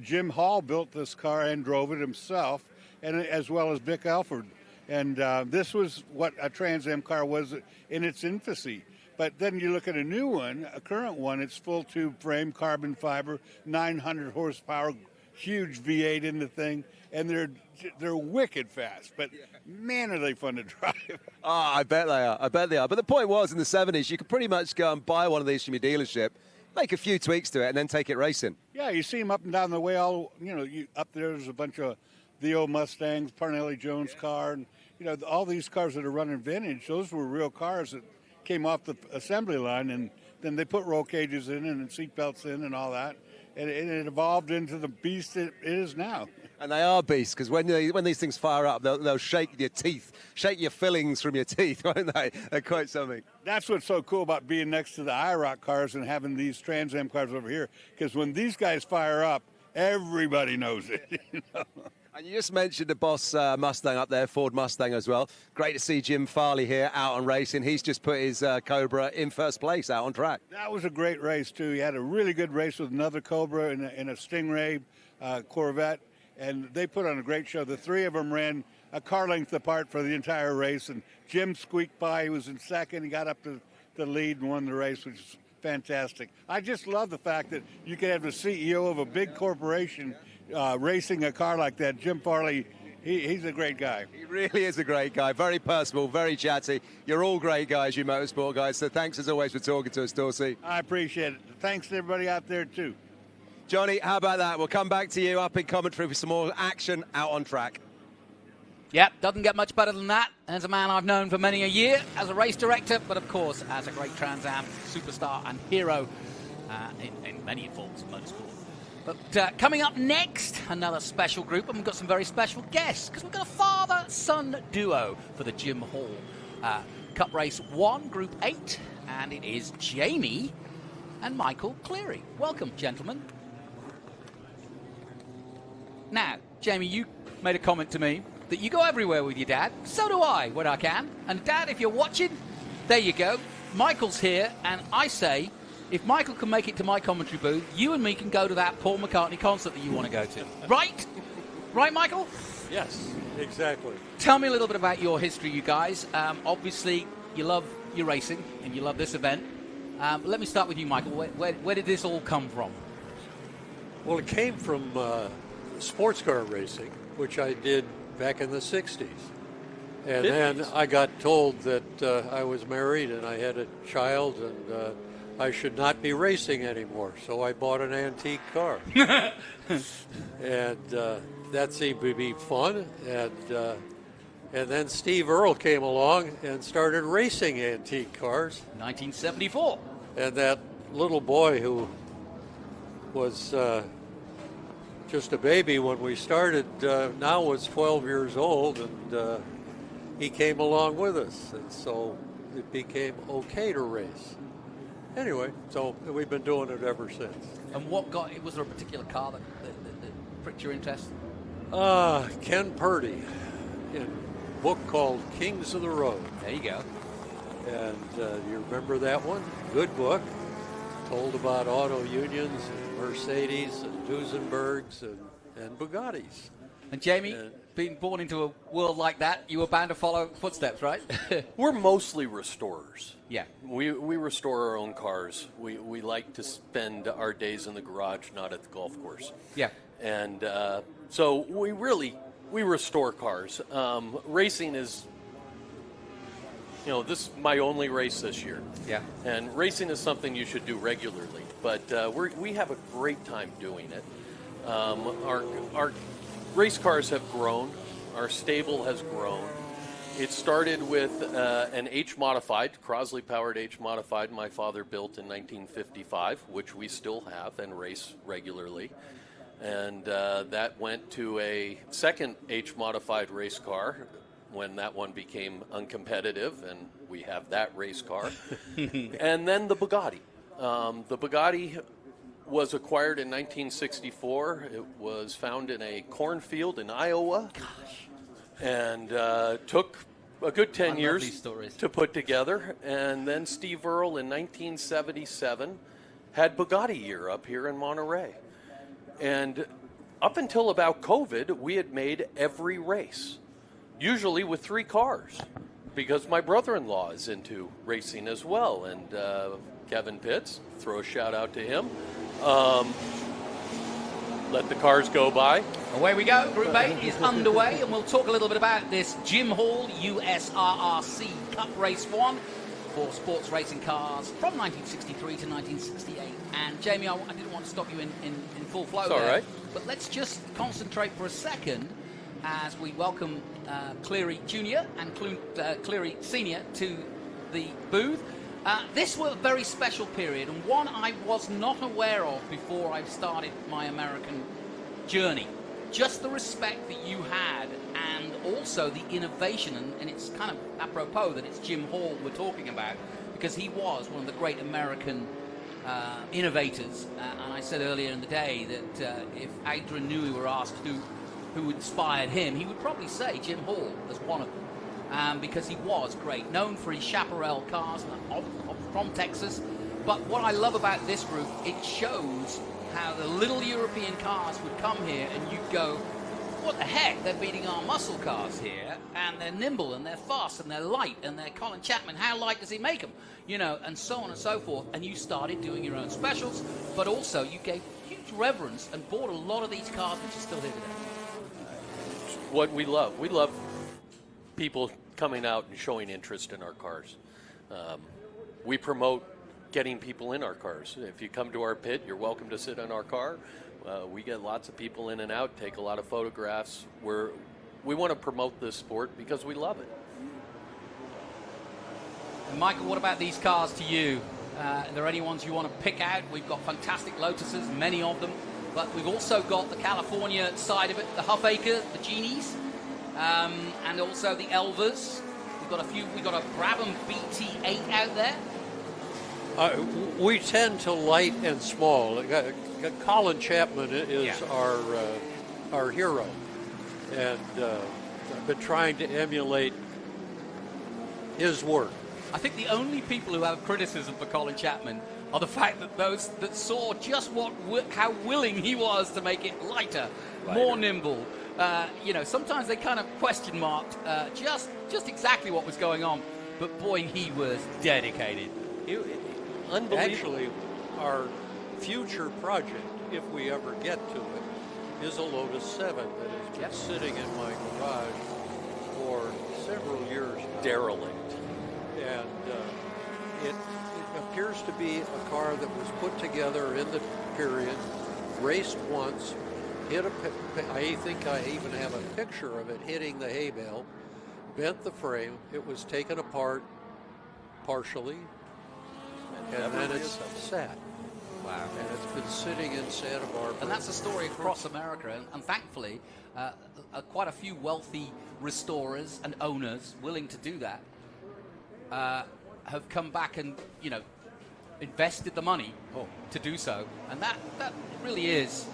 Jim Hall built this car and drove it himself, and as well as Vic Elford. And this was what a Trans Am car was in its infancy. But then you look at a new one, a current one, it's full tube frame, carbon fiber, 900 horsepower, huge V8 in the thing, and they're wicked fast. But man, are they fun to drive.
Oh, I bet they are. I bet they are. But the point was, in the 70s, you could pretty much go and buy one of these from your dealership, make a few tweaks to it, and then take it racing.
Yeah, you see them up and down the way. Up there's a bunch of the old Mustangs, Parnelli Jones car, and you know, all these cars that are running vintage. Those were real cars that came off the assembly line, and then they put roll cages in and seat belts in and all that, and it evolved into the beast it is now.
And they are beasts, because when these things fire up, they'll shake your teeth, shake your fillings from your teeth, won't they? They're quite something.
That's what's so cool about being next to the IROC cars and having these Trans Am cars over here, because when these guys fire up, everybody knows it. You know?
And you just mentioned the Boss Mustang up there, Ford Mustang as well. Great to see Jim Farley here out on racing. He's just put his Cobra in first place out on track.
That was a great race, too. He had a really good race with another Cobra and a Stingray Corvette, and they put on a great show. The three of them ran a car length apart for the entire race, and Jim squeaked by. He was in second. He got up to the lead and won the race, which is fantastic. I just love the fact that you could have the CEO of a big corporation racing a car like that. Jim Farley, he's a great guy.
He really is a great guy. Very personable, very chatty. You're all great guys, you motorsport guys. So thanks as always for talking to us, Dorsey.
I appreciate it. Thanks to everybody out there too.
Johnny, how about that? We'll come back to you up in commentary for some more action out on track.
Yep, doesn't get much better than that. As a man I've known for many a year, as a race director, but of course as a great Trans Am superstar and hero in many forms of motorsport. But coming up next, another special group, and we've got some very special guests, because we've got a father-son duo for the Jim Hall Cup Race 1, Group 8, and it is Jamie and Michael Cleary. Welcome, gentlemen. Now, Jamie, you made a comment to me that you go everywhere with your dad. So do I, when I can. And Dad, if you're watching, there you go. Michael's here, and I say, if Michael can make it to my commentary booth, you and me can go to that Paul McCartney concert that you want to go to. Right? Right, Michael?
Yes, exactly.
Tell me a little bit about your history, you guys. Obviously, you love your racing, and you love this event. Let me start with you, Michael. Where did this all come from?
Well, it came from sports car racing, which I did back in the 60s. And 50s. Then I got told that I was married and I had a child and I should not be racing anymore. So I bought an antique car. And that seemed to be fun. And then Steve Earle came along and started racing antique cars.
1974.
And that little boy who was just a baby when we started, now was 12 years old, and he came along with us, and so it became okay to race. Anyway, so we've been doing it ever since.
And was there a particular car that pricked your interest?
Ken Purdy, in a book called Kings of the Road.
There you go.
And you remember that one? Good book. Told about auto unions, and Mercedes, and Duesenbergs, and Bugattis.
And Jamie, being born into a world like that, you were bound to follow footsteps, right?
We're mostly restorers.
Yeah.
We restore our own cars. We like to spend our days in the garage, not at the golf course.
Yeah.
And so we restore cars. Racing is you know, this is my only race this year.
Yeah.
And racing is something you should do regularly, but we have a great time doing it. Our race cars have grown. Our stable has grown. It started with an H-modified, Crosley-powered H-modified my father built in 1955, which we still have and race regularly. And that went to a second H-modified race car when that one became uncompetitive, and we have that race car. And then the Bugatti. The Bugatti was acquired in 1964. It was found in a cornfield in Iowa. Gosh. And took a good 10 years to put together. And then Steve Earle in 1977 had Bugatti year up here in Monterey. And up until about COVID, we had made every race, usually with 3 cars, because my brother-in-law is into racing as well. And Kevin Pitts, throw a shout out to him. Let the cars go by.
Away we go. Group 8 is underway, and we'll talk a little bit about this Jim Hall USRRC Cup Race 1 for sports racing cars from 1963 to 1968. And Jamie, I didn't want to stop you in full flow there. All right. But let's just concentrate for a second as we welcome Cleary Jr. and Cleary Sr. to the booth. This was a very special period, and one I was not aware of before I started my American journey. Just the respect that you had, and also the innovation, and it's kind of apropos that it's Jim Hall we're talking about, because he was one of the great American innovators. And I said earlier in the day that if Adrian Newey were asked who inspired him, he would probably say Jim Hall as one of them. Because he was great, known for his Chaparral cars from Texas. But what I love about this group, it shows how the little European cars would come here and you'd go, what the heck, they're beating our muscle cars here, and they're nimble and they're fast and they're light and they're Colin Chapman, how light does he make them? You know, and so on and so forth. And you started doing your own specials, but also you gave huge reverence and bought a lot of these cars which are still here today.
What we love. We love people coming out and showing interest in our cars. We promote getting people in our cars. If you come to our pit, you're welcome to sit in our car. We get lots of people in and out, take a lot of photographs. We want to promote this sport because we love it.
And Michael, what about these cars to you? Are there any ones you want to pick out? We've got fantastic Lotuses, many of them, but we've also got the California side of it, the Huffaker, the Genies, and also the Elvas. We've got a Brabham BT8 out there.
We tend to light and small. Colin Chapman is our hero, and I've been trying to emulate his work.
I think the only people who have criticism for Colin Chapman are the fact that those that saw just how willing he was to make it lighter, more nimble. Sometimes they kind of question marked just exactly what was going on, but boy, he was dedicated.
Unbelievable. Actually, our future project, if we ever get to it, is a Lotus 7 that has been sitting in my garage for several years now.
Derelict.
And it appears to be a car that was put together in the period, raced once, I think I even have a picture of it hitting the hay bale, bent the frame, it was taken apart partially, and then it's sat.
Wow.
And it's been sitting in Santa Barbara.
And that's a story across America, and thankfully, quite a few wealthy restorers and owners willing to do that have come back and, invested the money to do so. And that really is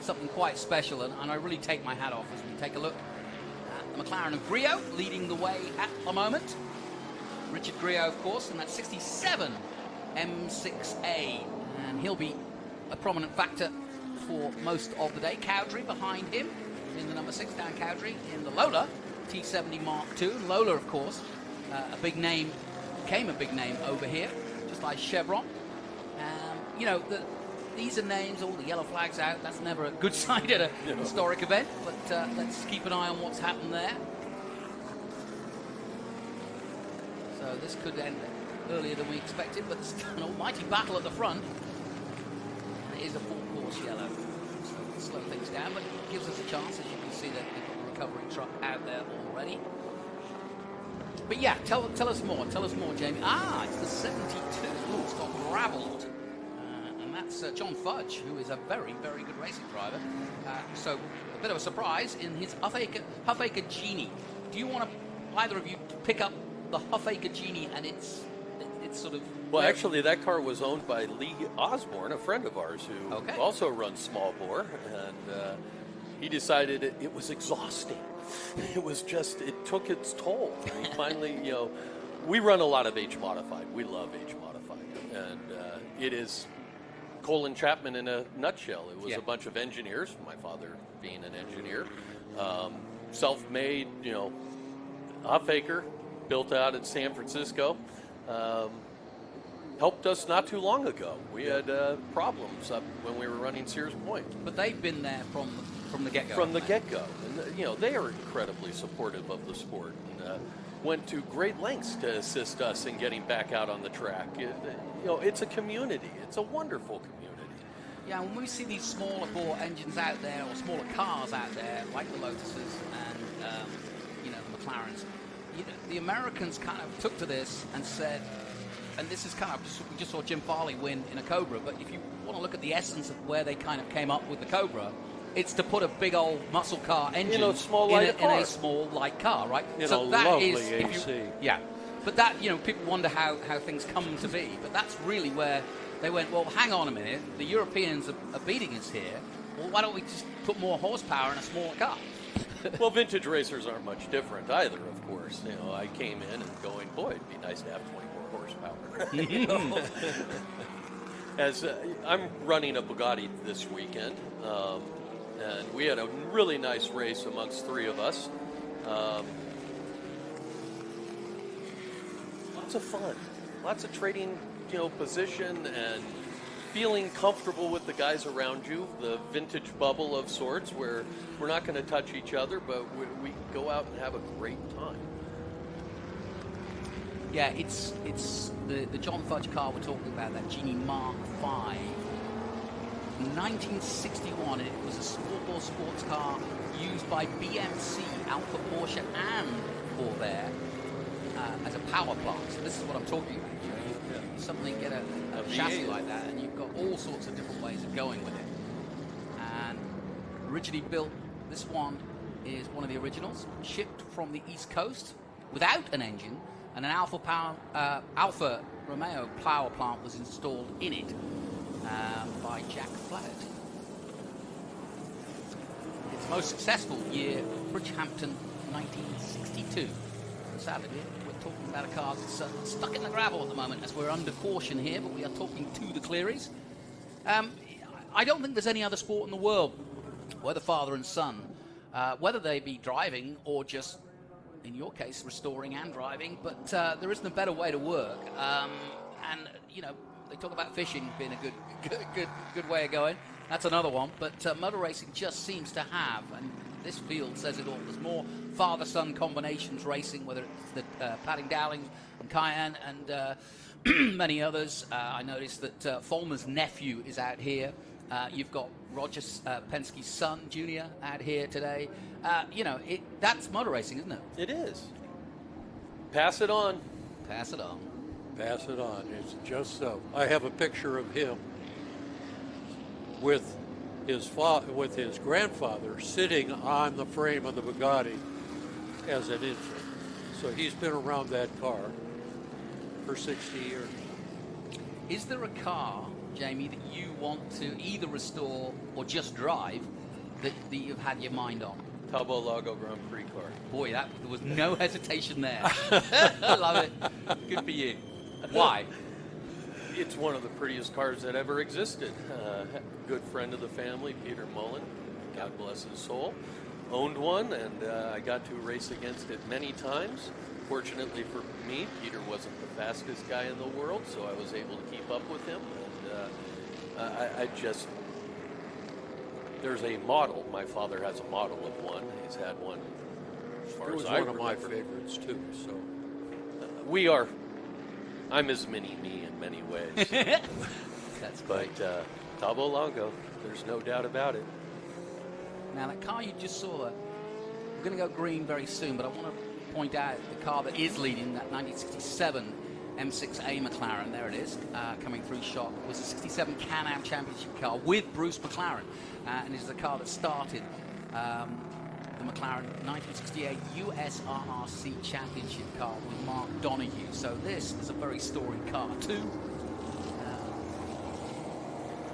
something quite special, and I really take my hat off as we take a look at the McLaren of Grillo leading the way at the moment. Richard Grillo, of course, in that 67 M6A, and he'll be a prominent factor for most of the day. Cowdrey behind him in the number 6, Dan Cowdrey in the Lola T70 Mark II. And Lola, of course, became a big name over here, just like Chevron. These are names, all the yellow flags out. That's never a good sign at a historic event, but let's keep an eye on what's happened there. this could end earlier than we expected, but there's an almighty battle at the front. And it is a full-course yellow, so it'll slow things down, but it gives us a chance. As you can see, that we've got the recovery truck out there already. But yeah, tell us more. Tell us more, Jamie. It's the 72. Ooh, it's got gravelled. And that's John Fudge, who is a very, very good racing driver. So a bit of a surprise in his Huffaker Genie. Do you want to, either of you, pick up the Huffaker Genie and it's sort of...
Well, actually, that car was owned by Lee Osborne, a friend of ours who also runs small bore, and he decided it was exhausting. It took its toll. And he finally, we run a lot of H-Modified. We love H-Modified. And it is Colin Chapman in a nutshell. It was a bunch of engineers, my father being an engineer, self-made, Huffaker, built out in San Francisco. Helped us not too long ago. We had problems up when we were running Sears Point.
But they've been there from the get-go.
From the get-go. And, they are incredibly supportive of the sport and went to great lengths to assist us in getting back out on the track. It's a community. It's a wonderful community.
Yeah, when we see these smaller bore engines out there, or smaller cars out there, like the Lotuses and, the McLarens, the Americans kind of took to this and said, and this is kind of, we just saw Jim Farley win in a Cobra, but if you want to look at the essence of where they kind of came up with the Cobra, it's to put a big old muscle car engine in a small light car, right?
In a lovely AC.
But that, people wonder how things come to be, but that's really where they went, well, hang on a minute, the Europeans are beating us here, well, why don't we just put more horsepower in a smaller car?
Well, vintage racers aren't much different either, of course. I came in and going, boy, it'd be nice to have 20 more horsepower. As I'm running a Bugatti this weekend, and we had a really nice race amongst three of us. Lots of fun, lots of trading, position and feeling comfortable with the guys around you, the vintage bubble of sorts where we're not going to touch each other, but we go out and have a great time.
Yeah, it's the John Fudge car we're talking about, that Genie Mark V. 1961, and it was a small-bore sports car used by BMC, Alfa Porsche, and Corvair as a power plant. So this is what I'm talking about. Something, get a chassis like that, and you've got all sorts of different ways of going with it. And originally built, this one is one of the originals, shipped from the East Coast without an engine, and an Alfa Romeo power plant was installed in it by Jack Flatt. Its most successful year, Bridgehampton, 1962. Sadly, we're talking about a car that's stuck in the gravel at the moment as we're under caution here, but we are talking to the Clearys. I don't think there's any other sport in the world where the father and son, whether they be driving or just, in your case, restoring and driving, but there isn't a better way to work. And, they talk about fishing being a good way of going. That's another one. But motor racing just seems to have, and this field says it all, there's more father-son combinations racing, whether it's the Padding Dowling and Cayenne and many others. I noticed that Fulmer's nephew is out here. You've got Roger Penske's son, Junior, out here today. That's motor racing, isn't it?
It is. Pass it on.
Pass it on.
Pass it on. It's just so. I have a picture of him with his grandfather sitting on the frame of the Bugatti as an infant. So he's been around that car for 60 years.
Is there a car, Jamie, that you want to either restore or just drive that you've had your mind on?
Cabo Lago Grand Prix car.
Boy, there was no hesitation there. I love it. Good for you. Why?
It's one of the prettiest cars that ever existed. Good friend of the family, Peter Mullen, God bless his soul, owned one, and I got to race against it many times. Fortunately for me, Peter wasn't the fastest guy in the world, so I was able to keep up with him. And there's a model. My father has a model of one. He's had one as far as I remember.
It was one of my favorites, too. So
we are I'm his mini-me in many ways.
That's
great. But Cabo Longo, there's no doubt about it.
Now, that car you just saw, we're going to go green very soon, but I want to point out the car that is leading, that 1967 M6A McLaren, there it is, coming through shot, was a 67 Can-Am Championship car with Bruce McLaren, and is the car that started the McLaren 1968 USRRC Championship car with Mark Donoghue. So this is a very storied car too.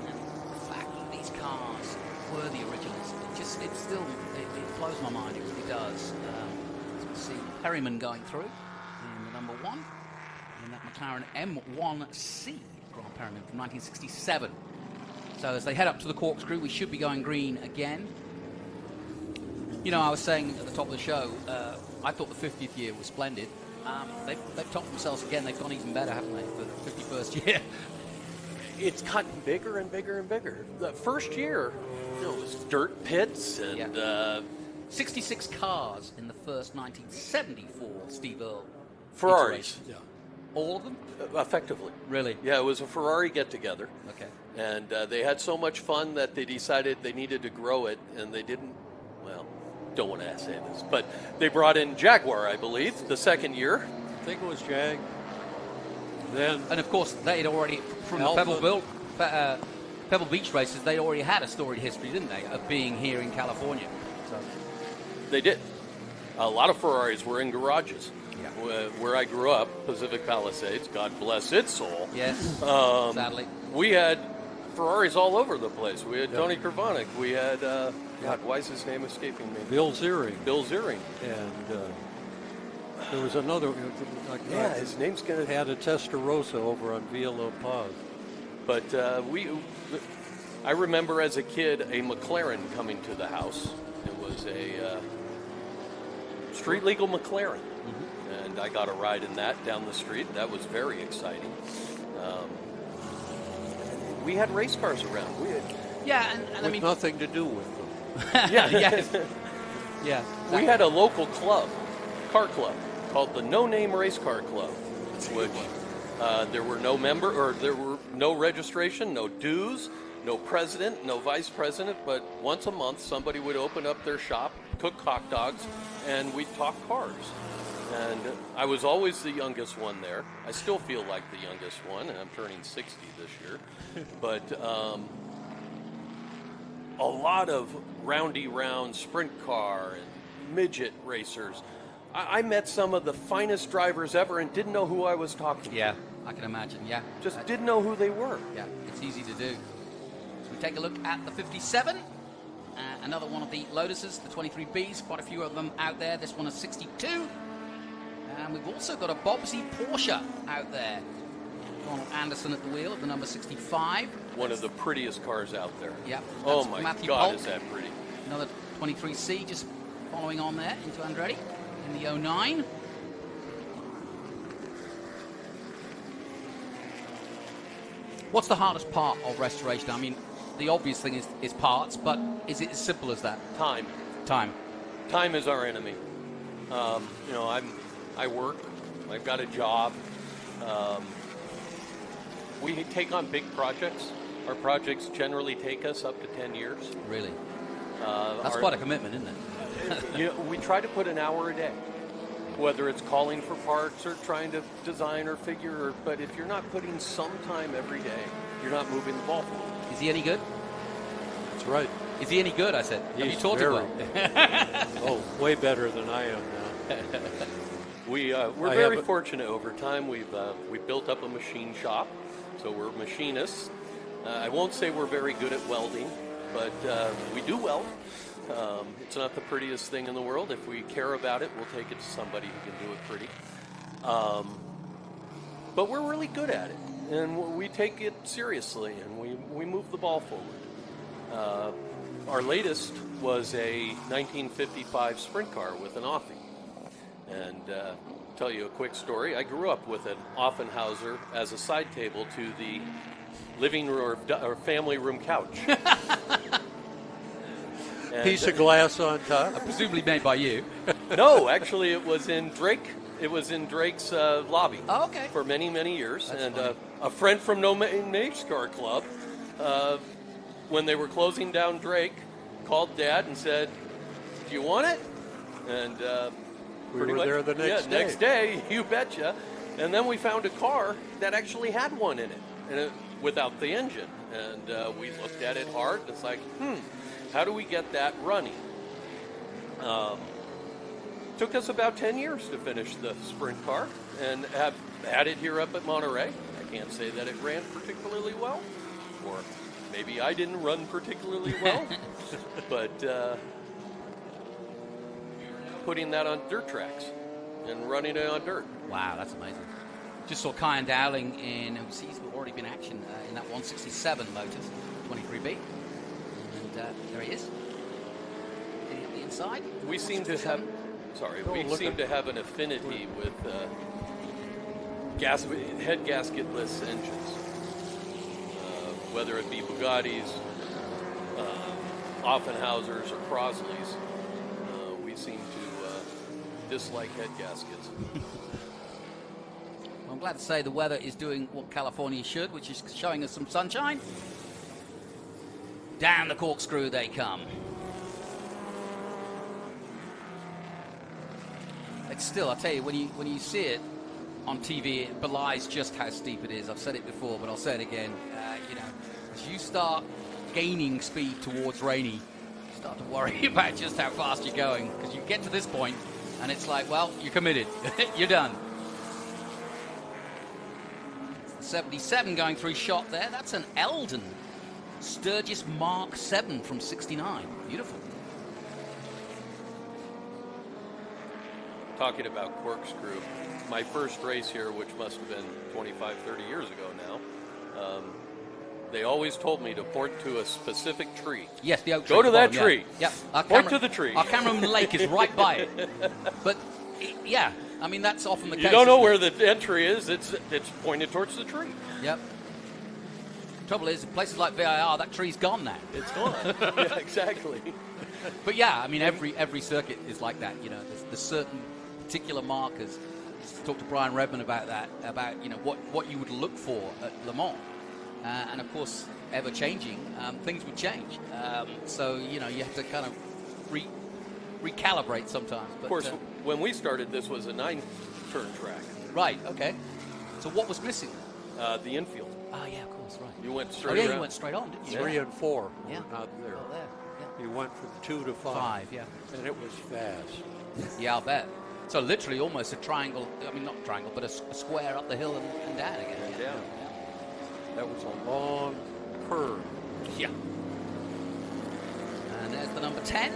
The fact that these cars were the originals, it blows my mind, it really does. As we see Perryman going through in the number 1. In that McLaren M1C Grand Perryman from 1967. So as they head up to the corkscrew, we should be going green again. You know, I was saying at the top of the show, I thought the 50th year was splendid. They've topped themselves again. They've gone even better, haven't they, for the 51st year?
It's gotten bigger and bigger and bigger. The first year, it was dirt pits and
66 cars in the first 1974 Steve Earle
Ferraris.
Yeah. All of them?
Effectively.
Really?
Yeah, it was a Ferrari get-together.
Okay.
And they had so much fun that they decided they needed to grow it, and they didn't, well, don't want to say this, but they brought in Jaguar, I believe, the second year.
I think it was Jag. Then,
and of course, they'd already, from the Pebble Beach races, they already had a storied history, didn't they, of being here in California. So.
They did. A lot of Ferraris were in garages.
Yeah.
Where I grew up, Pacific Palisades, God bless its soul.
Yes, sadly.
We had Ferraris all over the place. We had Tony Krivonic. We had, God, why is his name escaping me?
Bill Ziering.
Bill Ziering.
And there was another.
His name's going to
had a Testarossa over on Via La Paz.
But I remember as a kid a McLaren coming to the house. It was a street legal McLaren. And I got a ride in that down the street. That was very exciting. We had race cars around. We had,
and I mean,
nothing to do with them.
Yeah. We had a local club, car club, called the No Name Race Car Club, which there were there were no registration, no dues, no president, no vice president, but once a month somebody would open up their shop, cook hot dogs, and we'd talk cars. And I was always the youngest one there. I still feel like the youngest one, and I'm turning 60 this year. But a lot of round sprint car and midget racers. I met some of the finest drivers ever and didn't know who I was talking to.
Yeah, I can imagine, yeah.
Just didn't know who they were.
Yeah, it's easy to do. So we take a look at the 57. Another one of the Lotuses, the 23Bs, quite a few of them out there. This one is 62. And we've also got a Bobsy Porsche out there. Ronald Anderson at the wheel of the number 65.
One of the prettiest cars out there.
Yeah.
Oh my
Matthew
God,
Polk.
is that pretty.
Another 23C just following on there into Andretti in the 09. What's the hardest part of restoration? I mean, the obvious thing is parts, but is it as simple as that?
Time. Time is our enemy. I work. I've got a job. We take on big projects. Our projects generally take us up to 10 years.
Really? That's quite a commitment, isn't it?
We try to put an hour a day, whether it's calling for parts or trying to design or figure. But if you're not putting some time every day, you're not moving the ball forward.
Is he any good?
That's right.
Is he any good, I said? Have you taught him well?
Oh, way better than I am now.
We're very fortunate over time. We've built up a machine shop, so we're machinists. I won't say we're very good at welding, but we do weld. It's not the prettiest thing in the world. If we care about it, we'll take it to somebody who can do it pretty. But we're really good at it, and we take it seriously, and we move the ball forward. Our latest was a 1955 sprint car with an Offie. And tell you a quick story. I grew up with an Offenhauser as a side table to the living room or family room couch.
A piece of glass on top.
Presumably made by you.
No, actually, it was in Drake. It was in Drake's lobby.
Oh, okay.
For many, many years.
That's
and
funny.
a friend from No Man's Car Club, when they were closing down Drake, called Dad and said, "Do you want it?" And
We were there the next day.
Next day, you betcha. And then we found a car that actually had one in it, and without the engine. And we looked at it hard, and it's like, how do we get that running? Took us about 10 years to finish the sprint car, and have had it here up at Monterey. I can't say that it ran particularly well, or maybe I didn't run particularly well, but putting that on dirt tracks and running it on dirt.
Wow, that's amazing. Just saw Kyan Dowling in, he's already been in action in that 167 Lotus 23B. And there he is. Getting up the inside.
We seem to have, to have an affinity with head gasketless engines. Whether it be Bugattis, Offenhausers, or Crosleys, we seem to dislike head gaskets.
Well, I'm glad to say the weather is doing what California should, which is showing us some sunshine. Down the corkscrew they come. It's still, I'll tell you, when you see it on TV, it belies just how steep it is. I've said it before, but I'll say it again. As you start gaining speed towards Rainey, you start to worry about just how fast you're going, because you get to this point, and it's like, well, you're committed. You're done. 77 going through shot there. That's an Eldon Sturgis Mark 7 from 69. Beautiful.
Talking about corkscrew, my first race here, which must have been 25, 30 years ago now, they always told me to point to a specific tree.
Yes, the oak tree.
Go to that
bottom,
tree.
Yeah.
Point to the tree.
Our Cameron Lake is right by it. But, yeah, I mean, that's often the case.
You don't know where the entry is. It's pointed towards the tree.
Yep. Trouble is, in places like VIR, that tree's gone now.
It's gone. Yeah, exactly.
But yeah, I mean, every circuit is like that. There's certain particular markers. Talked to Brian Redman about that, about what you would look for at Le Mans, and of course, ever changing, things would change. So you have to kind of recalibrate sometimes. But,
of course, when we started, this was a 9-turn track.
Right. Okay. So what was missing?
The infield.
Oh yeah, of course, right.
You went straight.
You went straight on, didn't you?
3 and 4
yeah.
were not there.
Not there. Yeah.
You went from 2 to 5.
Yeah.
And it was fast.
Yeah, I'll bet. So literally almost a triangle, I mean not triangle, but a square up the hill and down again.
Yeah.
That was a long curve.
Yeah. And there's the number 10,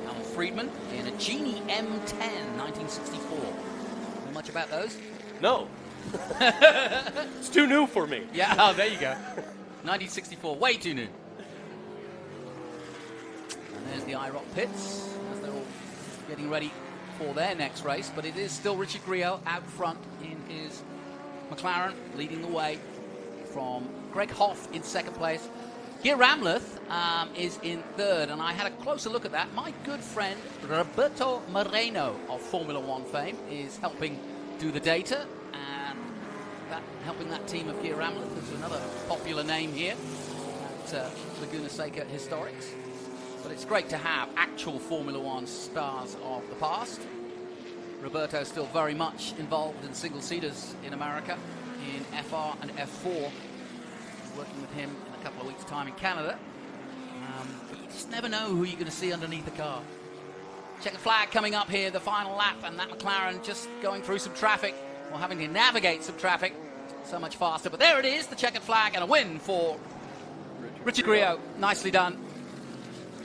Alan Friedman, in a Genie M10, 1964. Know much about those?
No. It's too new for me.
Yeah, oh, there you go. 1964, way too new. And there's the IROC pits, as they're all getting ready for their next race, but it is still Richard Griot out front in his McLaren, leading the way from Greg Hoff in second place. Gear Ramleth is in third, and I had a closer look at that. My good friend Roberto Moreno of Formula One fame is helping do the data, and helping that team of Gear Ramleth is another popular name here at Laguna Seca Historics. But it's great to have actual Formula One stars of the past. Roberto is still very much involved in single-seaters in America, in FR and F4. Working with him in a couple of weeks' time in Canada. But you just never know who you're going to see underneath the car. Checkered flag coming up here, the final lap, and that McLaren just going through some traffic, or having to navigate some traffic so much faster. But there it is, the checkered flag, and a win for Richard Griot. Nicely done.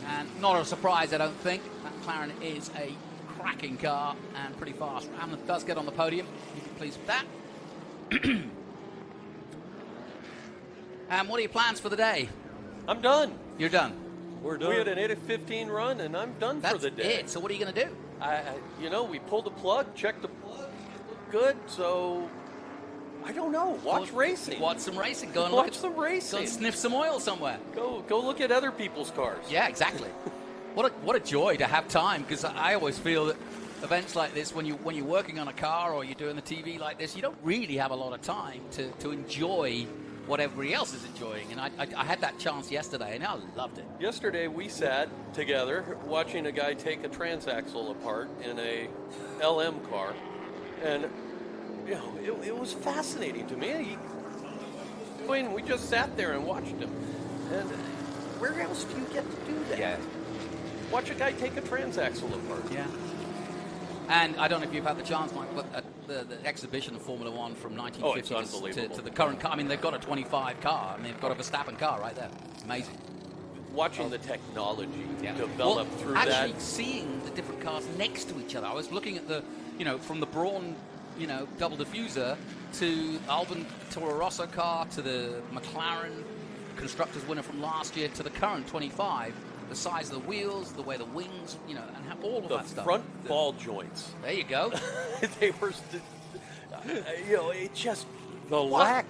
And not a surprise, I don't think. That McLaren is a cracking car and pretty fast. Ramleth does get on the podium. You'd be pleased with that. And what are your plans for the day?
I'm done.
You're done.
We're done. We had an 8:15 run, and I'm done for the day.
That's it. So what are you going to do?
We pulled the plug, checked the plug, it looked good, so I don't know. Watch racing.
Watch some racing. Go and
watch some racing.
Go and sniff some oil somewhere.
Go look at other people's cars.
Yeah, exactly. What a joy to have time, because I always feel that events like this, when you're working on a car or you're doing the TV like this, you don't really have a lot of time to enjoy what everybody else is enjoying. And I had that chance yesterday, and I loved it.
Yesterday we sat together watching a guy take a transaxle apart in a LM car, and it was fascinating to me. We just sat there and watched him. And where else do you get to do that?
Yeah.
Watch a guy take a transaxle apart.
Yeah. And I don't know if you've had the chance, Mike, but at the exhibition of Formula One from 1950 to the current car. I mean, they've got a 25 car. I mean, they've got a Verstappen car right there. Amazing.
Watching the technology develop through that.
Actually seeing the different cars next to each other. I was looking at from the Braun, double diffuser to Albon Toro Rosso car to the McLaren Constructors winner from last year to the current 25. The size of the wheels, the way the wings, and all of that stuff.
The front ball joints.
There you go.
They were, it just the lack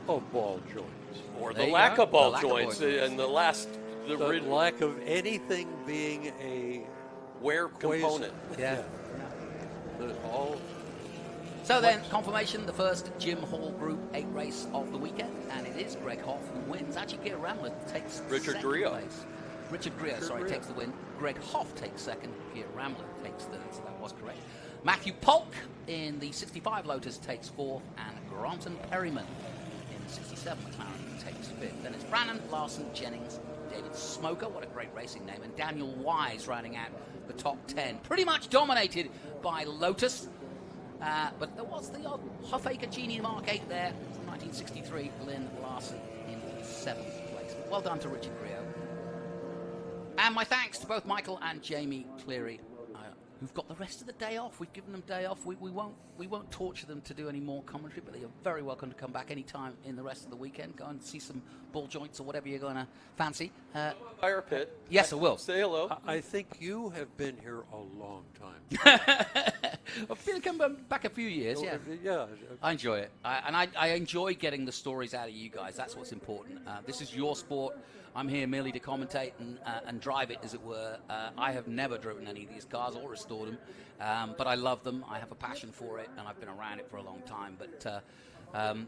of ball joints, or the lack of ball joints, and the lack of anything being a wear component.
Yeah. So then, confirmation, the first Jim Hall Group 8 race of the weekend, and it is Greg Hoff who wins. Actually, Pierre Ramler takes second place. Richard Greer takes the win. Greg Hoff takes second. Pierre Ramler takes third, so that was correct. Matthew Polk in the 65 Lotus takes fourth, and Granton Perryman in the 67 McLaren takes fifth. Then it's Brannon, Larson, Jennings, David Smoker, what a great racing name, and Daniel Wise rounding out the top 10. Pretty much dominated by Lotus, but there was the odd Hoffaker Genie Mark 8 there, 1963, Lynn Larson in 7th place. Well done to Richard Greer. And my thanks to both Michael and Jamie Cleary, who've got the rest of the day off. We've given them day off. We won't torture them to do any more commentary, but they are very welcome to come back any time in the rest of the weekend. Go and see some ball joints or whatever you're going to fancy.
Fire pit.
Yes, I will.
Say hello.
I think you have been here a long time.
I've been coming back a few years, yeah.
Yeah.
I enjoy it. I enjoy getting the stories out of you guys. That's what's important. This is your sport. I'm here merely to commentate and drive it, as it were. I have never driven any of these cars or restored them, but I love them. I have a passion for it, and I've been around it for a long time. But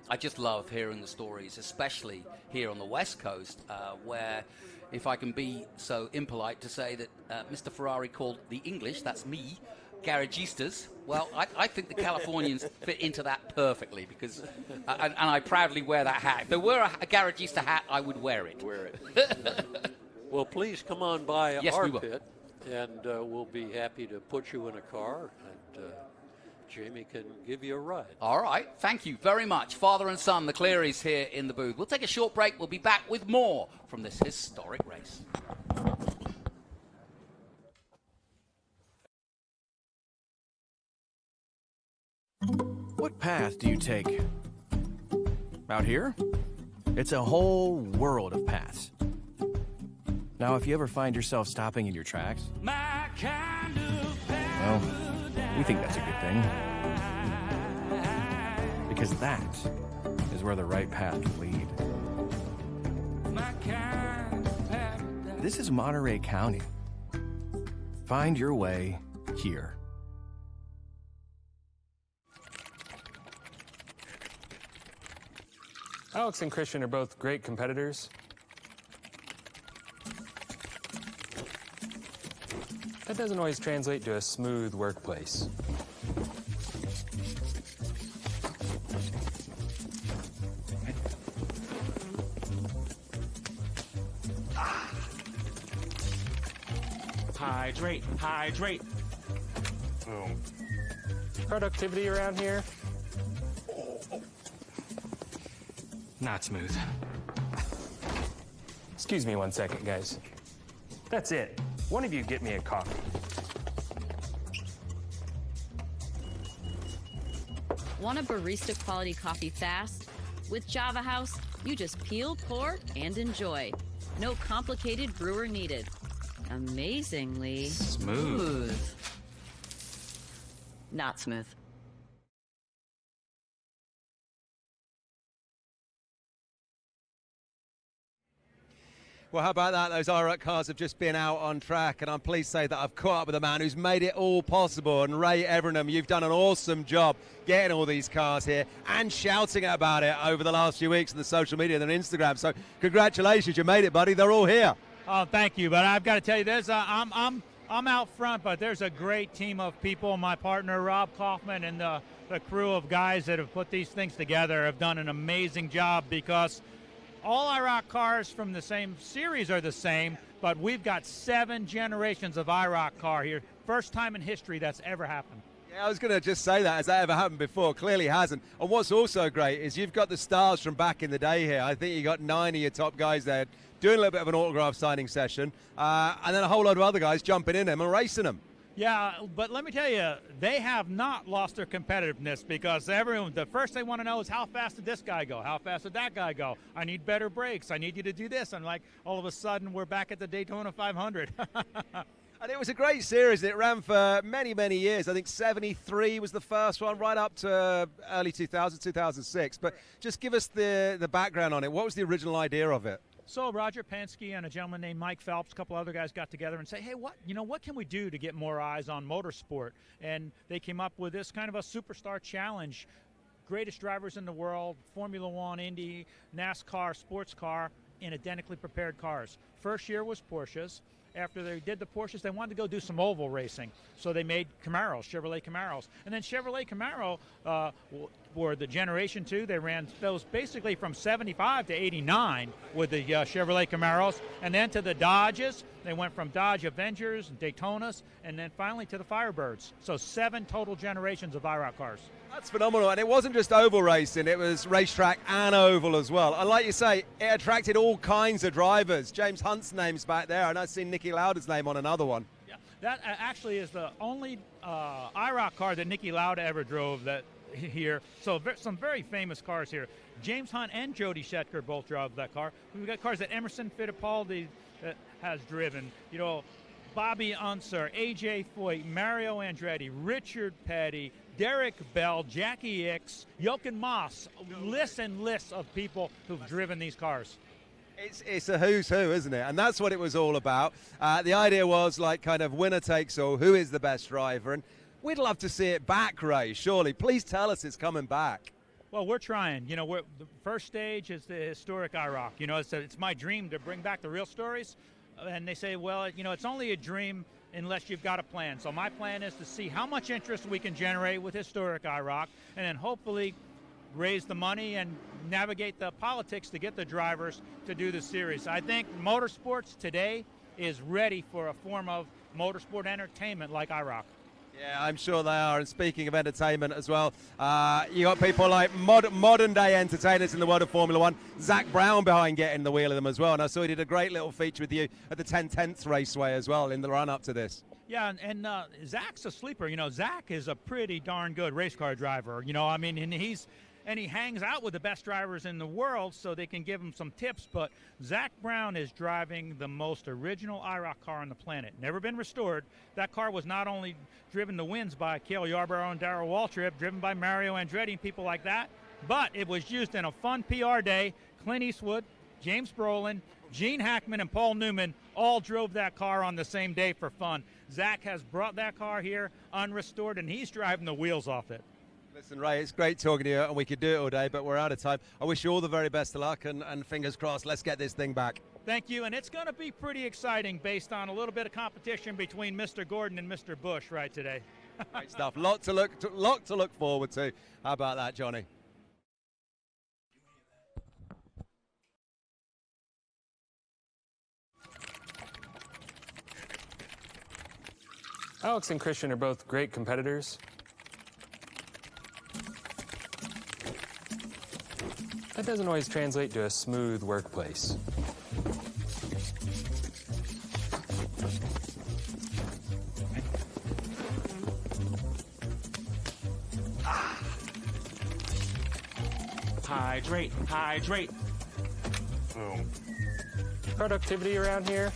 I just love hearing the stories, especially here on the West Coast, where, if I can be so impolite to say that Mr. Ferrari called the English, that's me, garagistas. Well, I think the Californians fit into that perfectly, because, and I proudly wear that hat. If there were a garagista hat, I would wear it.
Well, please come on by
Yes,
our
we will.
pit, and we'll be happy to put you in a car, and Jamie can give you a ride.
All right. Thank you very much. Father and son, the Clearys here in the booth. We'll take a short break. We'll be back with more from this historic race.
What path do you take? Out here? It's a whole world of paths. Now, if you ever find yourself stopping in your tracks, well, we think that's a good thing. Because that is where the right path can lead. This is Monterey County. Find your way here.
Alex and Christian are both great competitors. That doesn't always translate to a smooth workplace.
Hydrate, hydrate.
Boom. Productivity around here? Not smooth. Excuse me 1 second, guys. That's it. One of you get me a coffee.
Want a barista quality coffee fast? With Java House, you just peel, pour, and enjoy. No complicated brewer needed. Amazingly
smooth.
Not smooth.
Well, how about that? Those IROC cars have just been out on track, and I'm pleased to say that I've caught up with a man who's made it all possible. And Ray Evernham, you've done an awesome job getting all these cars here and shouting about it over the last few weeks on the social media and on Instagram. So congratulations, you made it, buddy. They're all here.
Oh, thank you. But I've got to tell you, I'm out front, but there's a great team of people. My partner, Rob Kaufman, and the crew of guys that have put these things together have done an amazing job, because all IROC cars from the same series are the same, but we've got 7 generations of IROC car here. First time in history that's ever happened.
Yeah, I was going to just say that. Has that ever happened before? Clearly hasn't. And what's also great is you've got the stars from back in the day here. I think you got 9 of your top guys there doing a little bit of an autograph signing session, and then a whole load of other guys jumping in them and racing them.
Yeah, but let me tell you, they have not lost their competitiveness, because everyone, the first they want to know is how fast did this guy go? How fast did that guy go? I need better brakes. I need you to do this. And like all of a sudden we're back at the Daytona 500.
And it was a great series. It ran for many, many years. I think 73 was the first one, right up to early 2000, 2006. But just give us the background on it. What was the original idea of it?
So Roger Penske and a gentleman named Mike Phelps, a couple other guys got together and say, hey, what can we do to get more eyes on motorsport? And they came up with this kind of a superstar challenge. Greatest drivers in the world, Formula One, Indy, NASCAR, sports car, in identically prepared cars. First year was Porsches. After they did the Porsches, they wanted to go do some oval racing. So they made Camaros, Chevrolet Camaros. And then Chevrolet Camaro were the Generation 2. They ran those basically from 75 to 89 with the Chevrolet Camaros. And then to the Dodges. They went from Dodge Avengers and Daytonas, and then finally to the Firebirds. So 7 total generations of IROC cars.
That's phenomenal. And it wasn't just oval racing, it was racetrack and oval as well. And like you say, it attracted all kinds of drivers. James Hunt's name's back there, and I've seen Niki Lauda's name on another one.
Yeah, that actually is the only IROC car that Niki Lauda ever drove here. So some very famous cars here. James Hunt and Jody Scheckter both drove that car. We've got cars that Emerson Fittipaldi has driven. You know, Bobby Unser, A.J. Foyt, Mario Andretti, Richard Petty, Derek Bell, Jackie Ickx, Jochen Moss, lists and lists of people who've driven these cars.
It's a who's who, isn't it? And that's what it was all about. The idea was like kind of winner takes all, who is the best driver? And we'd love to see it back, Ray, surely. Please tell us it's coming back.
Well, we're trying. You know, the first stage is the historic IROC. You know, it's my dream to bring back the real stories. And they say, well, you know, it's only a dream unless you've got a plan. So my plan is to see how much interest we can generate with historic IROC, and then hopefully raise the money and navigate the politics to get the drivers to do the series. I think motorsports today is ready for a form of motorsport entertainment like IROC.
Yeah, I'm sure they are. And speaking of entertainment as well, you got people like modern day entertainers in the world of Formula One. Zak Brown behind getting the wheel of them as well. And I saw he did a great little feature with you at the 10/10th Raceway as well in the run up to this.
Yeah, and Zak's a sleeper. You know, Zak is a pretty darn good race car driver. You know, I mean, and he hangs out with the best drivers in the world so they can give him some tips. But Zak Brown is driving the most original IROC car on the planet. Never been restored. That car was not only driven to wins by Cale Yarborough and Darrell Waltrip, driven by Mario Andretti and people like that, but it was used in a fun PR day. Clint Eastwood, James Brolin, Gene Hackman, and Paul Newman all drove that car on the same day for fun. Zak has brought that car here unrestored, and he's driving the wheels off it.
Listen, Ray, it's great talking to you, and we could do it all day, but we're out of time. I wish you all the very best of luck, and fingers crossed, let's get this thing back.
Thank you, and it's going to be pretty exciting based on a little bit of competition between Mr. Gordon and Mr. Busch right today.
Great stuff. Lot to look forward to. How about that, Johnny?
Alex and Christian are both great competitors. That doesn't always translate to a smooth workplace.
Hydrate, hydrate.
Productivity around here?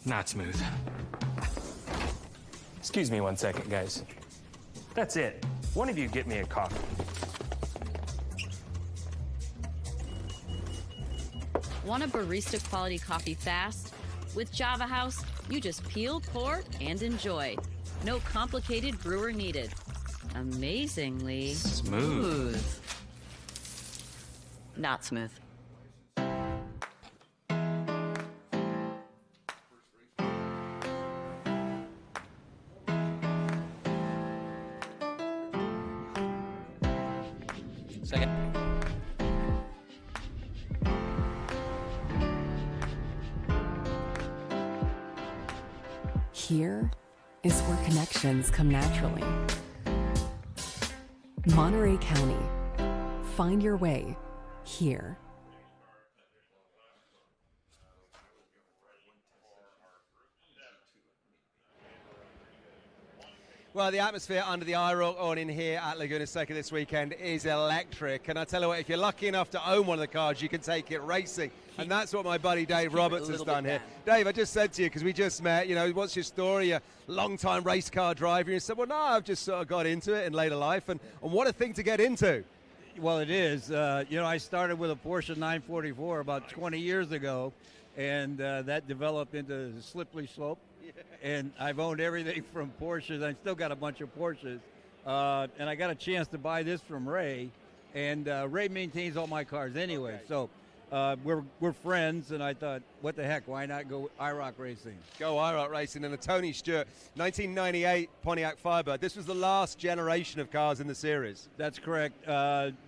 Not smooth. Excuse me 1 second, guys. That's it. One of you get me a coffee.
Want a barista quality coffee fast? With Java House, you just peel, pour, and enjoy. No complicated brewer needed. Amazingly
Smooth.
Not smooth.
Second.
Here is where connections come naturally. Monterey County. Find your way here.
Well, the atmosphere under the IROC awning here at Laguna Seca this weekend is electric. And I tell you what, if you're lucky enough to own one of the cars, you can take it racing. And that's what my buddy Dave Roberts has done here. Dave, I just said to you, because we just met, you know, what's your story? A long-time race car driver. And you said, well, no, I've just sort of got into it in later life. And what a thing to get into.
Well, it is. You know, I started with a Porsche 944 about 20 years ago, and that developed into slippery slope. And I've owned everything from Porsches. I still got a bunch of Porsches. And I got a chance to buy this from Ray. And Ray maintains all my cars anyway. So we're friends. And I thought, what the heck, why not go IROC racing?
Go IROC racing. And the Tony Stewart 1998 Pontiac Firebird. This was the last generation of cars in the series.
That's correct.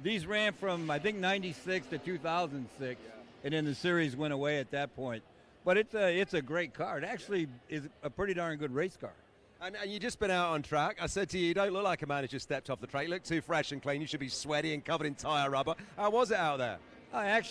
These ran from, I think, 96 to 2006. And then the series went away at that point. But it's a great car. It actually is a pretty darn good race car.
And you've just been out on track. I said to you, you don't look like a man who just stepped off the track. You look too fresh and clean. You should be sweaty and covered in tire rubber. How was it out there?
I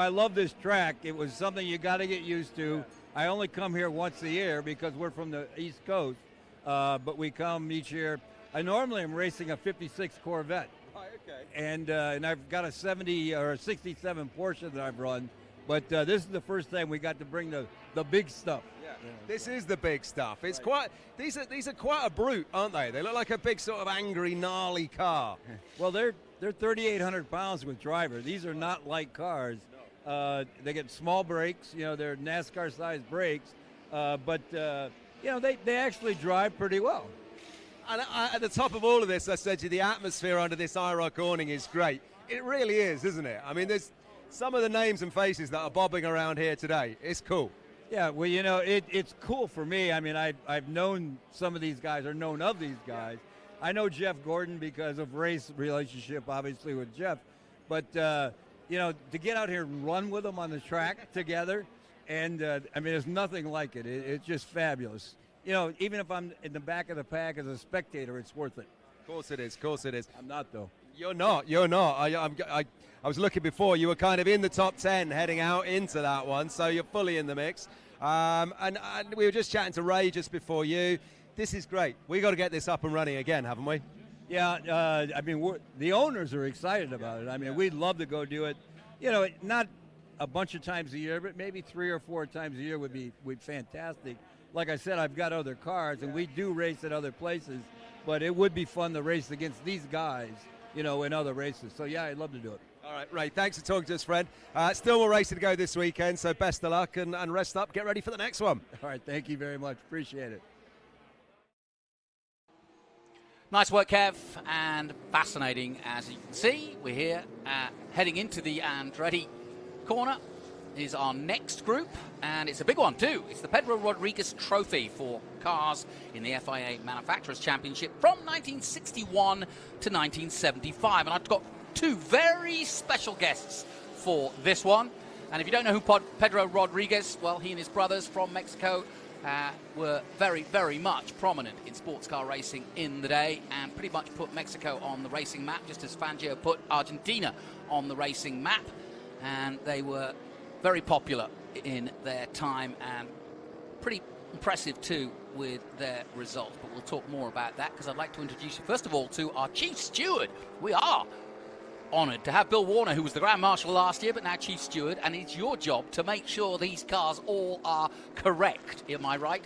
love this track. It was something you got to get used to. Yeah. I only come here once a year because we're from the East Coast, but we come each year. I normally am racing a 56 Corvette.
Oh, okay.
And I've got a 70 or a 67 Porsche that I've run. But this is the first time we got to bring the big stuff.
Yeah. This is the big stuff. It's quite. These are quite a brute, aren't they? They look like a big sort of angry, gnarly car.
Well, they're 3,800 pounds with driver. These are not light cars. They get small brakes. You know, they're NASCAR-sized brakes. But they actually drive pretty well.
And at the top of all of this, I said to you, the atmosphere under this IROC awning is great. It really is, isn't it? I mean, there's some of the names and faces that are bobbing around here today. It's cool.
Yeah, well, you know, it's cool for me. I mean, I've known some of these guys, or known of these guys. I know Jeff Gordon because of Ray's relationship, obviously, with Jeff. But, you know, to get out here and run with them on the track together, and, I mean, there's nothing like it. It's just fabulous. You know, even if I'm in the back of the pack as a spectator, it's worth it.
Of course it is. Of course it is.
I'm not, though.
You're not. I was looking before. You were kind of in the top 10 heading out into that one, so you're fully in the mix. And we were just chatting to Ray just before you. This is great. We got to get this up and running again, haven't we?
Yeah. I mean, the owners are excited about it. I mean, we'd love to go do it. You know, not a bunch of times a year, but maybe 3 or 4 times a year would be fantastic. Like I said, I've got other cars, and we do race at other places, but it would be fun to race against these guys, you know, in other races. So, yeah, I'd love to do it.
All right, Ray, thanks for talking to us, friend. Still more racing to go this weekend, so best of luck and rest up. Get ready for the next one.
All right, thank you very much. Appreciate it.
Nice work, Kev, and fascinating. As you can see, we're here heading into the Andretti corner. Is our next group, and it's a big one too. It's the Pedro Rodriguez Trophy for cars in the FIA Manufacturers Championship from 1961 to 1975. And I've got 2 very special guests for this one. And if you don't know who Pedro Rodriguez, well, he and his brothers from Mexico were very, very much prominent in sports car racing in the day and pretty much put Mexico on the racing map, just as Fangio put Argentina on the racing map. And they were very popular in their time and pretty impressive too with their results. But we'll talk more about that because I'd like to introduce you first of all to our Chief Steward. We are honoured to have Bill Warner, who was the Grand Marshal last year but now Chief Steward, and it's your job to make sure these cars all are correct. Am I right?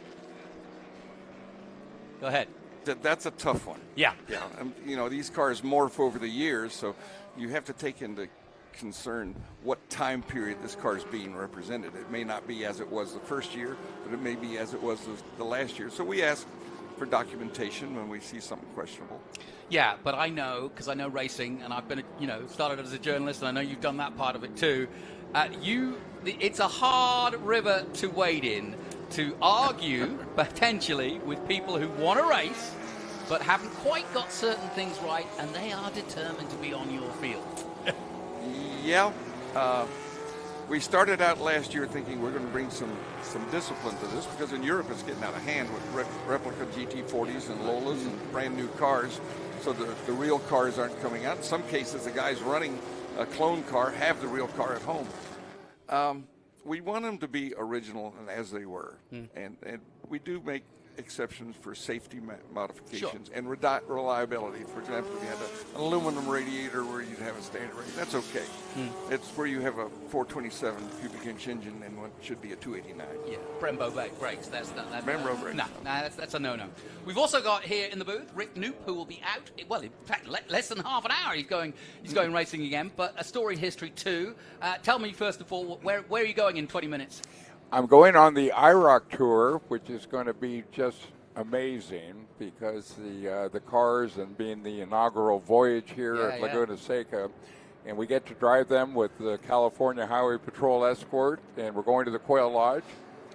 Go ahead.
That's a tough one.
Yeah.
Yeah. You know, these cars morph over the years, so you have to take into concerned what time period this car is being represented. It may not be as it was the first year, but it may be as it was the last year. So we ask for documentation when we see something questionable.
Yeah, but I know, because I know racing, and I've been, started as a journalist, and I know you've done that part of it too. It's a hard river to wade in, to argue potentially with people who want to race, but haven't quite got certain things right, and they are determined to be on your field.
Yeah. We started out last year thinking we're going to bring some discipline to this, because in Europe it's getting out of hand with replica GT40s and Lolas and brand new cars. So the real cars aren't coming out. In some cases, the guys running a clone car have the real car at home. We want them to be original and as they were. And we do make exceptions for safety modifications and reliability. For example, if you had an aluminum radiator where you'd have a standard radiator, that's okay. It's where you have a 427 cubic inch engine and what should be a 289.
Yeah, Brembo brakes.
Brembo brakes.
No, that's a no-no. We've also got here in the booth Rick Knoop, who will be out. Well, in fact, less than half an hour. He's going racing again. But a story history too. Tell me first of all, where are you going in 20 minutes?
I'm going on the IROC tour, which is going to be just amazing because the cars and being the inaugural voyage here at Laguna Seca, and we get to drive them with the California Highway Patrol escort, and we're going to the Quail Lodge.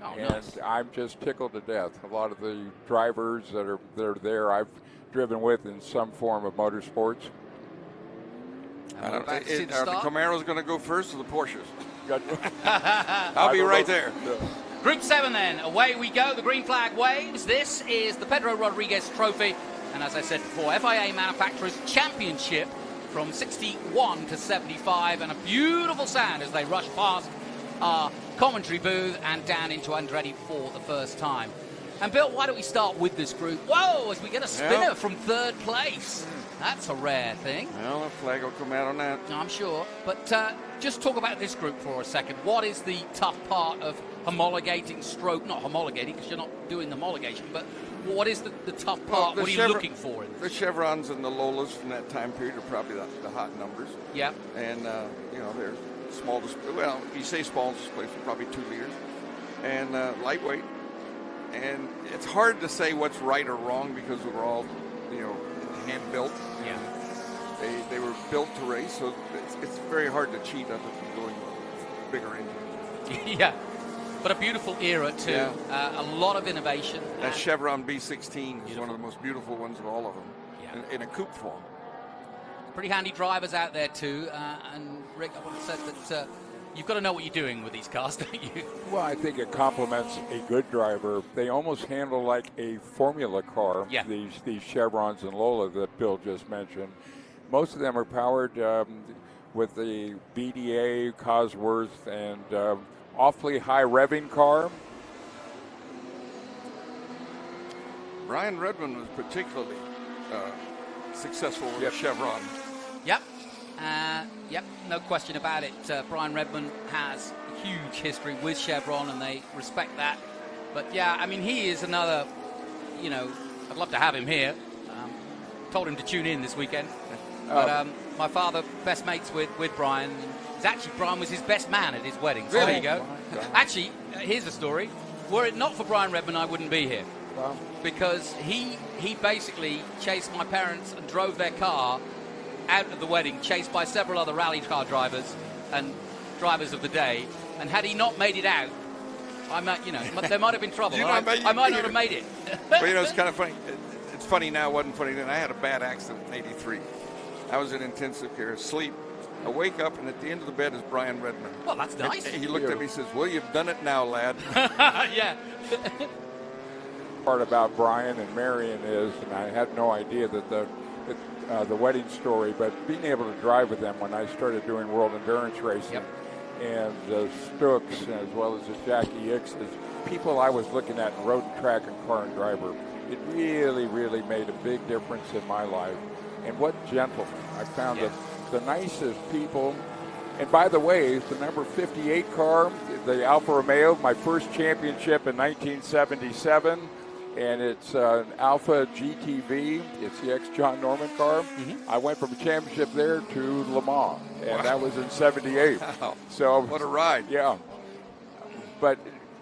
Oh,
and
nice.
I'm just tickled to death. A lot of the drivers that are there, I've driven with in some form of motorsports.
Are the Camaros going to go first or the Porsches? I'll be right there.
Group 7 then, away we go. The green flag waves. This is the Pedro Rodriguez Trophy. And as I said before, FIA Manufacturers Championship from 61 to 75. And a beautiful sound as they rush past our commentary booth and down into Andretti for the first time. And Bill, why don't we start with this group? Whoa, as we get a spinner from third place. That's a rare thing.
Well, a flag will come out on that.
I'm sure. But just talk about this group for a second. What is the tough part of homologating stroke? Not homologating, because you're not doing the homologation, but what is the tough part? What are you looking for?
The chevrons and the Lolas from that time period are probably the hot numbers.
Yeah.
And, they're small display. Well, if you say small display, for probably 2 liters. And lightweight. And it's hard to say what's right or wrong because we're all, hand built.
Yeah.
They were built to race, so it's very hard to cheat other than going with bigger engines.
Yeah. But a beautiful era too.
Yeah.
A lot of innovation.
That Chevron B16 is one of the most beautiful ones of all of them. Yeah. In a coupe form.
Pretty handy drivers out there too. And Rick, I want to say that you've got to know what you're doing with these cars, don't you?
Well, I think it complements a good driver. They almost handle like a Formula car, these Chevrons and Lola that Bill just mentioned. Most of them are powered with the BDA, Cosworth, and awfully high revving car.
Brian Redmond was particularly successful with Chevron.
Yep. Yep, no question about it. Brian Redmond has a huge history with Chevron, and they respect that. But, yeah, I mean, he is another, I'd love to have him here. Told him to tune in this weekend. But my father, best mates with Brian. Brian was his best man at his wedding. So there you go. Actually, here's the story. Were it not for Brian Redmond, I wouldn't be here.
Wow.
Because he basically chased my parents and drove their car out of the wedding, chased by several other rally car drivers and drivers of the day. And had he not made it out, I might, there might have been trouble. I might not have made it.
Well, it's kind of funny. It's funny now. It wasn't funny then. I had a bad accident in '83. I was in intensive care, asleep. I wake up, and at the end of the bed is Brian Redmond.
Well, that's nice.
And he looked at me and says, "Well, you've done it now, lad."
Yeah.
Part about Brian and Marion is, and I had no idea that the wedding story, but being able to drive with them when I started doing world endurance racing, and the Stooks as well as the Jackie Hickses, people I was looking at in road and track and car and driver, it really, really made a big difference in my life. And what gentlemen. I found the nicest people. And by the way, the number 58 car, the Alfa Romeo, my first championship in 1977, and it's an Alpha GTV. It's the ex-John Norman car. I went from a championship there to Le Mans, and that was in '78.
Wow.
So
what a ride!
Yeah, but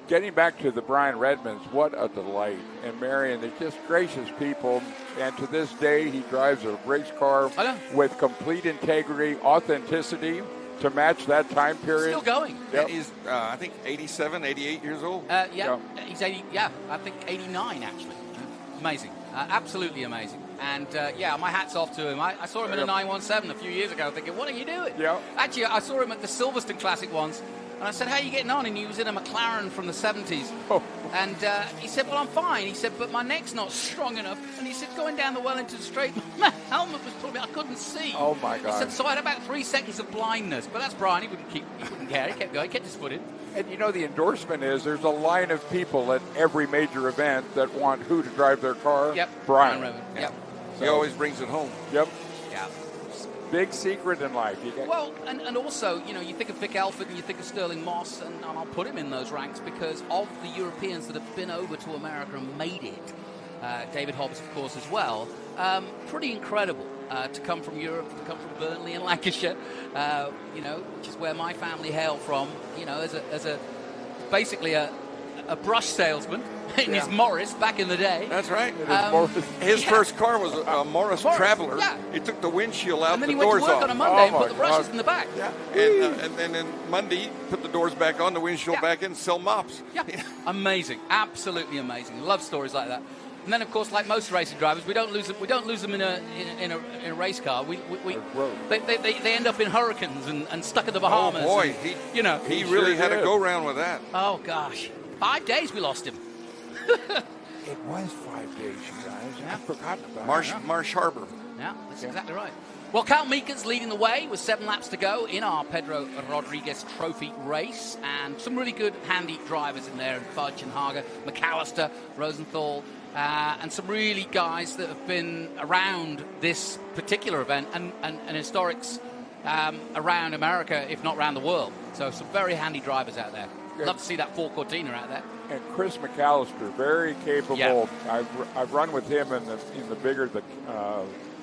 getting back to the Brian Redmonds, what a delight. And Marion, they're just gracious people. And to this day, he drives a race car with complete integrity, authenticity to match that time period.
Still going.
Yep.
He's, I think, 87, 88 years old.
He's 80. Yeah, I think 89 actually. Amazing, absolutely amazing. And my hat's off to him. I saw him in a 917 a few years ago, thinking, what are you doing?
Yeah.
Actually, I saw him at the Silverstone Classic once. And I said, how are you getting on? And he was in a McLaren from the 70s.
Oh.
And he said, well, I'm fine. He said, but my neck's not strong enough. And he said, going down the Wellington Straight, my helmet was pulling me. I couldn't see.
Oh, my God.
He said, so I had about 3 seconds of blindness. But that's Brian. He wouldn't care. He kept going. He kept his foot in.
And, you know, the endorsement is there's a line of people at every major event that want who to drive their car?
Yep.
Brian.
Yep.
He always brings it home.
Yep.
Yeah.
Big secret in life.
Well, and also, you know, you think of Vic Elford and you think of Sterling Moss, and I'll put him in those ranks because of the Europeans that have been over to America and made it. David Hobbs, of course, as well. Pretty incredible to come from Europe, to come from Burnley and Lancashire, which is where my family hail from, you know, as a basically a brush salesman in his Morris back in the day.
That's right.
His
first car was a Morris Traveler.
Yeah.
He took the windshield out,
and then
the
he went
doors
to work
off.
on a Monday and put the brushes in the back.
Yeah. And then Monday, put the doors back on, the windshield back in, sell mops.
Yeah. Amazing. Absolutely amazing. Love stories like that. And then, of course, like most racing drivers, we don't lose them in a race car. They end up in hurricanes and stuck in the Bahamas.
Oh boy,
and,
he really had a go round with that.
Oh gosh, 5 days we lost him.
It was 5 days, you guys. I've forgotten about it.
Marsh Harbor.
Yeah, that's exactly right. Well, Cal Meeker's leading the way with 7 laps to go in our Pedro Rodriguez Trophy race, and some really good handy drivers in there, Fudge and Hager, McAllister, Rosenthal, and some really guys that have been around this particular event and historics around America, if not around the world. So some very handy drivers out there. Love to see that Ford Cortina out there.
And Chris McAllister, very capable.
Yeah.
I've run with him in the bigger the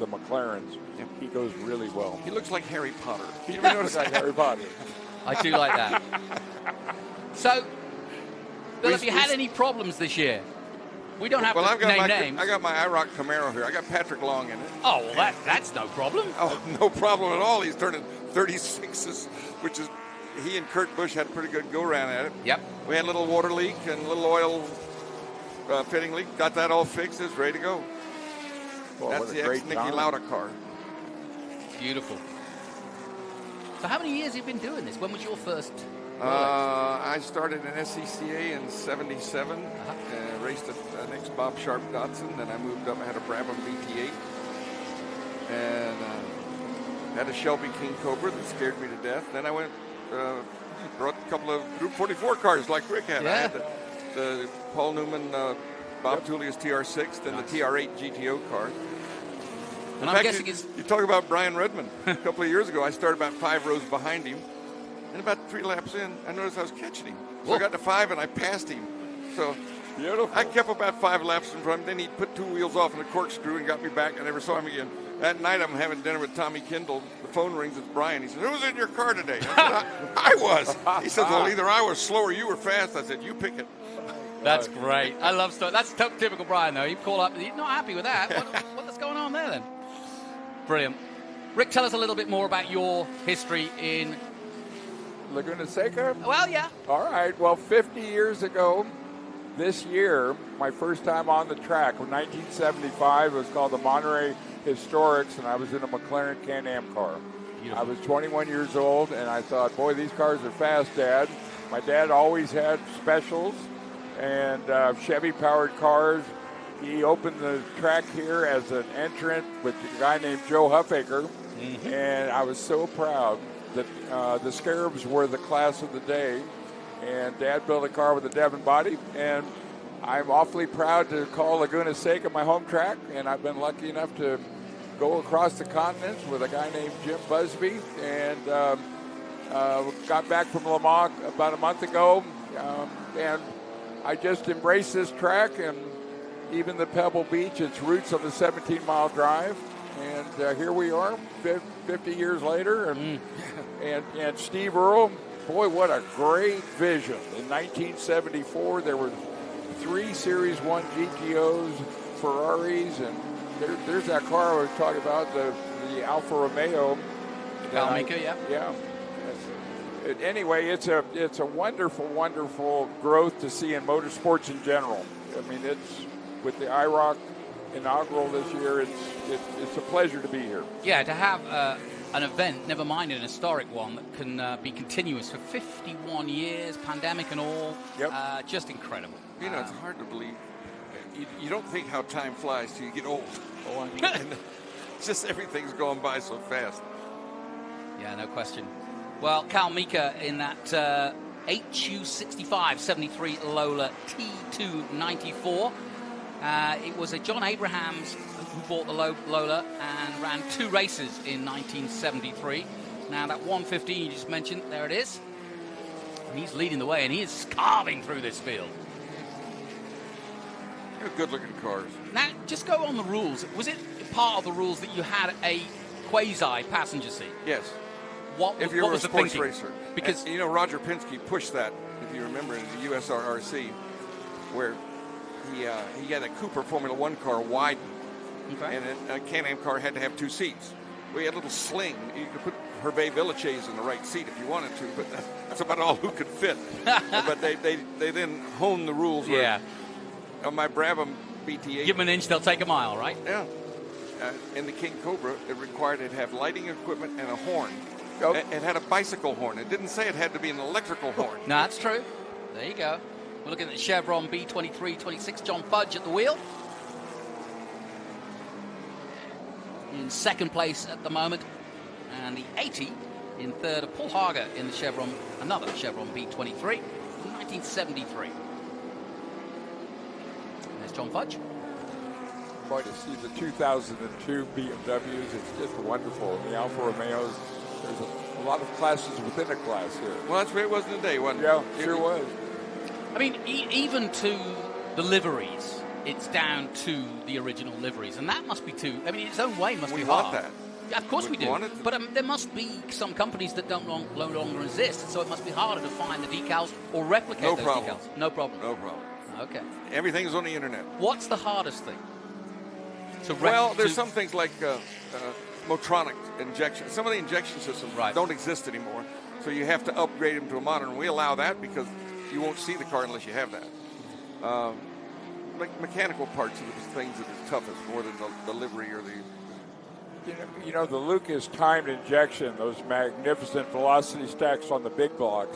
McLarens.
Yeah.
He goes really well.
He looks like Harry Potter.
He looks like Harry Potter.
I do like that. So, Bill, have you had any problems this year? We don't have to name names.
I got my IROC Camaro here. I got Patrick Long in it.
Oh, well, that's no problem.
Oh, no problem at all. He's turning 36s, which is, he and Kurt Busch had a pretty good go-round at it.
Yep.
We had a little water leak and a little oil fitting leak. Got that all fixed. It's ready to go.
Well,
that's the ex-Nicky Lauda car.
Beautiful. So how many years have you been doing this? When was your first
I started in SCCA in 77. Raced an ex-Bob Sharp Datsun. Then I moved up. I had a Brabham VT8. And had a Shelby King Cobra that scared me to death. Then I went, brought a couple of Group 44 cars like Rick had.
Yeah.
I had the Paul Newman, Bob Tullius TR6, then the TR8 GTO car.
And I'm guessing
you talk about Brian Redmond. A couple of years ago, I started about 5 rows behind him. And about 3 laps in, I noticed I was catching him. So I got to 5 and I passed him. So
beautiful.
I kept about 5 laps in front of him. Then he put 2 wheels off in a corkscrew and got me back. I never saw him again. That night I'm having dinner with Tommy Kendall. The phone rings. It's Brian. He says, "Who was in your car today?" I said, I was. He says, "Well, either I was slow or you were fast." I said, "You pick it."
That's great. I love stuff. That's typical Brian, though. He'd call up. He's not happy with that. What's going on there, then? Brilliant. Rick, tell us a little bit more about your history in
Laguna Seca?
Well, yeah.
All right. Well, 50 years ago, this year, my first time on the track in 1975. It was called the Monterey Historics, and I was in a McLaren Can-Am car. Beautiful. I was 21 years old, and I thought, boy, these cars are fast, Dad. My dad always had specials and Chevy-powered cars. He opened the track here as an entrant with a guy named Joe Huffaker, and I was so proud that the Scarabs were the class of the day, and Dad built a car with a Devon body, and I'm awfully proud to call Laguna Seca my home track, and I've been lucky enough to go across the continents with a guy named Jim Busby, and got back from Le Mans about a month ago, and I just embraced this track, and even the Pebble Beach, its roots on the 17-mile drive. And here we are, 50 years later. And Steve Earle, boy, what a great vision. In 1974, there were 3 Series 1 GTOs, Ferraris, and there's that car I was talking about, the Alfa Romeo.
Kalmika,
Yeah. Anyway, it's a wonderful, wonderful growth to see in motorsports in general. I mean, it's with the IROC inaugural this year. It's a pleasure to be here.
Yeah, to have an event, never mind an historic one, that can be continuous for 51 years, pandemic and all.
Yep.
Just incredible.
You know, it's hard to believe. You don't think how time flies till you get old. It's just everything's going by so fast.
Yeah, no question. Well, Kalmika in that HU65 73 Lola T294. It was a John Abrahams who bought the Lola and ran 2 races in 1973. Now that 115 you just mentioned, there it is. And he's leading the way, and he is carving through this field.
Good-looking cars.
Now, just go on the rules. Was it part of the rules that you had a quasi-passenger seat?
Yes.
If
you were a
was the
sports
thinking?
racer.
Because
and, Roger Penske pushed that, if you remember, in the USRRC, where he had a Cooper Formula 1 car widen, and a Can-Am car had to have 2 seats. We had a little sling. You could put Hervé Villechaize in the right seat if you wanted to, but that's about all who could fit. But they then honed the rules.
Yeah.
On my Brabham BT8.
Give them an inch, they'll take a mile, right?
Yeah. In the King Cobra, it required it to have lighting equipment and a horn. It had a bicycle horn. It didn't say it had to be an electrical horn.
No, that's true. There you go. We're looking at the Chevron B2326, John Fudge at the wheel. In second place at the moment. And the 80 in third of Paul Hager in the Chevron, another Chevron B23 from 1973. There's John Fudge.
Boy, to see the 2002 BMWs, it's just wonderful. And the Alfa Romeos, there's a lot of classes within a class here.
Well, that's the way it was in the day, wasn't it?
Yeah, sure was.
I mean, even to the liveries, it's down to the original liveries. And that must be too, I mean, in its own way must be hard.
We want that.
Yeah, of course we do. But there must be some companies that no longer exist, so it must be harder to find the decals or replicate those decals. No problem.
No problem.
Okay.
Everything's on the internet.
What's the hardest thing?
There's some things like Motronic injection. Some of the injection systems don't exist anymore, so you have to upgrade them to a modern. We allow that because you won't see the car unless you have that. Like mechanical parts are the things that are toughest more than the livery or the...
You know, the Lucas timed injection, those magnificent velocity stacks on the big blocks,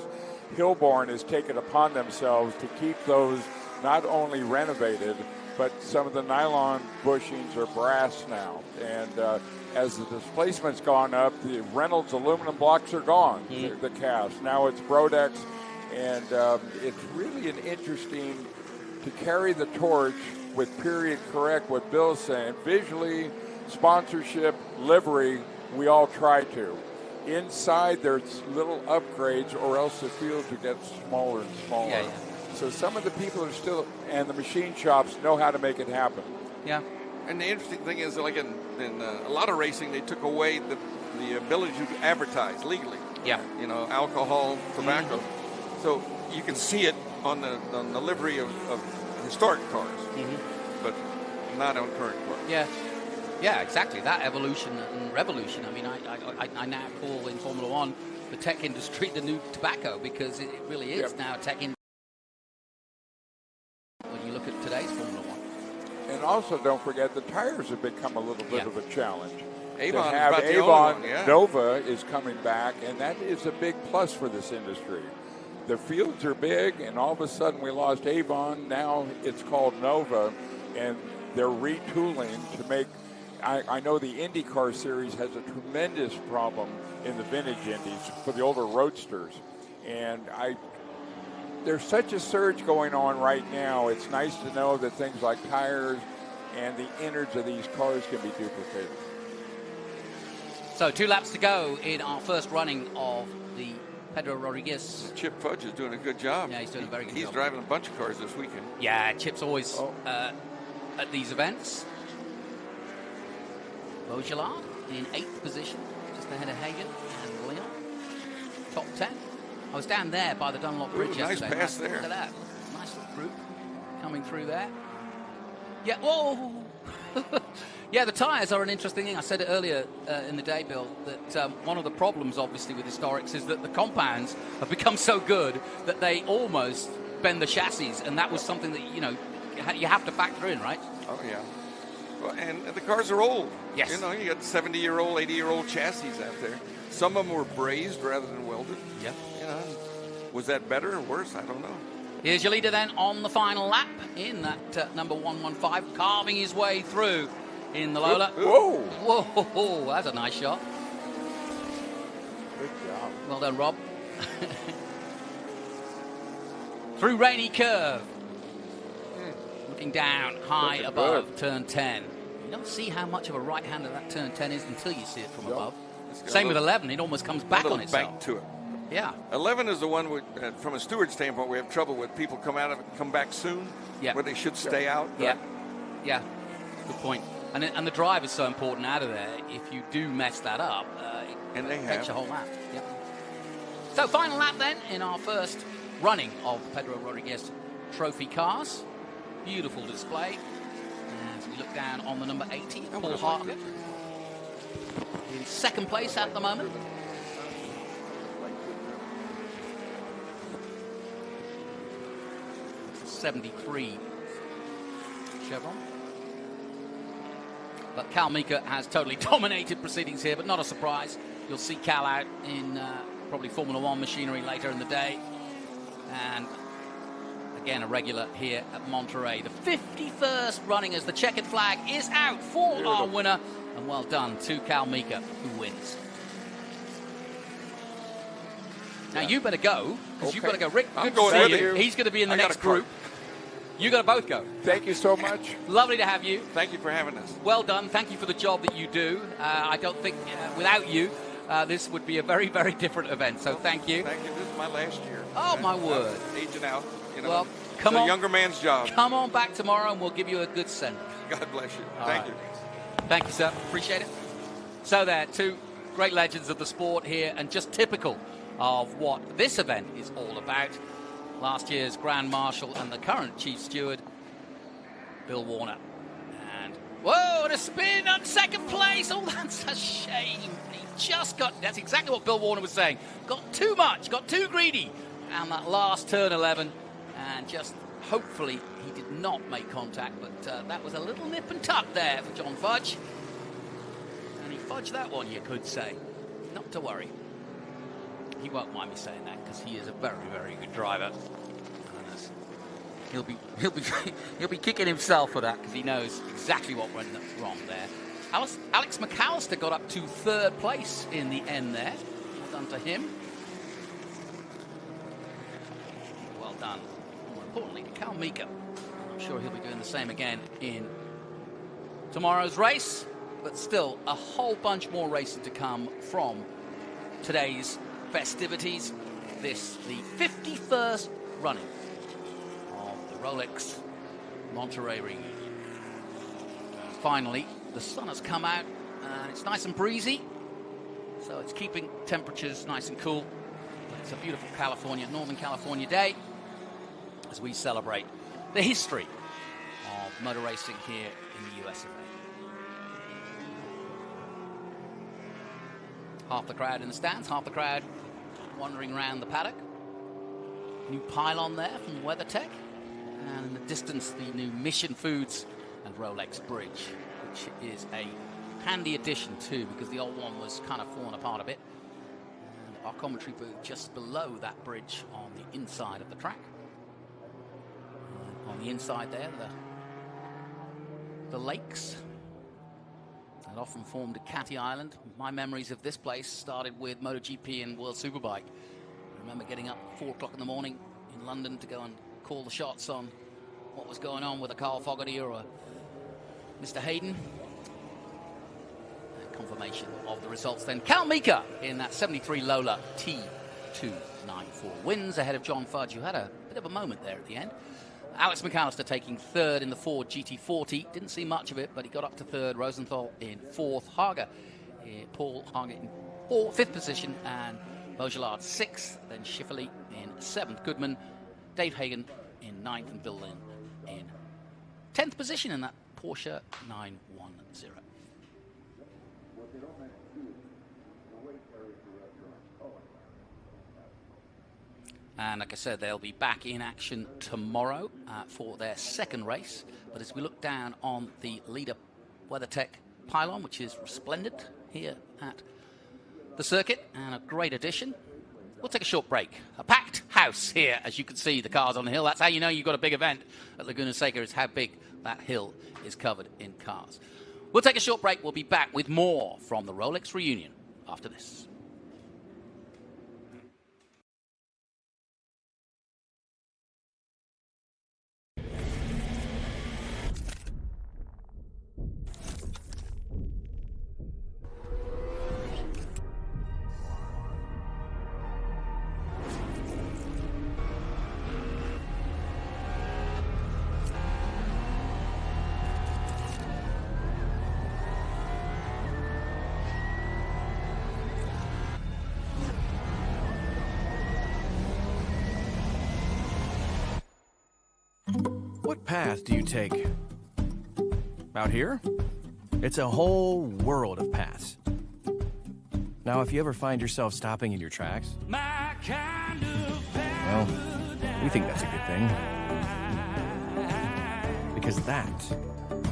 Hilborn has taken upon themselves to keep those not only renovated, but some of the nylon bushings are brass now. And as the displacement's gone up, the Reynolds aluminum blocks are gone, the cast. Now it's Brodex, and it's really an interesting to carry the torch with period correct, what Bill's saying. Visually, sponsorship, livery, we all try to. Inside, there's little upgrades, or else the fields would get smaller and smaller.
Yeah.
So some of the people are still, and the machine shops know how to make it happen.
Yeah.
And the interesting thing is, like in a lot of racing, they took away the ability to advertise legally.
Yeah.
You know, alcohol, tobacco.
Mm-hmm.
So you can see it on the livery of historic cars, but not on current cars.
Yeah. Yeah, exactly. That evolution and revolution. I mean, I now call in Formula One the tech industry the new tobacco, because it really is now tech industry. When you look at today's Formula One.
And also, don't forget, the tires have become a little bit of a challenge.
Avon
to have
is about the
Avon
only one,
Nova is coming back, and that is a big plus for this industry. The fields are big, and all of a sudden we lost Avon. Now it's called Nova, and they're retooling to make. I know the IndyCar series has a tremendous problem in the vintage Indies for the older roadsters, and there's such a surge going on right now. It's nice to know that things like tires and the innards of these cars can be duplicated.
So 2 laps to go in our first running of the Pedro Rodriguez.
Chip Fudge is doing a good job.
Yeah, he's doing a very good job.
He's driving a bunch of cars this weekend.
Yeah, Chip's always at these events. Beaujolard in 8th position, just ahead of Hagen and Leon. Top 10. I was down there by the Dunlop Bridge yesterday.
Nice pass there.
Look at that. Nice little group coming through there. Yeah, whoa! Yeah, the tyres are an interesting thing. I said it earlier in the day, Bill, that one of the problems, obviously, with historics is that the compounds have become so good that they almost bend the chassis, and that was something that, you know, you have to factor in, right?
Oh, yeah. Well, and the cars are old.
Yes.
You know, you got 70-year-old, 80-year-old chassis out there. Some of them were brazed rather than welded.
Yeah.
You know, was that better or worse? I don't know.
Here's your leader then on the final lap in that number 115, carving his way through in the Lola.
Whoa!
Whoa, that's a nice shot.
Good job.
Well done, Rob. Through Rainy Curve. Looking down, high
Looking
above
good.
turn 10. You don't see how much of a right-hander that turn 10 is until you see it from above.
It's got
Same
a
with
little-
11. It almost comes back
a little
on itself.
bank to it.
Yeah.
11 is the one with, from a steward standpoint, we have trouble with people come out of it, come back soon, where they should stay out.
Yeah, yeah, good point. And the drive is so important out of there. If you do mess that up,
and they
takes
have.
a whole lap. Yep. So final lap then in our first running of Pedro Rodriguez Trophy cars. Beautiful display. As we look down on the number 80, Paul Hartley. In second place at the moment. 73 Chevron. But Cal Mika has totally dominated proceedings here, but not a surprise. You'll see Cal out in probably Formula One machinery later in the day. And again, a regular here at Monterey. The 51st running as the checkered flag is out for our winner. And well done to Cal Mika, who wins. Now you better go, because you've got to go. Rick,
I'm
good
going
to see
with
you.
you.
He's going to be in the
I got
next
a car.
group. You got to both go.
Thank you so much.
Lovely to have you.
Thank you for having us.
Well done. Thank you for the job that you do. I don't think without you, this would be a very, very different event. So thank you.
Thank you. This is my last year.
Oh, my word.
Aging out. You know,
Well, come
it's
on.
a younger man's job.
Come on back tomorrow and we'll give you a good send.
God bless you.
All
Thank
right.
you.
Thank you, sir. Appreciate it. So there, two great legends of the sport here, and just typical of what this event is all about. Last year's Grand Marshal and the current Chief Steward, Bill Warner. And, whoa, and a spin on second place. Oh, that's a shame. He just got, that's exactly what Bill Warner was saying. Got too much, got too greedy. And that last turn 11, and just hopefully he did not make contact, but that was a little nip and tuck there for John Fudge. And he fudged that one, you could say. Not to worry. He won't mind me saying that, because he is a very, very good driver. He'll be kicking himself for that, because he knows exactly what went wrong there. Alex McAllister got up to third place in the end there. Well done to him. Well done. More importantly, to Cal Mika. I'm sure he'll be doing the same again in tomorrow's race. But still, a whole bunch more racing to come from today's festivities. This, the 51st running of the Rolex Monterey reunion. Finally, the sun has come out and it's nice and breezy, so it's keeping temperatures nice and cool. It's a beautiful Northern California day as we celebrate the history of motor racing here in the US of A. Half the crowd in the stands, half the crowd wandering around the paddock. New pylon there from WeatherTech. And in the distance, the new Mission Foods and Rolex Bridge, which is a handy addition too, because the old one was kind of falling apart a bit. And our commentary booth just below that bridge on the inside of the track. On the inside there, the lakes that often formed a catty island. My memories of this place started with MotoGP and World Superbike. I remember getting up at 4 o'clock in the morning in London to go and call the shots on what was going on with a Carl Fogarty or a Mr. Hayden. Confirmation of the results then. Cal Mika in that 73 Lola T294 wins ahead of John Fudge, who had a bit of a moment there at the end. Alex McAllister taking third in the Ford GT40. Didn't see much of it, but he got up to third. Rosenthal in fourth. Paul Hager in fifth position, and Beaujolard sixth. Then Schifferle in seventh. Goodman, Dave Hagen in ninth, and Bill Lynn in 10th position in that Porsche 910. And like I said, they'll be back in action tomorrow for their second race. But as we look down on the leader WeatherTech pylon, which is resplendent here at the circuit, and a great addition, we'll take a short break. A packed house here, as you can see, the cars on the hill. That's how you know you've got a big event at Laguna Seca, is how big that hill is covered in cars. We'll take a short break. We'll be back with more from the Rolex reunion after this.
What path do you take? Out here? It's a whole world of paths. Now, if you ever find yourself stopping in your tracks, well, we think that's a good thing. Because that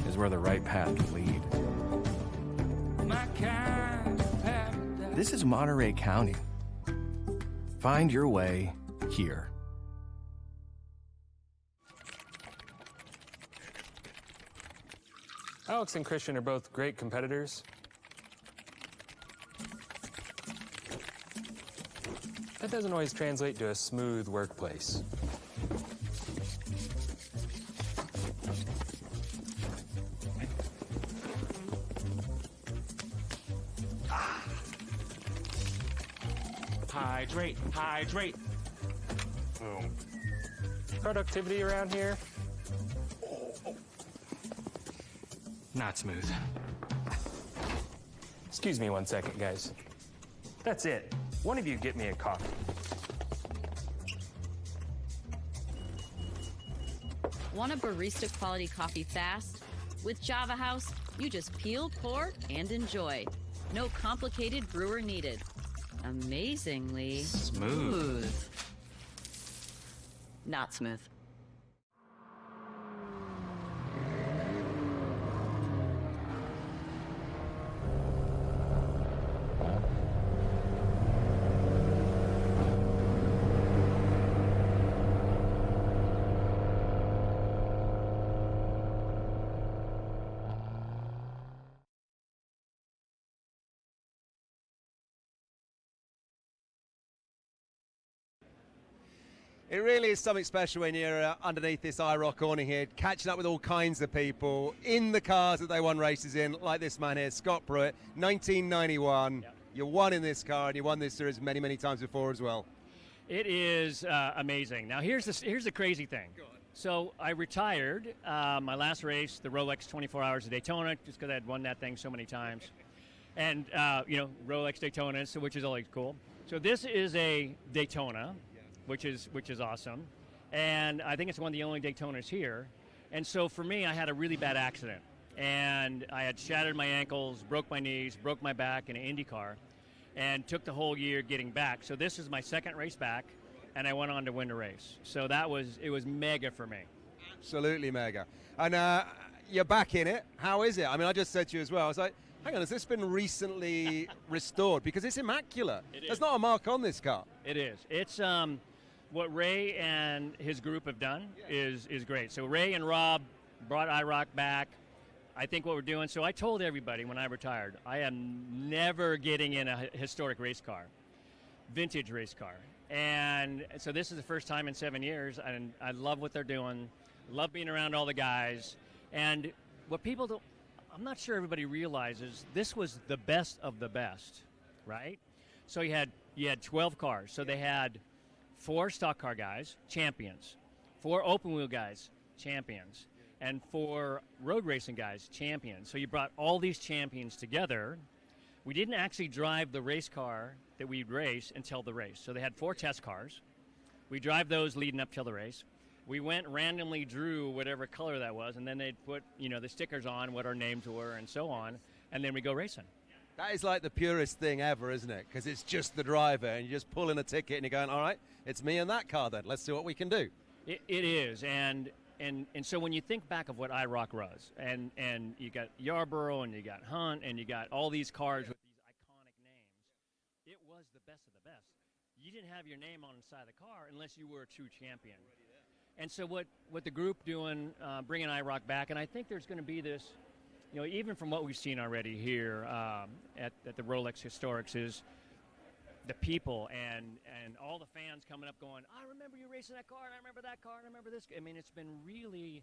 is where the right path can lead. This is Monterey County. Find your way here.
Alex and Christian are both great competitors. That doesn't always translate to a smooth workplace.
Hydrate, hydrate.
Boom. Productivity around here? Not smooth. Excuse me 1 second, guys. That's it. One of you get me a coffee.
Want a barista quality coffee fast? With Java House, you just peel, pour, and enjoy. No complicated brewer needed. Amazingly
smooth.
Not smooth.
It really is something special when you're underneath this IROC awning here, catching up with all kinds of people in the cars that they won races in, like this man here, Scott Pruett, 1991. Yep. You won in this car, and you won this series many, many times before as well.
It is amazing. Now, here's the crazy thing. So I retired my last race, the Rolex 24 Hours of Daytona, just because I had won that thing so many times. And, Rolex Daytona, so which is always cool. So this is a Daytona, which is awesome. And I think it's one of the only Daytonas here. And so for me, I had a really bad accident. And I had shattered my ankles, broke my knees, broke my back in an Indy car, and took the whole year getting back. So this is my second race back, and I went on to win the race. So it was mega for me.
Absolutely mega. And you're back in it. How is it? I mean, I just said to you as well, I was like, hang on, has this been recently restored? Because it's immaculate. There's not a mark on this car.
It is. It's what Ray and his group have done is great. So Ray and Rob brought IROC back. I think what we're doing, so I told everybody when I retired, I am never getting in a historic race car, vintage race car. And so this is the first time in 7 years, and I love what they're doing, love being around all the guys. And what people don't, I'm not sure everybody realizes, this was the best of the best, right? So you had 12 cars. So they had 4 stock car guys, champions, 4 open wheel guys,
champions. And for road racing guys, champions. So you brought all these champions together. We didn't actually drive the race car that we'd race until the race. So they had 4 test cars. We drive those leading up till the race. We went randomly drew whatever color that was, and then they'd put, the stickers on, what our names were, and so on, and then we go racing.
That is like the purest thing ever, isn't it? Because it's just the driver, and you just pull in a ticket, and you're going, all right, it's me and that car then. Let's see what we can do.
It is, and so when you think back of what IROC was, and you got Yarborough, and you got Hunt, and you got all these cars with these iconic names, it was the best of the best. You didn't have your name on the side of the car unless you were a true champion. And so what the group doing, bringing IROC back, and I think there's going to be this, even from what we've seen already here at the Rolex Historics, is the people and all the fans coming up going, I remember you racing that car, and I remember that car, and I remember this. I mean, it's been really,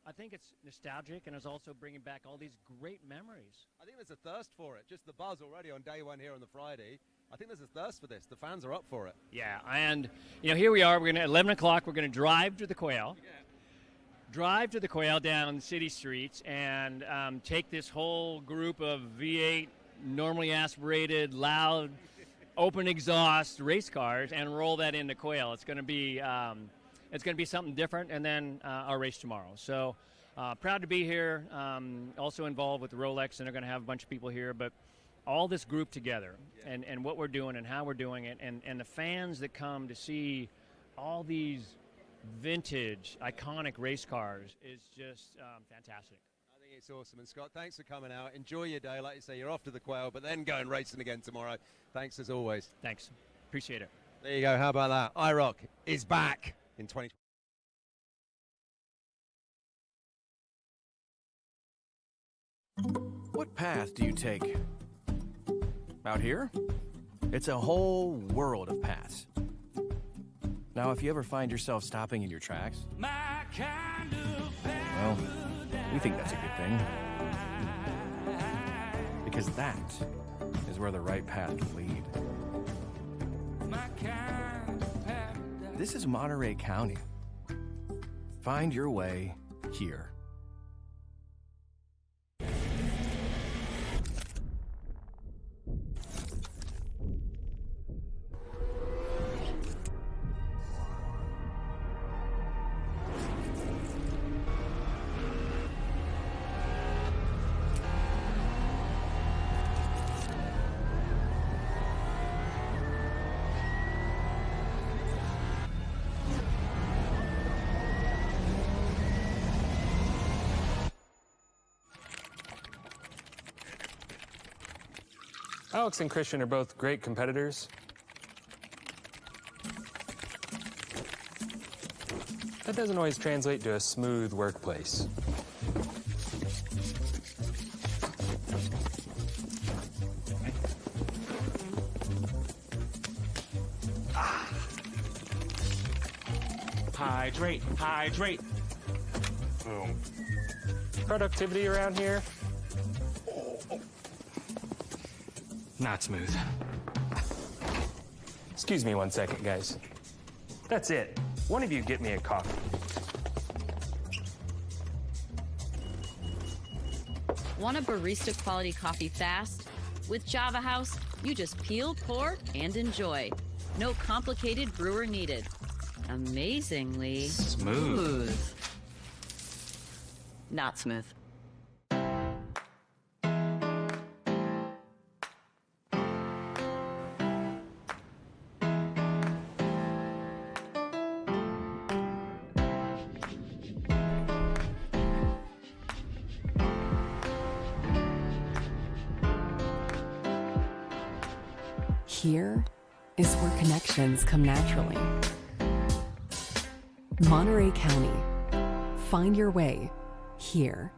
I think it's nostalgic, and it's also bringing back all these great memories.
I think there's a thirst for it. Just the buzz already on day one here on the Friday. I think there's a thirst for this. The fans are up for it.
Yeah, and here we are. We're gonna at 11 o'clock. We're gonna drive to the Quail. Drive to the Quail down city streets and take this whole group of V8, normally aspirated, loud, open exhaust race cars and roll that into Quail. It's gonna be something different, and then our race tomorrow. So proud to be here. Also involved with the Rolex, and they're gonna have a bunch of people here, but all this group together and what we're doing and how we're doing it, and the fans that come to see all these vintage, iconic race cars is just fantastic.
I think it's awesome. And Scott, thanks for coming out. Enjoy your day. Like you say, you're off to the Quail, but then going racing again tomorrow. Thanks as always.
Thanks. Appreciate it.
There you go. How about that? IROC is back in 2020.
What path do you take? Out here? It's a whole world of paths. Now, if you ever find yourself stopping in your tracks, well, we think that's a good thing. Because that is where the right path can lead. This is Monterey County. Find your way here.
Alex and Christian are both great competitors. That doesn't always translate to a smooth workplace.
Hydrate, hydrate.
Boom. Productivity around here? Not smooth. Excuse me 1 second, guys. That's it. One of you get me a coffee.
Want a barista quality coffee fast? With Java House, you just peel, pour, and enjoy. No complicated brewer needed. Amazingly
smooth.
Not smooth.
Here is where connections come naturally. Monterey County. Find your way here.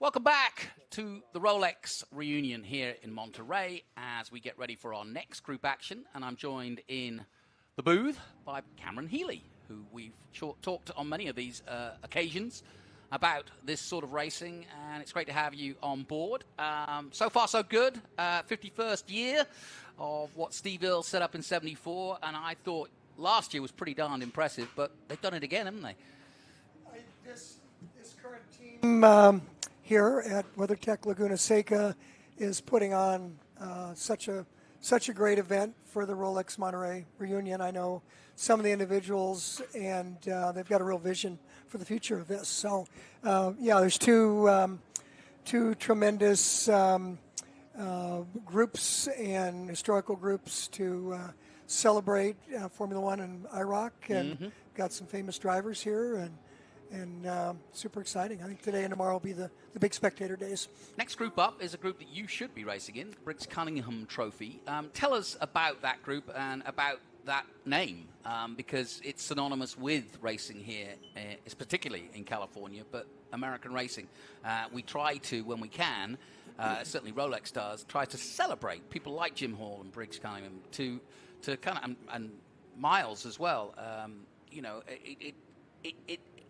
Welcome back to the Rolex reunion here in Monterey as we get ready for our next group action. And I'm joined in the booth by Cameron Healy, who we've talked on many of these occasions about this sort of racing. And it's great to have you on board. So far, so good. 51st year of what Steve Earle set up in 74. And I thought last year was pretty darn impressive, but they've done it again, haven't they?
This current team here at WeatherTech Laguna Seca is putting on such a great event for the Rolex Monterey reunion. I know some of the individuals, and they've got a real vision for the future of this. So, there's two tremendous groups and historical groups to celebrate Formula One and IROC, and got some famous drivers here, and super exciting. I think today and tomorrow will be the big spectator days.
Next group up is a group that you should be racing in, Briggs Cunningham Trophy. Tell us about that group and about that name, because it's synonymous with racing here, it's particularly in California, but American racing. We try to, when we can, certainly Rolex does, try to celebrate people like Jim Hall and Briggs Cunningham to kind of, and Miles as well.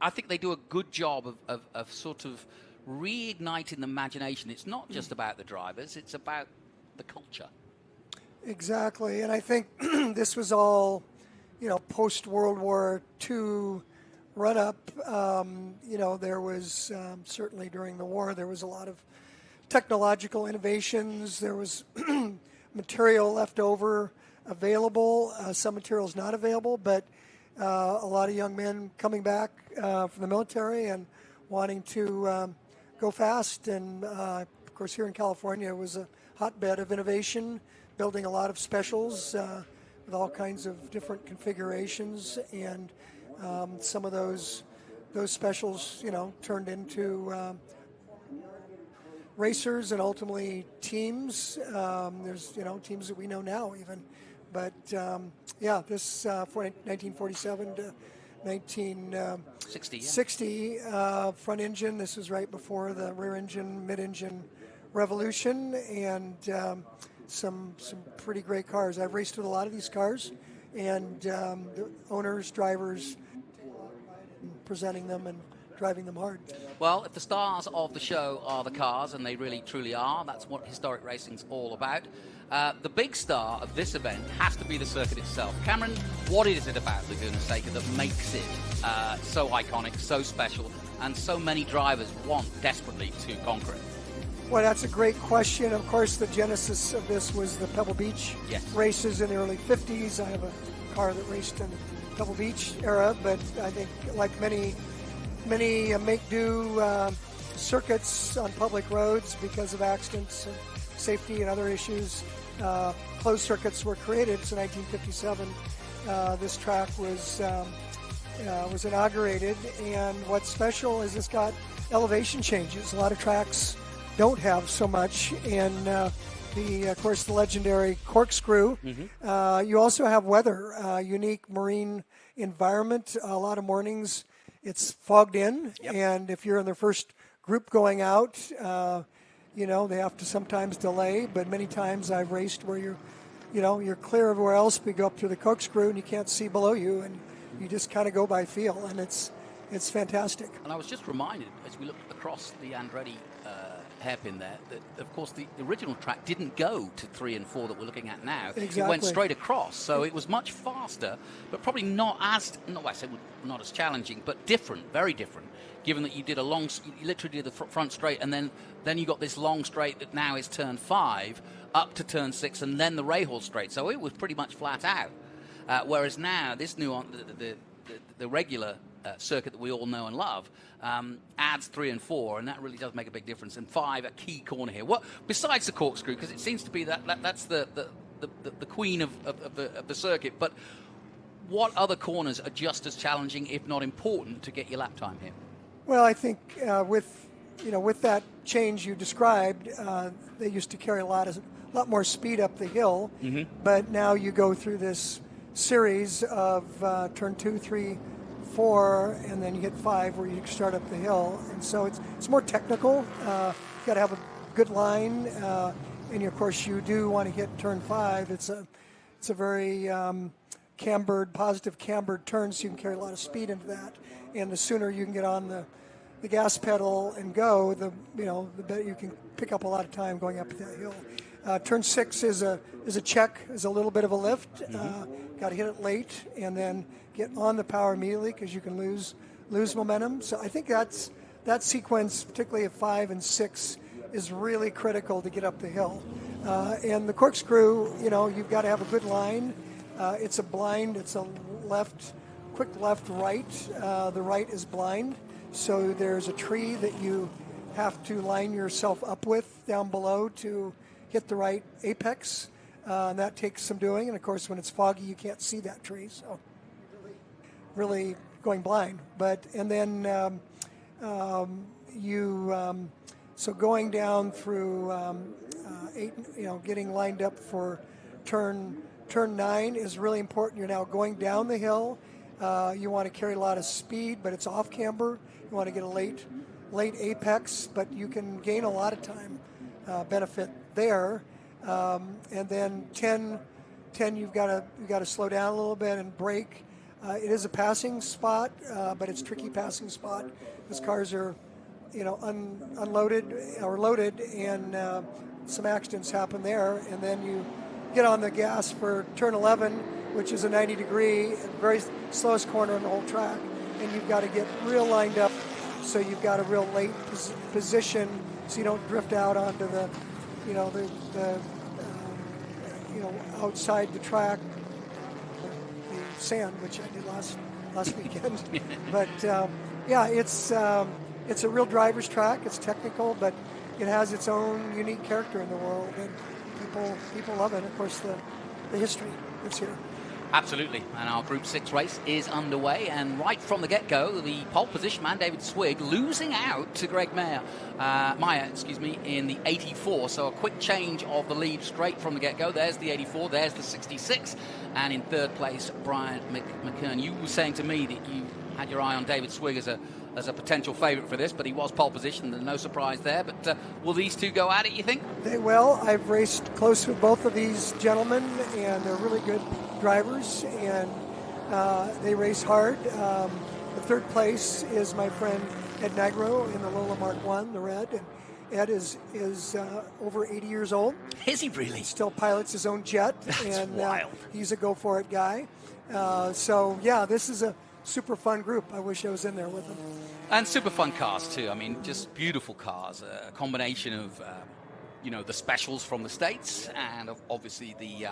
I think they do a good job of sort of reigniting the imagination. It's not just about the drivers, it's about the culture.
Exactly, and I think this was all, post-World War II run-up. There was certainly during the war, there was a lot of technological innovations. There was material left over available, some materials not available, but a lot of young men coming back from the military and wanting to go fast. And, of course, here in California, it was a hotbed of innovation, building a lot of specials with all kinds of different configurations. And some of those specials, turned into racers and ultimately teams. There's, teams that we know now even. But, this for 1947 to 1960, front engine. This was right before the rear engine, mid-engine revolution, and some pretty great cars. I've raced with a lot of these cars, and the owners, drivers, presenting them and driving them hard.
Well, if the stars of the show are the cars, and they really truly are, that's what historic racing's all about. The big star of this event has to be the circuit itself. Cameron, what is it about Laguna Seca that makes it so iconic, so special, and so many drivers want desperately to conquer it?
Well, that's a great question. Of course, the genesis of this was the Pebble Beach races in the early 50s. I have a car that raced in the Pebble Beach era, but I think like many make-do circuits on public roads because of accidents and safety and other issues, closed circuits were created. So 1957, this track was inaugurated, and what's special is it's got elevation changes. A lot of tracks don't have so much, and of course the legendary corkscrew. You also have weather, unique marine environment. A lot of mornings it's fogged in, and if you're in the first group going out, they have to sometimes delay, but many times I've raced where you're clear everywhere else, but you go up through the corkscrew and you can't see below you, and you just kind of go by feel, and it's fantastic.
And I was just reminded, as we looked across the Andretti hairpin there, that of course the original track didn't go to 3 and 4 that we're looking at now.
Exactly.
It went straight across, so it was much faster, but probably not as challenging, but different, very different, given that you did you literally did the front straight, and then you got this long straight that now is turn 5 up to turn 6, and then the Rahal straight, so it was pretty much flat out. Whereas now this new the regular circuit that we all know and love adds 3 and 4, and that really does make a big difference. And 5, a key corner here. What besides the corkscrew, because it seems to be that's the queen of the circuit. But what other corners are just as challenging, if not important, to get your lap time here?
Well, I think with that change you described, they used to carry a lot more speed up the hill, but now you go through this series of turn 2, 3, 4, and then you hit 5 where you start up the hill. And so it's more technical. You got to have a good line, and of course you do want to hit turn 5. It's a very positive cambered turn, so you can carry a lot of speed into that. And the sooner you can get on the gas pedal and go, the better you can pick up a lot of time going up that hill. Turn 6 is a check, is a little bit of a lift. Got to hit it late and then get on the power immediately because you can lose momentum. So I think that sequence, particularly at 5 and 6, is really critical to get up the hill. And the corkscrew, you've got to have a good line. It's a blind. It's a quick left, right. The right is blind. So there's a tree that you have to line yourself up with down below to hit the right apex. And that takes some doing. And, of course, when it's foggy, you can't see that tree. So really going blind. So going down through 8, getting lined up for turn 9 is really important. You're now going down the hill. You want to carry a lot of speed, but it's off camber. You want to get a late apex, but you can gain a lot of time benefit there. And then 10 you've got to slow down a little bit and brake. It is a passing spot, but it's a tricky passing spot. These cars are, unloaded or loaded, and some accidents happen there. And then you get on the gas for turn 11, which is a 90-degree, very slowest corner on the whole track, and you've got to get real lined up. So you've got a real late position, so you don't drift out onto the outside the track, the sand, which I did last weekend. But it's a real driver's track. It's technical, but it has its own unique character in the world, and people love it. Of course, the history that's here.
Absolutely, and our Group 6 race is underway, and right from the get-go, the pole position man, David Swig, losing out to Greg Meyer, in the 84, so a quick change of the lead straight from the get-go. There's the 84, there's the 66, and in third place, Brian McKern. You were saying to me that you had your eye on David Swig as a potential favourite for this, but he was pole position, no surprise there. But will these two go at it, you think? They will. I've raced close with both of these gentlemen, and they're really good drivers, and they race hard. The third place is my friend Ed Nigro in the Lola Mark I, the red. And Ed is over 80 years old. Is he really? He still pilots his own jet. That's and wild. He's a go-for-it guy. This is a super fun group. I wish I was in there with them. And super fun cars too. I mean, just beautiful cars. A combination of, the specials from the States, and obviously the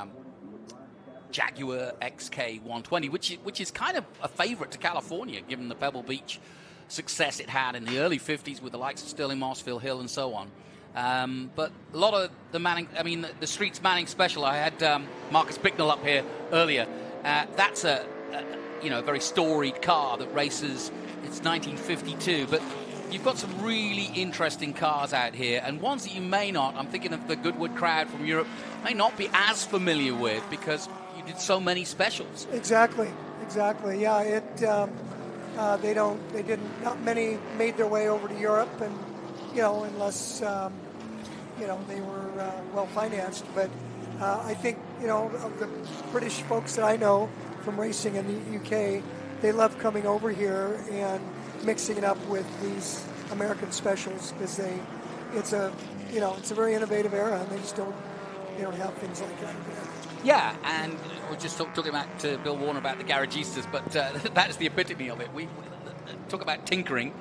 Jaguar XK120, which is kind of a favorite to California, given the Pebble Beach success it had in the early 50s with the likes of Sterling Moss, Phil Hill, and so on. But a lot of the Streets Manning special. I had Marcus Bicknell up here earlier. That's a very storied car that races. It's 1952, but you've got some really interesting cars out here, and ones that you may not. I'm thinking of the Goodwood crowd from Europe, may not be as familiar with because you did so many specials. Exactly. Yeah, not many made their way over to Europe, and unless they were well financed. But I think of the British folks that I know from racing in the UK, they love coming over here and mixing it up with these American specials because it's a very innovative era, and they just don't have things like that here. Yeah, and we're just talking about to Bill Warner about the garagistas, but that is the epitome of it. We talk about tinkering.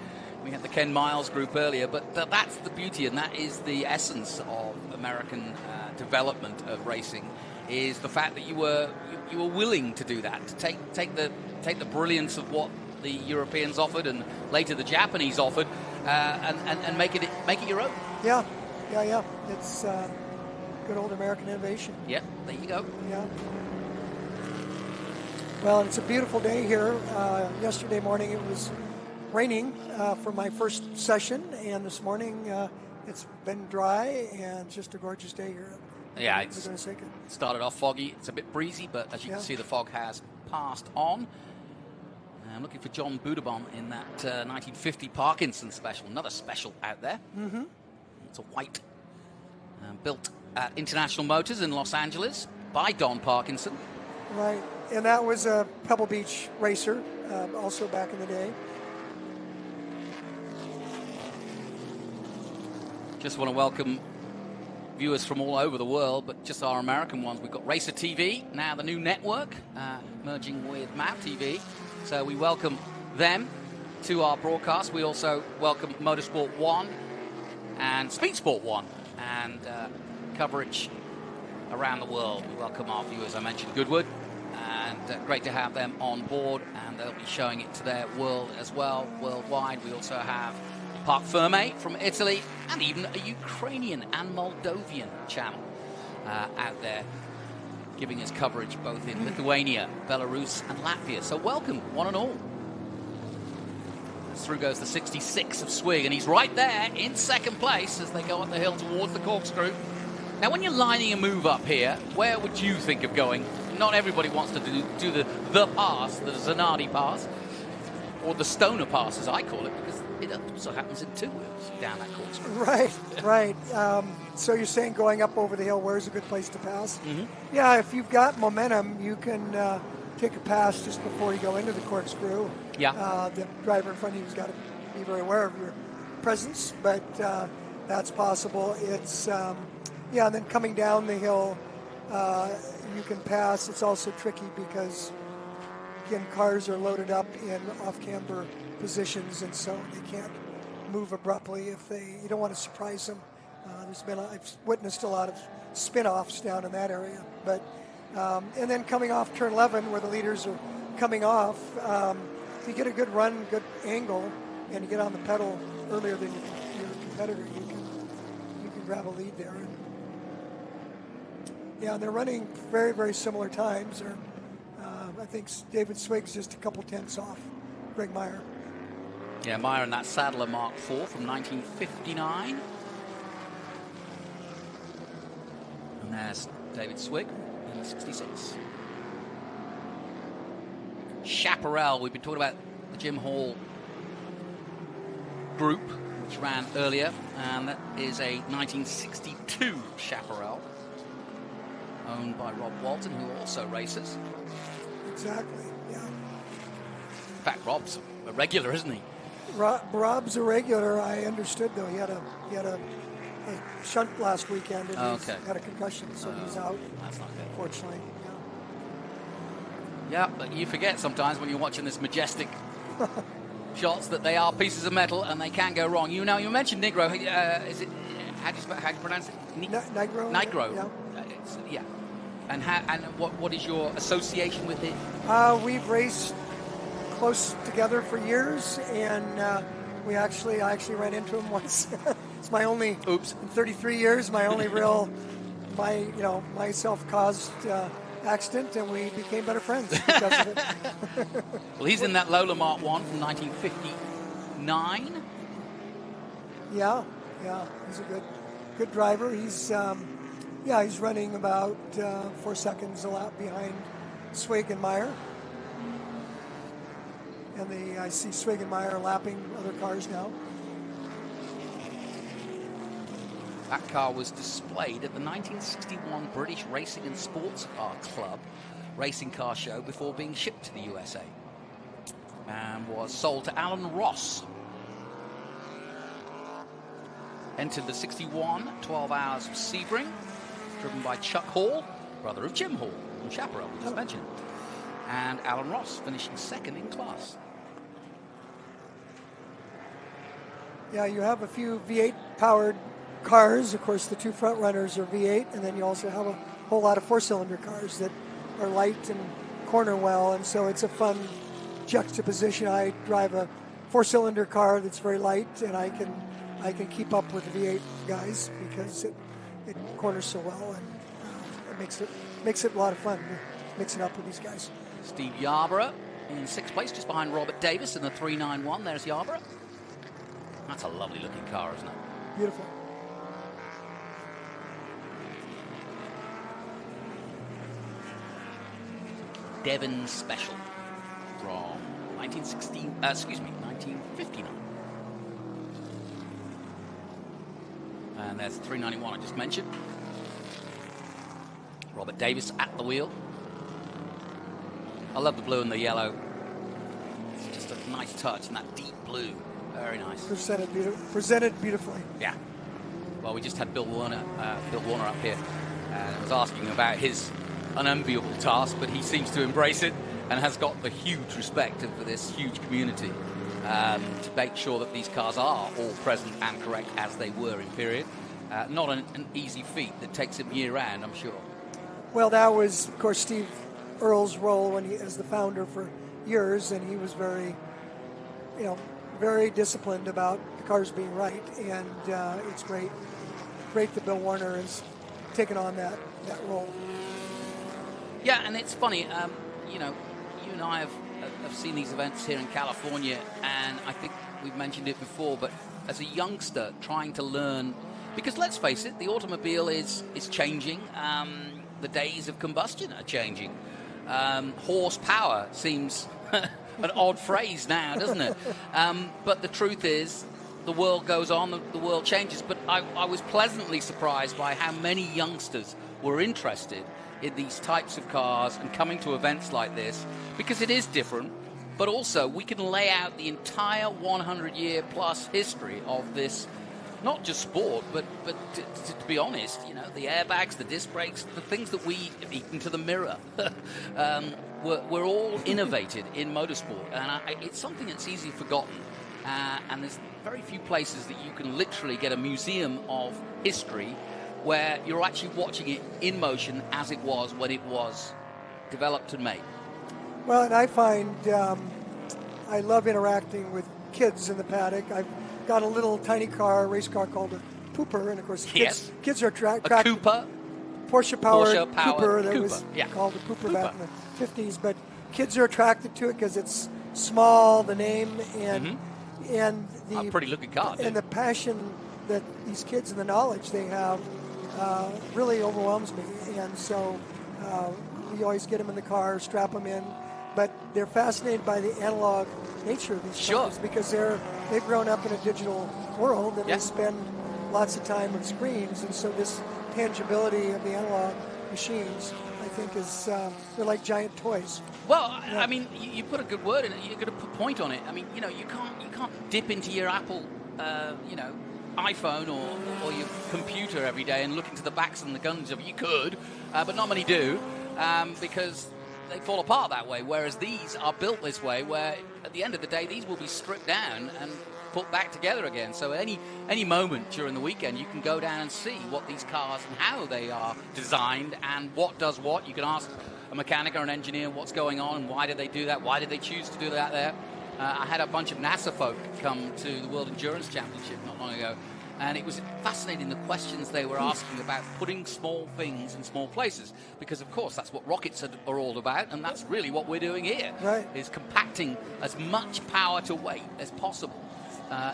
We had the Ken Miles group earlier, but that's the beauty, and that is the essence of American development of racing, is the fact that you were willing to do that, to take the brilliance of what the Europeans offered and later the Japanese offered, and make it your own. Yeah. It's good old American innovation. Yeah, there you go. Yeah. Well, it's a beautiful day here. Yesterday morning it was raining for my first session, and this morning it's been dry, and it's just a gorgeous day here. Yeah, it started off foggy. It's a bit breezy, but as you can see, the fog has passed on. I'm looking for John Budabon in that 1950 Parkinson special. Another special out there.
Mm-hmm.
It's a white, built at International Motors in Los Angeles by Don Parkinson.
Right, and that was a Pebble Beach racer, also back in the day.
Just want to welcome viewers from all over the world, but just our American ones. We've got Racer TV, now the new network, merging with MAP TV. So we welcome them to our broadcast. We also welcome Motorsport 1 and Speed Sport 1 and coverage around the world. We welcome our viewers. I mentioned Goodwood, and great to have them on board, and they'll be showing it to their world as well, worldwide. We also have Parc Ferme from Italy, and even a Ukrainian and Moldovan channel out there, giving us coverage both in Lithuania, Belarus, and Latvia. So welcome, one and all. Through goes the 66 of Swig, and he's right there in second place as they go up the hill towards the corkscrew. Now, when you're lining a move up here, where would you think of going? Not everybody wants to do the pass, the Zanardi pass, or the Stoner pass, as I call it, because it also happens in two wheels down that corkscrew.
Right, right. So you're saying going up over the hill, where's a good place to pass?
Mm-hmm.
Yeah, if you've got momentum, you can take a pass just before you go into the corkscrew.
Yeah.
The driver in front of you's got to be very aware of your presence, but that's possible. It's, yeah, and then coming down the hill, you can pass. It's also tricky because, again, cars are loaded up in off-camber positions, and so they can't move abruptly if you don't want to surprise them. I've witnessed a lot of spin-offs down in that area, but and then coming off turn 11 where the leaders are coming off, if you get a good run, good angle, and you get on the pedal earlier than your competitor, you can grab a lead there. And, yeah, they're running very, very similar times. I think David Swig's just a couple tenths off Greg Meyer.
Yeah, Meyer in that Sadler Mark IV from 1959. And there's David Swig in the 66. Chaparral, we've been talking about the Jim Hall group, which ran earlier, and that is a 1962 Chaparral, owned by Rob Walton, who also races.
Exactly, yeah.
In fact, Rob's a regular, isn't he?
Rob's a regular. I understood, though. He had a shunt last weekend, and he had a concussion, so he's out.
That's not good.
Unfortunately.
Yeah, but you forget sometimes when you're watching this majestic shots that they are pieces of metal and they can go wrong. You mentioned Negro. Is it? How do you pronounce it?
Negro.
Negro.
Yeah.
Yeah. And what is your association with it?
We've raced close together for years, and I actually ran into him once. It's my only.
Oops.
In 33 years, my only real, my self-caused accident, and we became better friends because of it.
Well, he's in that Lola Mark 1 from 1959.
Yeah, he's a good driver. He's running about 4 seconds a lap behind Swig and Meyer. And I see Swig and Meyer lapping other cars now.
That car was displayed at the 1961 British Racing and Sports Car Club racing car show before being shipped to the USA, and was sold to Alan Ross. Entered the 61 12 Hours of Sebring, driven by Chuck Hall, brother of Jim Hall from Chaparral, we just mentioned, and Alan Ross finishing second in class.
Yeah, you have a few V8 powered cars. Of course, the two front runners are V8, and then you also have a whole lot of four-cylinder cars that are light and corner well, and so it's a fun juxtaposition. I drive a four-cylinder car that's very light, and I can keep up with the V8 guys because it corners so well, and it makes it a lot of fun mixing up with these guys.
Steve Yarborough in sixth place, just behind Robert Davis in the 391. There's Yarborough. That's a lovely looking car, isn't it?
Beautiful.
Devon Special from 1959. And there's the 391 I just mentioned. Robert Davis at the wheel. I love the blue and the yellow. It's just a nice touch, and that deep blue. Very nice.
Presented beautifully.
Yeah. Well, we just had Bill Warner up here, and I was asking about his unenviable task, but he seems to embrace it and has got the huge respect for this huge community to make sure that these cars are all present and correct as they were in period. Not an easy feat that takes him year round, I'm sure.
Well, that was, of course, Steve Earle's role as the founder for years, and he was very disciplined about the cars being right, and it's great that Bill Warner has taken on that role.
Yeah, and it's funny, you and I have seen these events here in California, and I think we've mentioned it before, but as a youngster trying to learn, because let's face it, the automobile is changing. The days of combustion are changing. Horsepower seems an odd phrase now, doesn't it? But the truth is, the world goes on, the world changes. But I was pleasantly surprised by how many youngsters were interested in these types of cars and coming to events like this, because it is different, but also we can lay out the entire 100-year plus history of this, not just sport, but to be honest, the airbags, the disc brakes, the things that we have eaten to the mirror, we're all innovated in motorsport, and it's something that's easily forgotten. And there's very few places that you can literally get a museum of history where you're actually watching it in motion as it was when it was developed and made.
Well, and I find I love interacting with kids in the paddock. I've got a little tiny race car called a Pooper, and of course kids are attracted.
A Cooper?
Porsche-powered Cooper that was called a Pooper back in the 50s, but kids are attracted to it because it's small, the name, and the
a pretty looking car,
and the passion that these kids and the knowledge they have really overwhelms me. And so we always get them in the car, strap them in, but they're fascinated by the analog nature of these cars because they've grown up in a digital world and they spend lots of time with screens, and so this tangibility of the analog machines, I think, is they're like giant toys.
Well, I mean, you put a good word in it. You're going to put a point on it. I mean, you can't dip into your Apple, iPhone or your computer every day and look into the backs and the guns of it. You could, but not many do, because they fall apart that way. Whereas these are built this way, where at the end of the day, these will be stripped down and put back together again. So any moment during the weekend, you can go down and see what these cars and how they are designed and what does what. You can ask a mechanic or an engineer what's going on and why did they do that, why did they choose to do that there. I had a bunch of NASA folk come to the World Endurance Championship not long ago, and it was fascinating the questions they were asking about putting small things in small places, because of course that's what rockets are all about, and that's really what we're doing here, is compacting as much power to weight as possible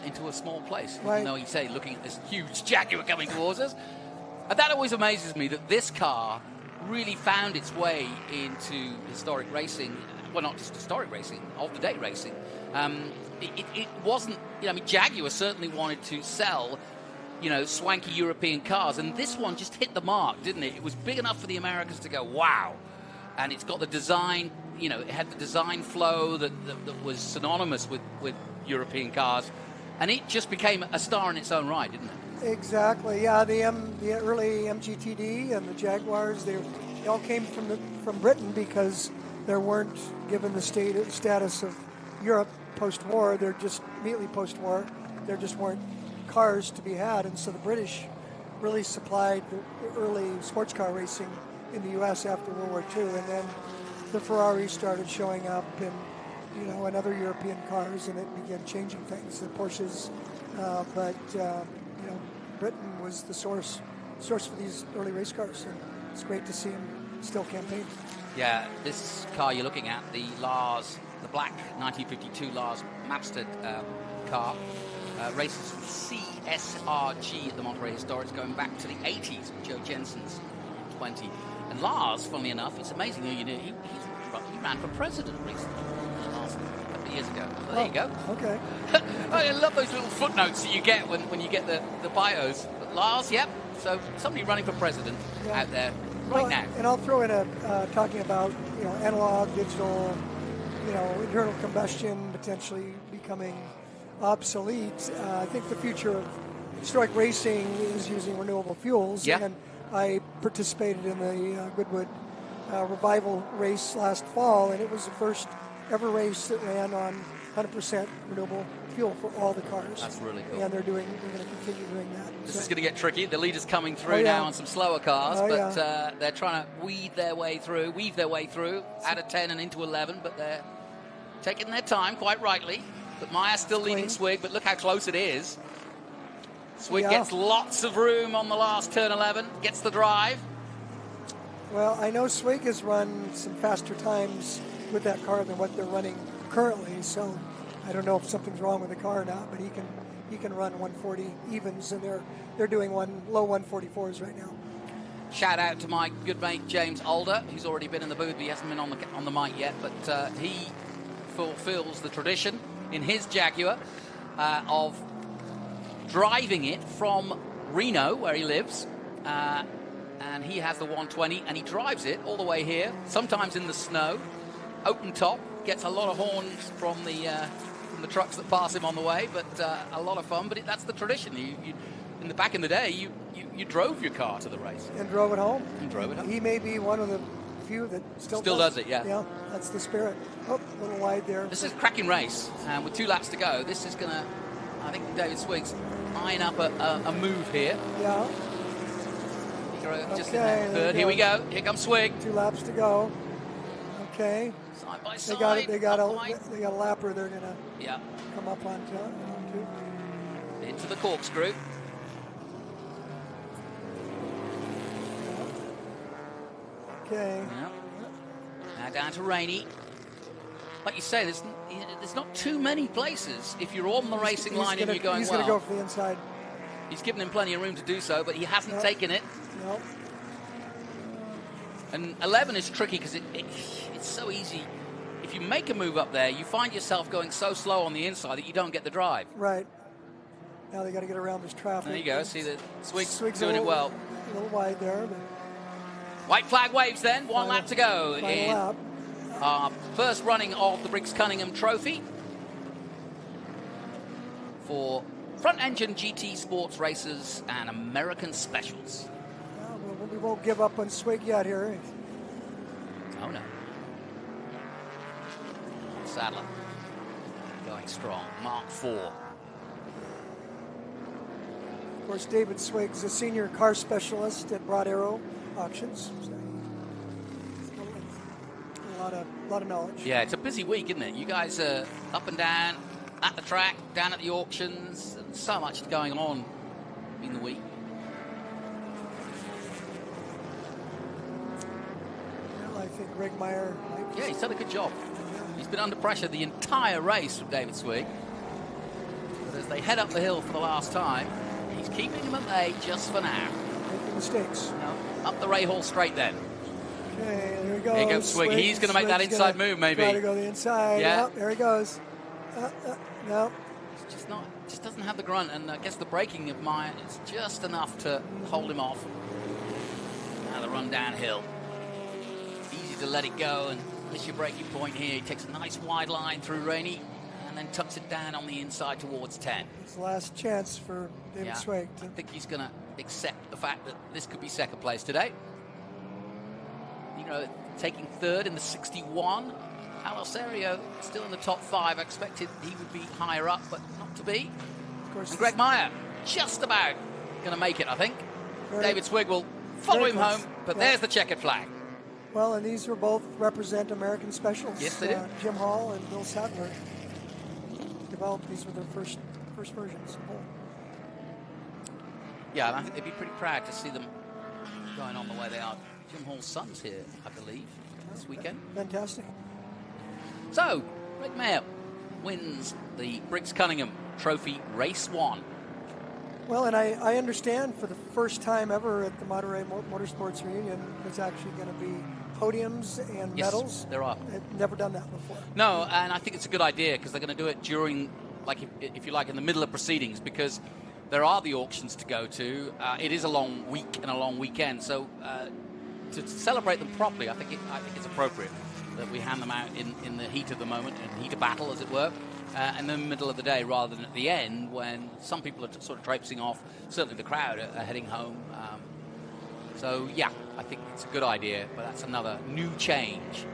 into a small place. Even though you say, looking at this huge Jaguar coming towards us. And that always amazes me, that this car really found its way into historic racing. Well, not just historic racing, of the day racing. It wasn't, Jaguar certainly wanted to sell, swanky European cars, and this one just hit the mark, didn't it? It was big enough for the Americans to go, wow. And it's got the design, it had the design flow that was synonymous with European cars, and it just became a star in its own right, didn't it?
Exactly, yeah. The early MGTD and the Jaguars, they all came from Britain because there weren't, given the status of Europe post-war, they're just immediately post-war, there just weren't cars to be had, and so the British really supplied the early sports car racing in the U.S. after World War II, and then the Ferraris started showing up and other European cars, and it began changing things, the Porsches, but Britain was the source for these early race cars, and it's great to see them still campaign. Yeah,
this car you're looking at, the black 1952 Lars Mapstead car, races with CSRG at the Monterey Historics going back to the 80s with Joe Jensen's 20. And Lars, funnily enough, it's amazing who you knew. He ran for president recently, last couple of years ago. So there you go.
Okay.
I love those little footnotes that you get when you get the bios. But Lars, yep. So somebody running for president out there right now.
And I'll throw in talking about analog, digital, internal combustion potentially becoming obsolete. I think the future of historic racing is using renewable fuels.
Yeah.
And I participated in the Goodwood revival race last fall, and it was the first ever race that ran on 100% renewable fuel for all the cars.
That's really cool.
And they're going to continue doing that.
This is going to get tricky. The leader's coming through now on some slower cars, but they're trying to weave their way through out of 10 and into 11, but they're taking their time, quite rightly. But Meyer's still leading Swig, but look how close it is. Swig gets lots of room on the last turn 11, gets the drive.
Well, I know Swig has run some faster times with that car than what they're running currently, so I don't know if something's wrong with the car or not, but he can run 140 evens, and they're doing low 144s right now.
Shout out to my good mate James Alder, who's already been in the booth, but he hasn't been on the mic yet, but he fulfills the tradition in his Jaguar of driving it from Reno, where he lives, and he has the 120, and he drives it all the way here, sometimes in the snow, open top, gets a lot of horns from the trucks that pass him on the way, but a lot of fun. But that's the tradition. In the back in the day, you drove your car to the race
and drove it home. He may be one of the few that still
does it.
Yeah, that's the spirit. Oh, a little wide there.
This is a cracking race, and with 2 laps to go, this is gonna. I think David Swig's eyeing up a move here.
Yeah.
Just in that third. Here we go. Here comes Swig.
2 laps to go. Okay.
Side by side.
They got a lapper they're gonna come up on to.
Into the corkscrew.
Okay.
Yep. Now down to Rainey. Like you say, there's not too many places if you're on the racing line and you're going well.
He's going to go for the inside.
He's given him plenty of room to do so, but he hasn't taken it.
Nope.
And 11 is tricky because it's so easy. If you make a move up there, you find yourself going so slow on the inside that you don't get the drive.
Right. Now they got to get around this traffic.
There you go. See that Swig's
doing
it well.
A little wide there. But
white flag waves then. One lap to go.
Final lap.
Our first running of the Briggs Cunningham Trophy for front-engine GT sports racers and American specials.
Well, we won't give up on Swig yet here.
Oh, no. Sadler going strong. Mark IV.
Of course, David Swig's a senior car specialist at Broad Arrow Auctions. So a lot of knowledge.
Yeah, it's a busy week, isn't it? You guys are up and down at the track, down at the auctions, and so much going on in the week.
Well, I think Greg Meyer.
Yeah, he's done a good job. He's been under pressure the entire race from David Swig. But as they head up the hill for the last time, he's keeping them at bay just for now.
Making mistakes.
No, up the Ray Hall straight then.
Okay, there he goes.
Here goes Swig. He's going to make that inside move, maybe.
Try to go the inside.
Yeah.
Yep, there he goes. No.
It's just doesn't have the grunt, and I guess the braking of Meyer is just enough to hold him off. Now the run downhill. Easy to let it go and miss your braking point here. He takes a nice wide line through Rainey and then tucks it down on the inside towards 10.
It's the last chance for David Swig.
I think he's going to accept the fact that this could be second place today. Taking third in the 61. Aloserio still in the top 5. I expected he would be higher up, but not to be.
Of course.
And Greg Meyer just about going to make it, I think. David Swig will follow him home, but there's the checkered flag.
Well, and these were both represent American specials.
Yes, they do.
Jim Hall and Bill Sadler developed these with their first versions.
Yeah, and I think they'd be pretty proud to see them going on the way they are. Jim Hall's son's here, I believe, this weekend.
Fantastic.
So, Greg Meyer wins the Briggs Cunningham Trophy Race 1.
Well, and I understand for the first time ever at the Monterey Motorsports reunion, it's actually going to be podiums and
Yes,
medals.
there are.
I've never done that before.
No, and I think it's a good idea because they're going to do it during, like, if you like, in the middle of proceedings, because there are the auctions to go to. It is a long week and a long weekend, so to celebrate them properly, I think it's appropriate that we hand them out in the heat of the moment, in the heat of battle, as it were, in the middle of the day rather than at the end when some people are sort of traipsing off. Certainly the crowd are heading home. So, yeah, I think it's a good idea, but that's another new change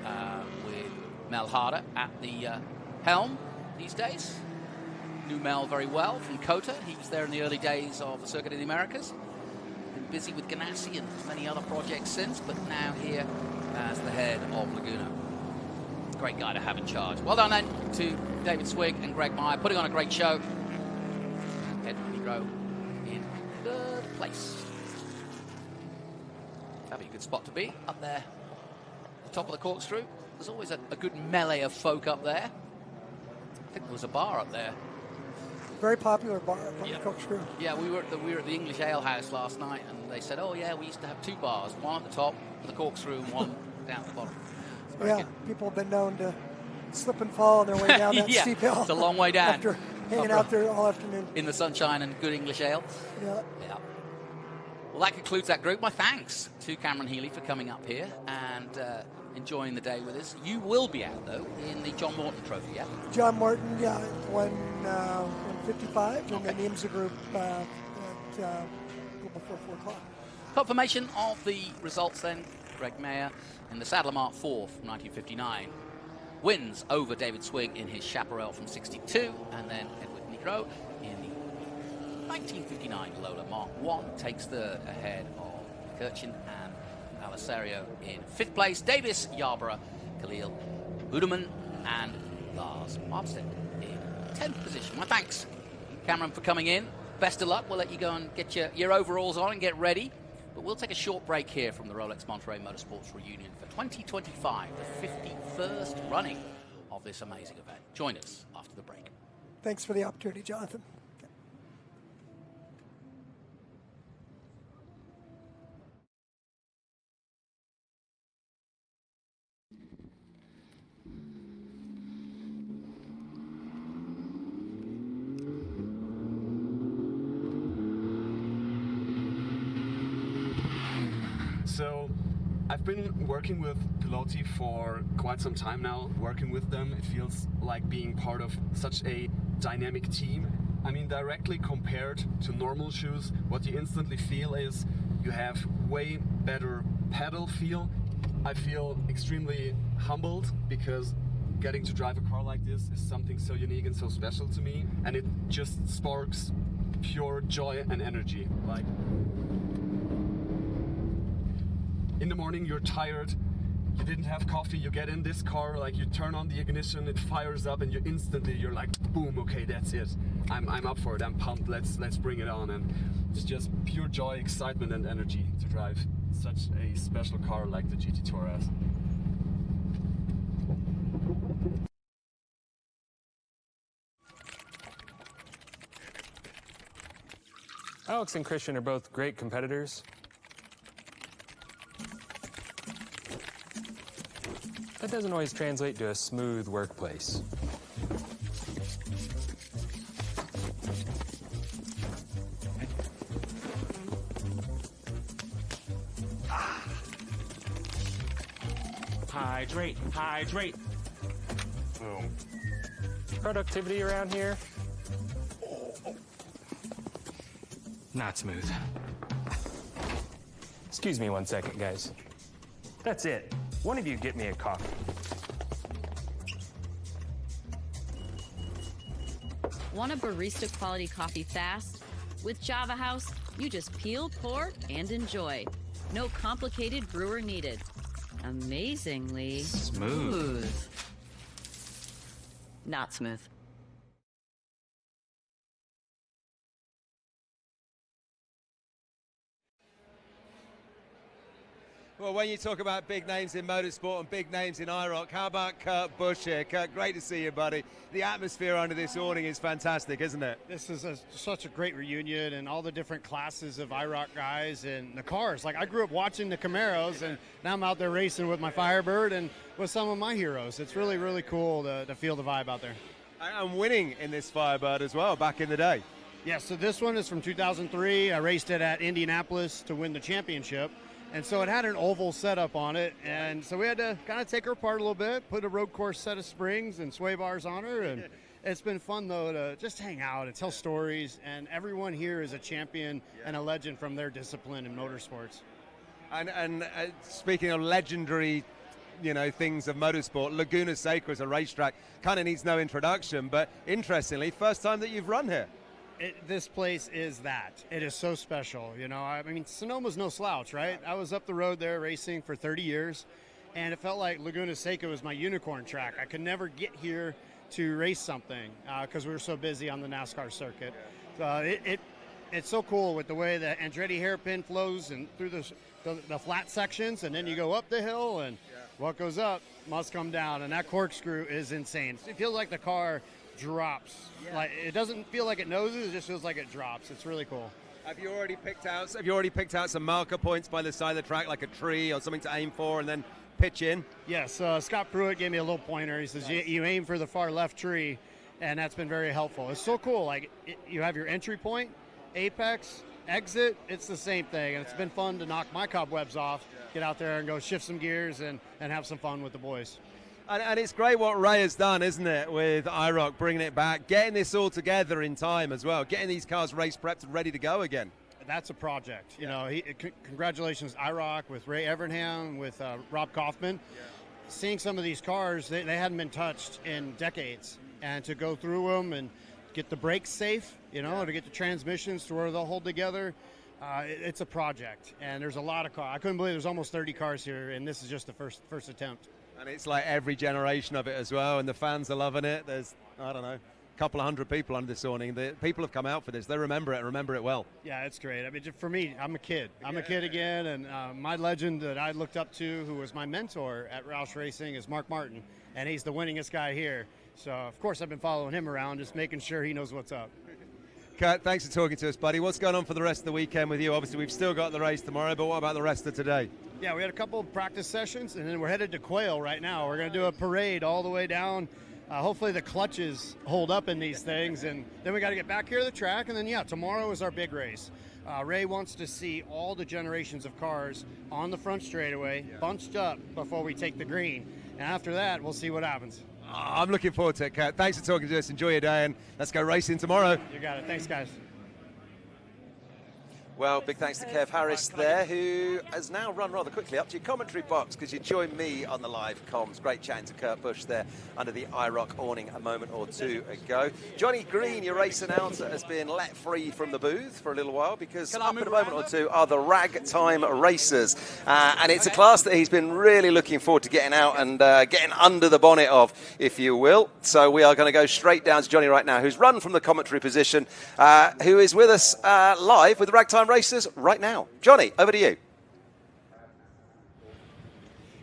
with Mel Harder at the helm these days. Knew Mel very well from COTA. He was there in the early days of the Circuit of the Americas. Been busy with Ganassi and many other projects since, but now here as the head of Laguna. Great guy to have in charge. Well done then to David Swig and Greg Meyer, putting on a great show. Ed Negro in third place. That'd be a good spot to be, up there at the top of the corkscrew. There's always a good melee of folk up there. I think there was a bar up there.
Very popular bar up on the corkscrew.
Yeah, we were at the English Ale House last night, and they said, oh yeah, we used to have two bars, one at the top of the corkscrew and one down at the bottom.
Yeah, people have been known to slip and fall on their way down that steep hill.
It's a long way down.
After hanging out there all afternoon.
In the sunshine and good English ale.
Yeah.
Well, that concludes that group. My thanks to Cameron Healy for coming up here and enjoying the day with us. You will be out, though, in the John Morton Trophy, yeah?
John Morton, yeah, 155, and then the IMSA group at before 4 o'clock.
Confirmation of the results then. Greg Mayer in the Sadler Mark IV from 1959 wins over David Swig in his Chaparral from 62, and then Edward Negro in the 1959 Lola Mark I takes third ahead of Kirchin and Alisario in 5th place. Davis, Yarborough, Khalil Uderman, and Lars Armstead in 10th position. My thanks, Cameron, for coming in. Best of luck. We'll let you go and get your overalls on and get ready. But we'll take a short break here from the Rolex Monterey Motorsports reunion for 2025, the 51st running of this amazing event. Join us after the break.
Thanks for the opportunity, Jonathan.
So I've been working with Pilotti for quite some time now. Working with them, it feels like being part of such a dynamic team. I mean, directly compared to normal shoes, what you instantly feel is you have way better pedal feel. I feel extremely humbled because getting to drive a car like this is something so unique and so special to me, and it just sparks pure joy and energy. Like, in the morning you're tired, you didn't have coffee, you get in this car, like you turn on the ignition, it fires up, and you're like, boom, okay, that's it. I'm up for it, I'm pumped, let's bring it on. And it's just pure joy, excitement and energy to drive such a special car like the GT Torres.
Alex and Christian are both great competitors. That doesn't always translate to a smooth workplace.
Hydrate, hydrate.
Boom. Productivity around here? Not smooth. Excuse me 1 second, guys. That's it. One of you get me a coffee.
Want a barista quality coffee fast? With Java House, you just peel, pour, and enjoy. No complicated brewer needed. Amazingly
smooth.
Not smooth.
Well, when you talk about big names in motorsport and big names in IROC, how about Kurt Busch here? Kurt, great to see you, buddy. The atmosphere under this awning is fantastic, isn't it?
This is such a great reunion, and all the different classes of IROC guys and the cars. Like, I grew up watching the Camaros, and now I'm out there racing with my Firebird and with some of my heroes. It's really, really cool to feel the vibe out there.
And winning in this Firebird as well back in the day.
Yeah, so this one is from 2003. I raced it at Indianapolis to win the championship. And so it had an oval setup on it, and so we had to kind of take her apart a little bit, put a road course set of springs and sway bars on her, and it's been fun, though, to just hang out and tell stories, and everyone here is a champion and a legend from their discipline in motorsports.
And speaking of legendary, things of motorsport, Laguna Seca is a racetrack, kind of needs no introduction, but interestingly, first time that you've run here.
This place is that. It is so special, I mean, Sonoma's no slouch, right? I was up the road there racing for 30 years, and it felt like Laguna Seca was my unicorn track. I could never get here to race something because we were so busy on the NASCAR circuit. It's so cool with the way the Andretti hairpin flows and through the flat sections, and then you go up the hill, and what goes up must come down, and that corkscrew is insane. It feels like the car drops. Like, it doesn't feel like it noses, it just feels like it drops. It's really cool.
Have you already picked out some marker points by the side of the track, like a tree or something to aim for, and then pitch in?
Yes, Scott Pruett gave me a little pointer. He says, you aim for the far left tree, and that's been very helpful. It's so cool. Like, you have your entry point, apex, exit, it's the same thing, and it's been fun to knock my cobwebs off, get out there and go shift some gears and have some fun with the boys.
And it's great what Ray has done, isn't it, with IROC, bringing it back, getting this all together in time as well, getting these cars race prepped and ready to go again.
That's a project. Congratulations, IROC, with Ray Evernham, with Rob Kaufman. Seeing some of these cars, they hadn't been touched in decades. And to go through them and get the brakes safe, to get the transmissions to where they'll hold together, it's a project. And there's a lot of cars. I couldn't believe there's almost 30 cars here, and this is just the first attempt.
And it's like every generation of it as well, and the fans are loving it. There's, I don't know, a couple of hundred people under this awning. The people have come out for this. They remember it and remember it well.
Yeah, it's great. I mean, for me, I'm a kid. I'm a kid again, and my legend that I looked up to, who was my mentor at Roush Racing, is Mark Martin, and he's the winningest guy here. So, of course, I've been following him around, just making sure he knows what's up.
Kurt, thanks for talking to us, buddy. What's going on for the rest of the weekend with you? Obviously, we've still got the race tomorrow, but what about the rest of today?
Yeah, we had a couple of practice sessions, and then we're headed to Quail right now. We're going to do a parade all the way down. Hopefully the clutches hold up in these things, and then we got to get back here to the track, and then, tomorrow is our big race. Ray wants to see all the generations of cars on the front straightaway, bunched up before we take the green. And after that, we'll see what happens.
I'm looking forward to it, Kurt. Thanks for talking to us. Enjoy your day, and let's go racing tomorrow.
You got it. Thanks, guys.
Well, big thanks to Kev Harris there, who has now run rather quickly up to your commentary box because you joined me on the live comms. Great chatting to Kurt Busch there under the IROC awning a moment or two ago. Johnny Green, your race announcer, has been let free from the booth for a little while because up in a moment or two are the Ragtime Racers. And it's a class that he's been really looking forward to getting out and getting under the bonnet of, if you will. So we are going to go straight down to Johnny right now, who's run from the commentary position, who is with us live with the Ragtime Racers right now. Johnny, over to you.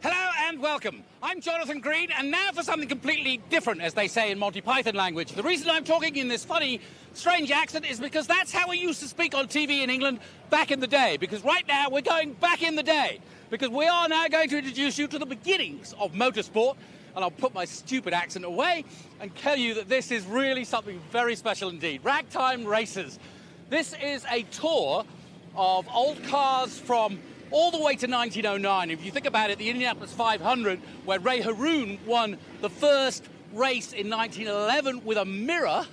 Hello and welcome. I'm Jonathan Green, and now for something completely different, as they say in Monty Python language. The reason I'm talking in this funny, strange accent is because that's how we used to speak on TV in England back in the day. Because right now we're going back in the day. Because we are now going to introduce you to the beginnings of motorsport. And I'll put my stupid accent away and tell you that this is really something very special indeed. Ragtime Racers. This is a tour of old cars from all the way to 1909. If you think about it, the Indianapolis 500, where Ray Haroon won the first race in 1911 with a mirror,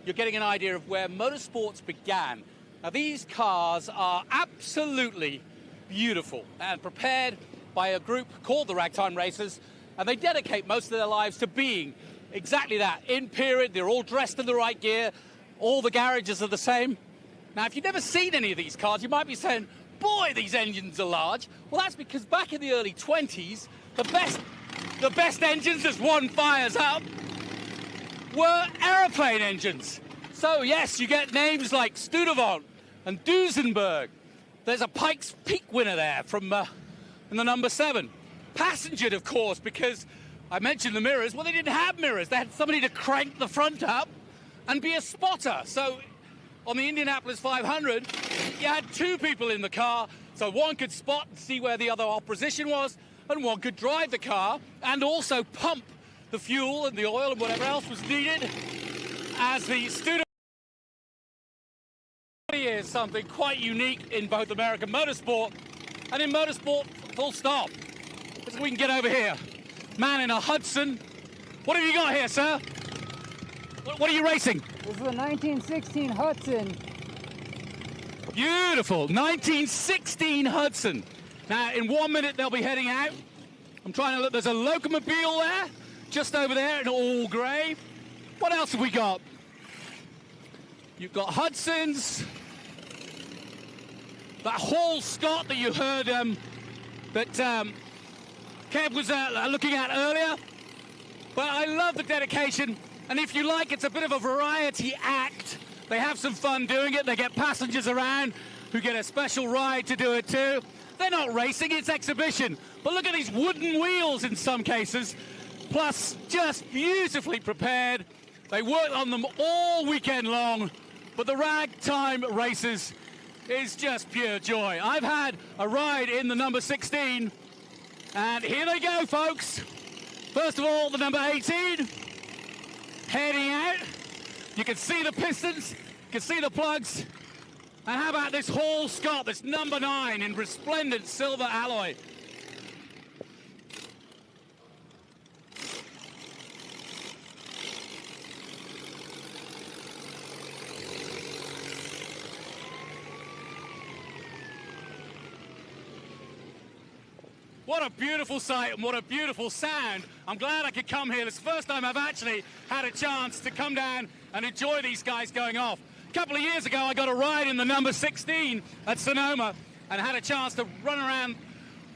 you're getting an idea of where motorsports began. Now, these cars are absolutely beautiful and prepared by a group called the Ragtime Racers, and they dedicate most of their lives to being exactly that. In period, they're all dressed in the right gear, all the garages are the same. Now, if you've never seen any of these cars, you might be saying, boy, these engines are large. Well, that's because back in the early 20s, the best engines, as one fires up, were aeroplane engines. So, yes, you get names like Studevant and Duesenberg. There's a Pikes Peak winner there from in the number 7. Passengered, of course, because I mentioned the mirrors. Well, they didn't have mirrors. They had somebody to crank the front up and be a spotter. So on the Indianapolis 500, you had 2 people in the car, so one could spot and see where the other opposition was, and one could drive the car and also pump the fuel and the oil and whatever else was needed as the student. Is something quite unique in both American motorsport and in motorsport full stop. Let's see if we can get over here. Man in a Hudson. What have you got here, sir? What are you racing?
This is a 1916 Hudson.
Beautiful, 1916 Hudson. Now, in 1 minute, they'll be heading out. I'm trying to look, there's a locomobile there, just over there in all grey. What else have we got? You've got Hudsons. That Hall Scott that you heard that Kev was looking at earlier. But I love the dedication. And if you like, it's a bit of a variety act. They have some fun doing it. They get passengers around who get a special ride to do it too. They're not racing, it's exhibition. But look at these wooden wheels in some cases. Plus, just beautifully prepared. They work on them all weekend long. But the Ragtime Racers is just pure joy. I've had a ride in the number 16, and here they go, folks. First of all, the number 18, heading out. You can see the pistons, you can see the plugs. And how about this Hall Scott, this number 9 in resplendent silver alloy. What a beautiful sight and what a beautiful sound. I'm glad I could come here. It's the first time I've actually had a chance to come down and enjoy these guys going off. A couple of years ago, I got a ride in the number 16 at Sonoma and had a chance to run around.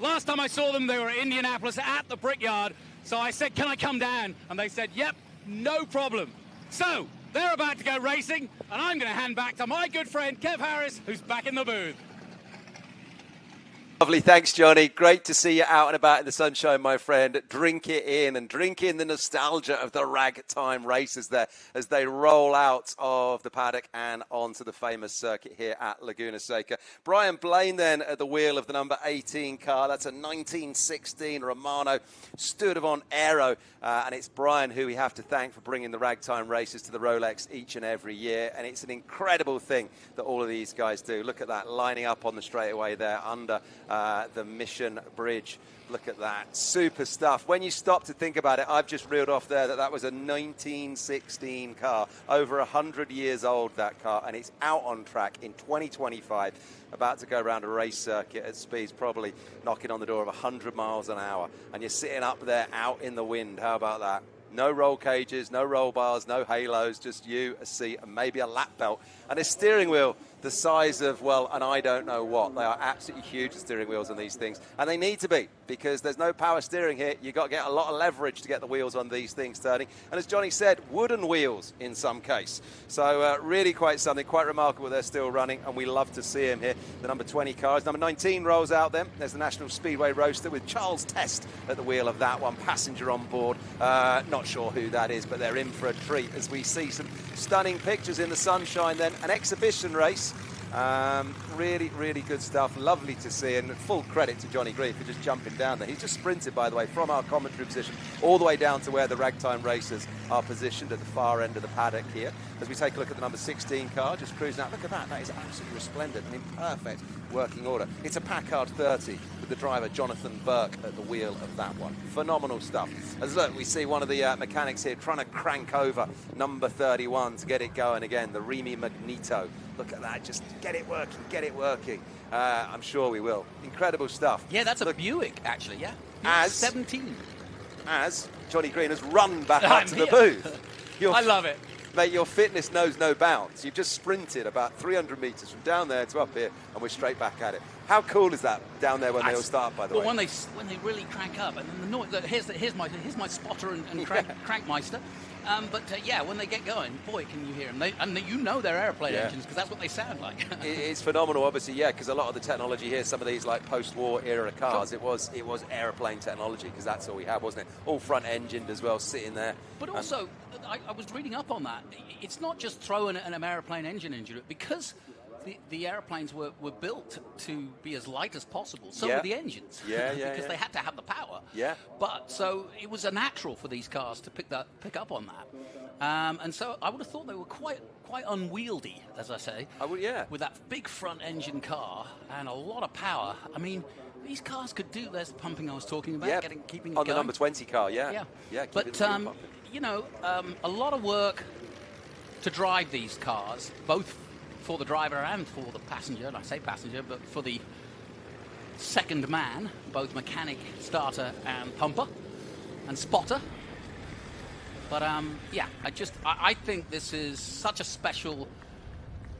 Last time I saw them, they were at Indianapolis at the Brickyard. So I said, can I come down? And they said, yep, no problem. So they're about to go racing, and I'm going to hand back to my good friend, Kev Harris, who's back in the booth.
Lovely, thanks, Johnny. Great to see you out and about in the sunshine, my friend. Drink it in and drink in the nostalgia of the Ragtime Racers there as they roll out of the paddock and onto the famous circuit here at Laguna Seca. Brian Blaine then at the wheel of the number 18 car. That's a 1916 Romano Studevon Aero. And it's Brian who we have to thank for bringing the Ragtime Racers to the Rolex each and every year. And it's an incredible thing that all of these guys do. Look at that, lining up on the straightaway there under the Mission Bridge. Look at that. Super stuff. When you stop to think about it, I've just reeled off there that was a 1916 car. Over 100 years old, that car. And it's out on track in 2025. About to go around a race circuit at speeds probably knocking on the door of 100 miles an hour. And you're sitting up there out in the wind. How about that? No roll cages, no roll bars, no halos, just you, a seat, and maybe a lap belt. And a steering wheel the size of, well, and I don't know what. They are absolutely huge, the steering wheels on these things. And they need to be, because there's no power steering here. You've got to get a lot of leverage to get the wheels on these things turning. And as Johnny said, wooden wheels in some case. So really quite something, quite remarkable they're still running, and we love to see them here. The number 20 cars. Number 19 rolls out then. There's the National Speedway Roadster with Charles Test at the wheel of that one. Passenger on board. Not sure who that is, but they're in for a treat as we see some stunning pictures in the sunshine then. An exhibition race. Really, really good stuff. Lovely to see, and full credit to Johnny Grief for just jumping down there. He's just sprinted, by the way, from our commentary position all the way down to where the Ragtime Racers are positioned at the far end of the paddock here. As we take a look at the number 16 car, just cruising out. Look at that. That is absolutely resplendent and in perfect working order. It's a Packard 30 with the driver Jonathan Burke at the wheel of that one. Phenomenal stuff. As look, we see one of the mechanics here trying to crank over number 31 to get it going again, the Remy Magneto. Look at that, just get it working, get it working. I'm sure we will. Incredible stuff.
Yeah, that's a Buick, actually, yeah.
As
17.
As Johnny Green has run back up to the booth.
I love it.
Mate, your fitness knows no bounds. You've just sprinted about 300 metres from down there to up here, and we're straight back at it. How cool is that down there when they all start, by the way?
Well, when they really crank up, and then the noise. Here's my spotter and crankmeister. But when they get going, boy, can you hear them. They're airplane engines, because that's what they sound like.
It's phenomenal, obviously, because a lot of the technology here, some of these like post-war era cars, it was airplane technology, because that's all we had, wasn't it? All front-engined as well, sitting there.
But also, I was reading up on that. It's not just throwing an airplane engine into it, because the airplanes were built to be as light as possible. So were the engines. Because they had to have the power. But so it was a natural for these cars to pick up on that. And so I would have thought they were quite unwieldy, as I say. With that big front engine car and a lot of power. I mean, these cars could do. There's the pumping I was talking about. Keeping it
on
going.
The number 20 car.
But a lot of work to drive these cars, both for the driver and for the passenger, and I say passenger, but for the second man, both mechanic, starter, and pumper, and spotter. But I think this is such a special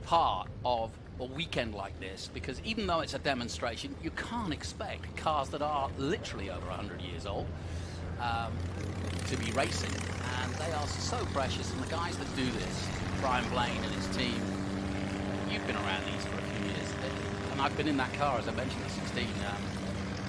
part of a weekend like this, because even though it's a demonstration, you can't expect cars that are literally over 100 years old to be racing, and they are so precious. And the guys that do this, Brian Blaine and his team, you've been around these for a few years, and I've been in that car, as I mentioned, at 16.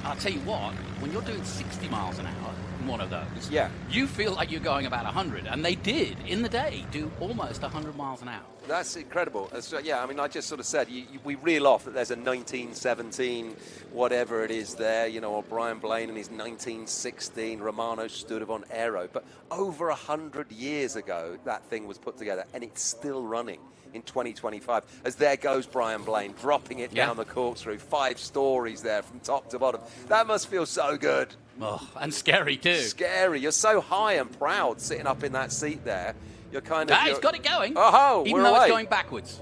I'll tell you what, when you're doing 60 miles an hour in one of those, you feel like you're going about 100, and they did, in the day, do almost 100 miles an hour.
That's incredible. I just sort of said, we reel off that there's a 1917, whatever it is there, or Brian Blaine and his 1916 Romano Sturdivant Aero, but over 100 years ago, that thing was put together, and it's still running in 2025, as there goes Brian Blaine dropping it down the corkscrew. 5 stories there from top to bottom. That must feel so good.
Oh, and scary too.
Scary. You're so high and proud sitting up in that seat there. You're kind of.
He's got it going.
Oh,
even though it's going backwards.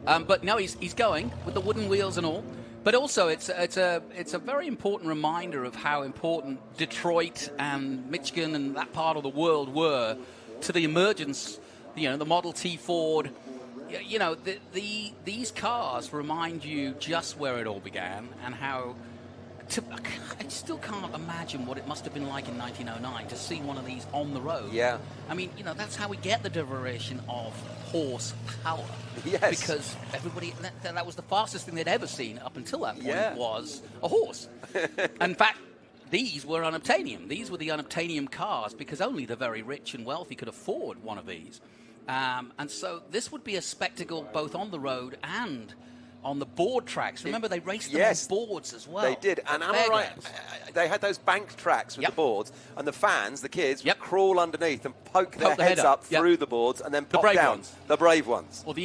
But no, he's going with the wooden wheels and all. But also, it's a very important reminder of how important Detroit and Michigan and that part of the world were to the emergence. The Model T Ford. These cars remind you just where it all began, and how. I still can't imagine what it must have been like in 1909 to see one of these on the road. I mean, that's how we get the derivation of horse power.
Yes.
Because everybody, that was the fastest thing they'd ever seen up until that point was a horse. In fact, these were unobtainium. These were the unobtainium cars because only the very rich and wealthy could afford one of these. And so this would be a spectacle both on the road and on the board tracks. Remember, they raced them on boards as well.
They did. And am I right? They had those bank tracks with the boards, and the fans, the kids, would crawl underneath and poke their heads up through the boards and then pop down. Ones. The brave ones.
Or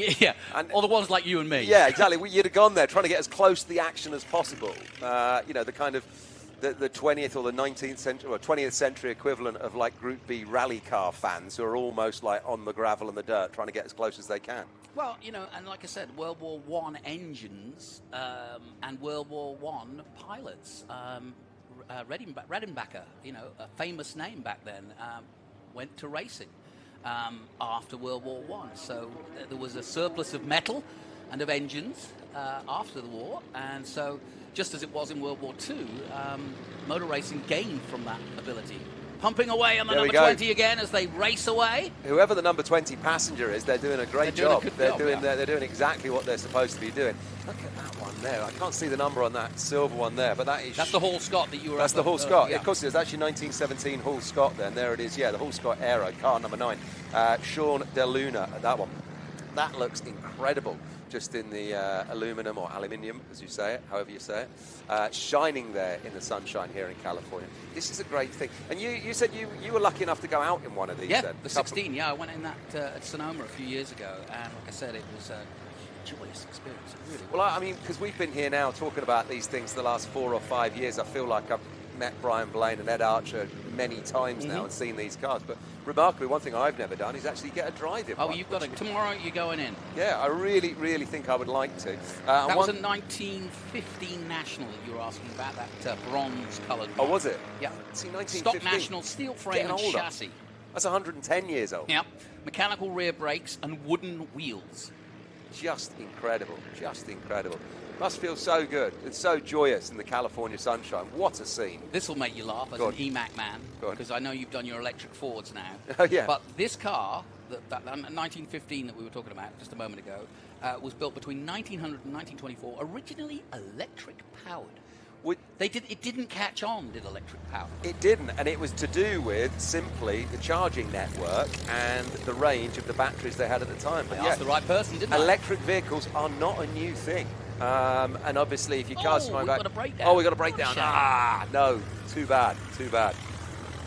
or the ones like you and me.
Yeah, exactly. You'd have gone there trying to get as close to the action as possible. The kind of the 20th or the 19th century or 20th century equivalent of like Group B rally car fans who are almost like on the gravel and the dirt trying to get as close as they can.
Well, and like I said, World War I engines and World War I pilots. Redenbacher, a famous name back then, went to racing after World War I. So there was a surplus of metal and of engines after the war, and so just as it was in World War II, motor racing gained from that ability. Pumping away on the number 20 again as they race away.
Whoever the number 20 passenger is, they're doing a great job. They're doing exactly what they're supposed to be doing. Look at that one there. I can't see the number on that silver one there, but that's
the Hall Scott that you were.
That's the Hall Scott. Of course, it was actually 1917 Hall Scott. Then there it is. Yeah, the Hall Scott Aero car number 9. Sean Del Luna at that one. That looks incredible. Just in the aluminum or aluminium, as you say it, however you say it, shining there in the sunshine here in California. This is a great thing. And you said you were lucky enough to go out in one of these.
Yeah,
then,
the 16. Yeah, I went in that at Sonoma a few years ago, and like I said, it was a joyous experience. It really was.
Well, I mean, because we've been here now talking about these things the last 4 or 5 years. I feel like I've met Brian Blaine and Ed Archer many times now and seen these cars, but remarkably, one thing I've never done is actually get a drive in one.
You've got tomorrow you're going in.
Yeah, I really, really think I would like to.
That was a 1915 National that you were asking about, that bronze-coloured one.
Oh, was it?
Yeah.
See, 1915.
Stock National, steel frame and chassis.
That's 110 years old.
Yep. Mechanical rear brakes and wooden wheels.
Just incredible, just incredible. Must feel so good. It's so joyous in the California sunshine. What a scene.
This will make you laugh as an EMAC man, because I know you've done your electric Fords now.
Oh, yeah.
But this car, that 1915 that we were talking about just a moment ago, was built between 1900 and 1924, originally electric powered. It didn't catch on, did electric power?
It didn't, and it was to do with simply the charging network and the range of the batteries they had at the time.
But asked the right person, didn't I?
Electric vehicles are not a new thing. And obviously, if you cast my back...
we've got a breakdown.
Oh, we've got a breakdown. No, too bad.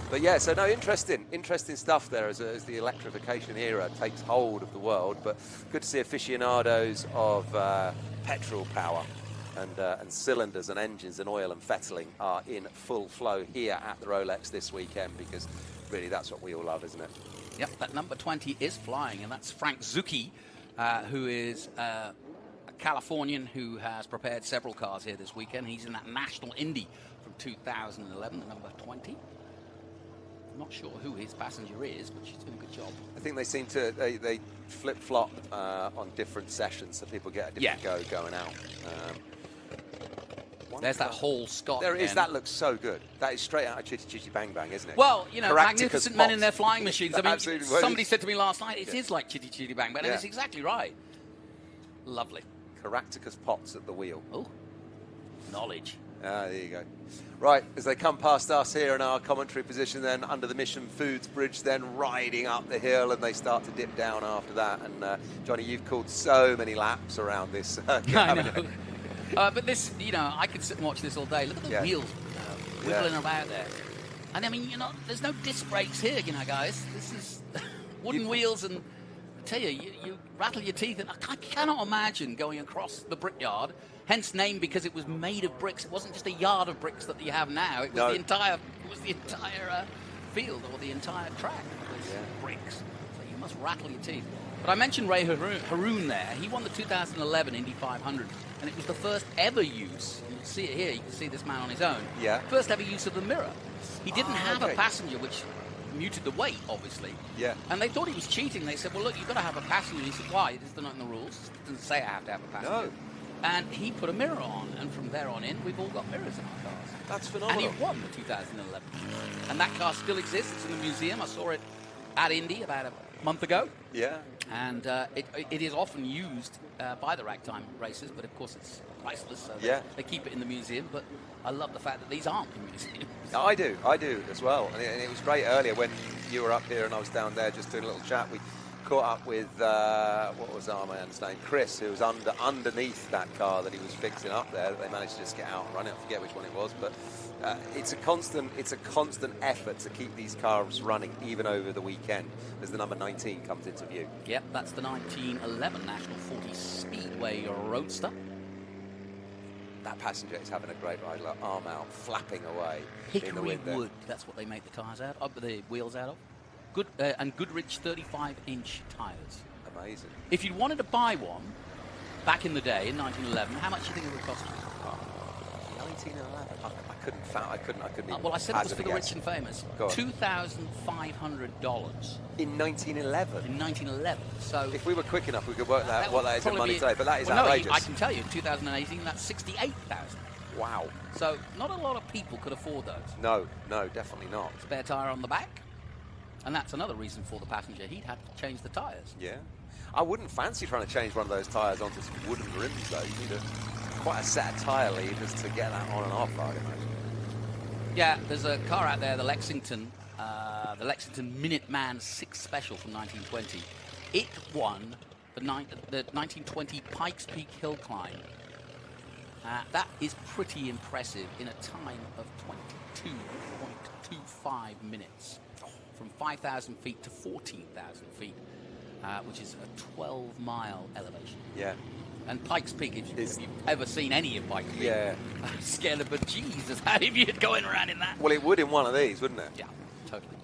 But yeah, so no, interesting stuff there as the electrification era takes hold of the world. But good to see aficionados of petrol power and cylinders and engines and oil and fettling are in full flow here at the Rolex this weekend, because really that's what we all love, isn't it?
Yep, that number 20 is flying, and that's Frank Zucchi, who is a Californian who has prepared several cars here this weekend. He's in that National Indy from 2011, the number 20. I'm not sure who his passenger is, but she's doing a good job.
I think they seem to they flip-flop on different sessions, so people get a different going out.
There's that whole Scott.
There it is. That looks so good. That is straight out of Chitty Chitty Bang Bang, isn't it?
Well, you know, magnificent men in their flying machines. I mean,
Absolutely.
somebody said to me last night, it is like Chitty Chitty Bang Bang, and it's exactly right. Lovely.
Caractacus Potts at the wheel.
Oh, knowledge.
There you go. Right, as they come past us here in our commentary position, then under the Mission Foods Bridge, then riding up the hill, and they start to dip down after that. And Johnny, you've called so many laps around this.
I know. But this, you know, I could sit and watch this all day. Look at the wheels wiggling about there. And I mean, you know, there's no disc brakes here, you know, guys. This is wooden wheels, and I tell you, you rattle your teeth. And I cannot imagine going across the brickyard, hence named because it was made of bricks. It wasn't just a yard of bricks that you have now. It was the entire field, or the entire track was bricks. So you must rattle your teeth. But I mentioned Ray Haroon there. He won the 2011 Indy 500, and it was the first ever use. You can see it here. You can see this man on his own.
Yeah.
First ever use of the mirror. He didn't have a passenger, which muted the weight, obviously.
Yeah.
And they thought he was cheating. They said, well, look, you've got to have a passenger. He said, why? It's not in the rules. It doesn't say I have to have a passenger.
No.
And he put a mirror on, and from there on in, we've all got mirrors in our cars.
That's phenomenal.
And he won the 2011. And that car still exists. It's in the museum. I saw it at Indy about a month ago.
Yeah.
And it is often used by the Ragtime Racers, but of course it's priceless, so they keep it in the museum. But I love the fact that these aren't in museums.
I do as well. And it was great earlier when you were up here and I was down there just doing a little chat. We caught up with, what was our man's name? Chris, who was underneath that car that he was fixing up there. They managed to just get out and run it. I forget which one it was, but it's a constant effort to keep these cars running even over the weekend as the number 19 comes into view.
Yep, that's the 1911 National 40 Speedway Roadster.
That passenger is having a great ride, like arm out, flapping away in the wind.
Hickory wood, that's what they make the tires out of, the wheels out of. Good and Goodrich 35-inch tires.
Amazing.
If you wanted to buy one back in the day in 1911, how much do you think it would cost you?
1911. I couldn't even.
Well, I said it was for the rich and famous. $2,500
in 1911.
In 1911. So
if we were quick enough, we could work that what that is in money today. But that is outrageous.
No, I can tell you, in 2018, that's $68,000.
Wow.
So not a lot of people could afford those.
No, definitely not.
Spare tire on the back. And that's another reason for the passenger. He'd have to change the tyres.
Yeah. I wouldn't fancy trying to change one of those tyres onto some wooden rims, though. You need quite a set of tyre leaders to get that on and off, I imagine.
Yeah, there's a car out there, the Lexington Minuteman 6 Special from 1920. It won the 1920 Pikes Peak Hill Climb. That is pretty impressive in a time of 22.25 minutes. From 5,000 feet to 14,000 feet, which is a 12-mile elevation.
Yeah.
And Pikes Peak, if you've ever seen any of Pikes Peak, I'm scared of Jesus, how if you're going around in that?
Well, it would in one of these, wouldn't it?
Yeah, totally.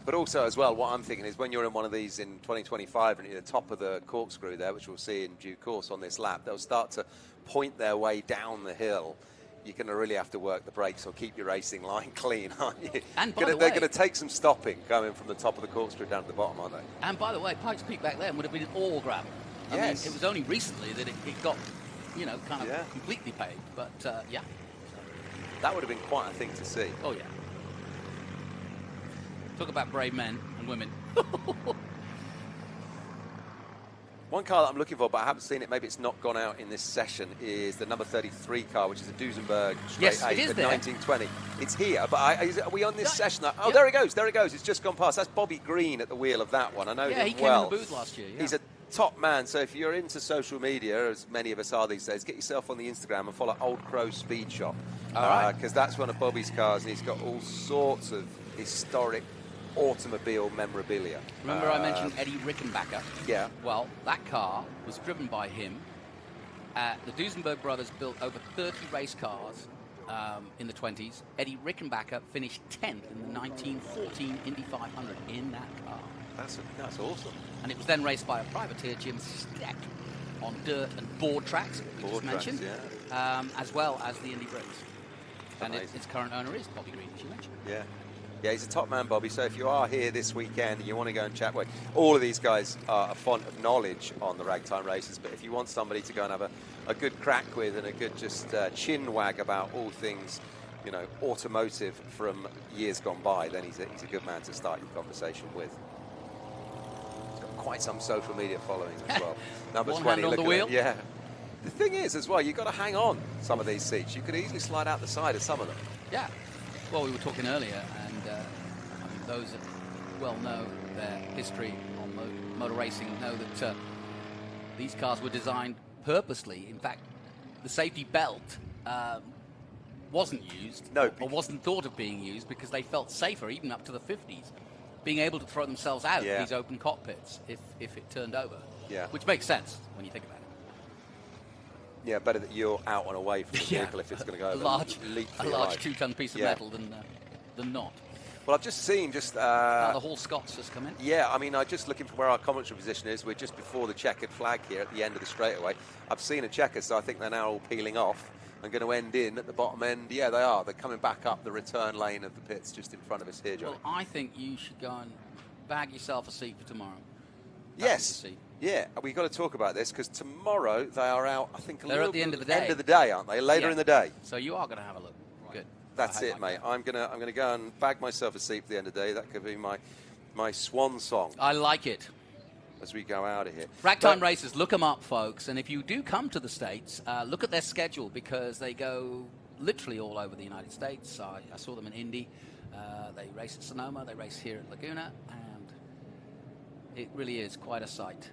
But also, as well, what I'm thinking is when you're in one of these in 2025 and you're at the top of the corkscrew there, which we'll see in due course on this lap, they'll start to point their way down the hill. You're going to really have to work the brakes or keep your racing line clean, aren't you?
And
they're going to take some stopping coming from the top of the corkscrew down to the bottom, aren't they?
And by the way, Pikes Peak back then would have been all gravel. I mean, it was only recently that it got you know, kind of completely paved. But yeah,
that would have been quite a thing to see.
Oh yeah. Talk about brave men and women.
One car that I'm looking for, but I haven't seen it, maybe it's not gone out in this session, is the number 33 car, which is a Duesenberg straight 8
it is
at
there.
1920. It's here, but are we on this session? Oh, there it goes, there it goes. It's just gone past. That's Bobby Green at the wheel of that one. I know him
he
well.
came in the booth last year. Yeah.
He's a top man, so if you're into social media, as many of us are these days, get yourself on the Instagram and follow Old Crow Speed Shop. Because that's one of Bobby's cars, and he's got all sorts of historic automobile memorabilia.
Remember I mentioned Eddie Rickenbacker?
Yeah.
Well, that car was driven by him. The Duesenberg brothers built over 30 race cars in the 20s. Eddie Rickenbacker finished 10th in the 1914 Indy 500 in that car.
That's awesome.
And it was then raced by a privateer, Jim Steck, on dirt and board tracks, we just mentioned, as well as the Indy Brits. And its current owner is Bobby Green, as you mentioned.
Yeah. Yeah, he's a top man, Bobby. So if you are here this weekend and you want to go and chat with, all of these guys are a font of knowledge on the Ragtime Racers. But if you want somebody to go and have a good crack with and a good just chin wag about all things, you know, automotive from years gone by, then he's a good man to start your conversation with. He's got quite some social media following as well. Number 20,
look at the wheel.
Yeah. The thing is, as well, you've got to hang on some of these seats. You could easily slide out the side of some of them.
Yeah. Well, we were talking earlier, and I mean, those that well know their history on motor racing know that these cars were designed purposely. In fact, the safety belt wasn't used, or wasn't thought of being used, because they felt safer, even up to the 50s, being able to throw themselves out of these open cockpits if it turned over.
Yeah.
Which makes sense when you think about it.
Yeah, better that you're out and away from the vehicle if it's going to go over.
A large 2-ton piece of metal than not.
Well, I've just seen the
Hall Scots just come in.
Yeah, I mean, I'm just looking for where our commentary position is. We're just before the checkered flag here at the end of the straightaway. I've seen a checker, so I think they're now all peeling off and going to end in at the bottom end. Yeah, they are. They're coming back up the return lane of the pits just in front of us here, Johnny.
Well, I think you should go and bag yourself a seat for tomorrow.
Yes. Yeah, we've got to talk about this because tomorrow they are out, I think,
they're at the end of the day.
End of the day, aren't they? Later in the day.
So you are going to have a look. Good.
That's it, mate. I'm gonna go and bag myself a seat for the end of the day. That could be my swan song.
I like it.
As we go out of here.
Ragtime Racers, look them up, folks. And if you do come to the States, look at their schedule because they go literally all over the United States. I saw them in Indy. They race at Sonoma. They race here at Laguna. And it really is quite a sight.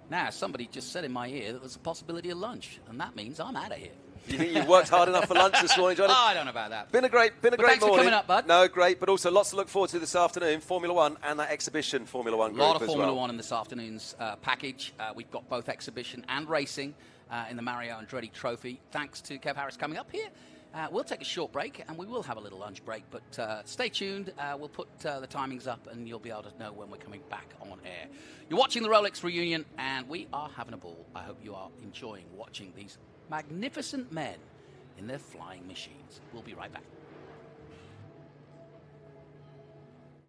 Now, somebody just said in my ear that there's a possibility of lunch, and that means I'm out of here.
You think you've worked hard enough for lunch this morning, Johnny?
I don't know about that.
Been a great
thanks
morning.
For coming up, bud.
No, great, but also lots to look forward to this afternoon. Formula One and that exhibition Formula One group as well.
A lot of Formula One in this afternoon's package. We've got both exhibition and racing in the Mario Andretti Trophy. Thanks to Kev Harris coming up here. We'll take a short break, and we will have a little lunch break, but stay tuned. We'll put the timings up, and you'll be able to know when we're coming back on air. You're watching the Rolex reunion, and we are having a ball. I hope you are enjoying watching these magnificent men in their flying machines. We'll be right back.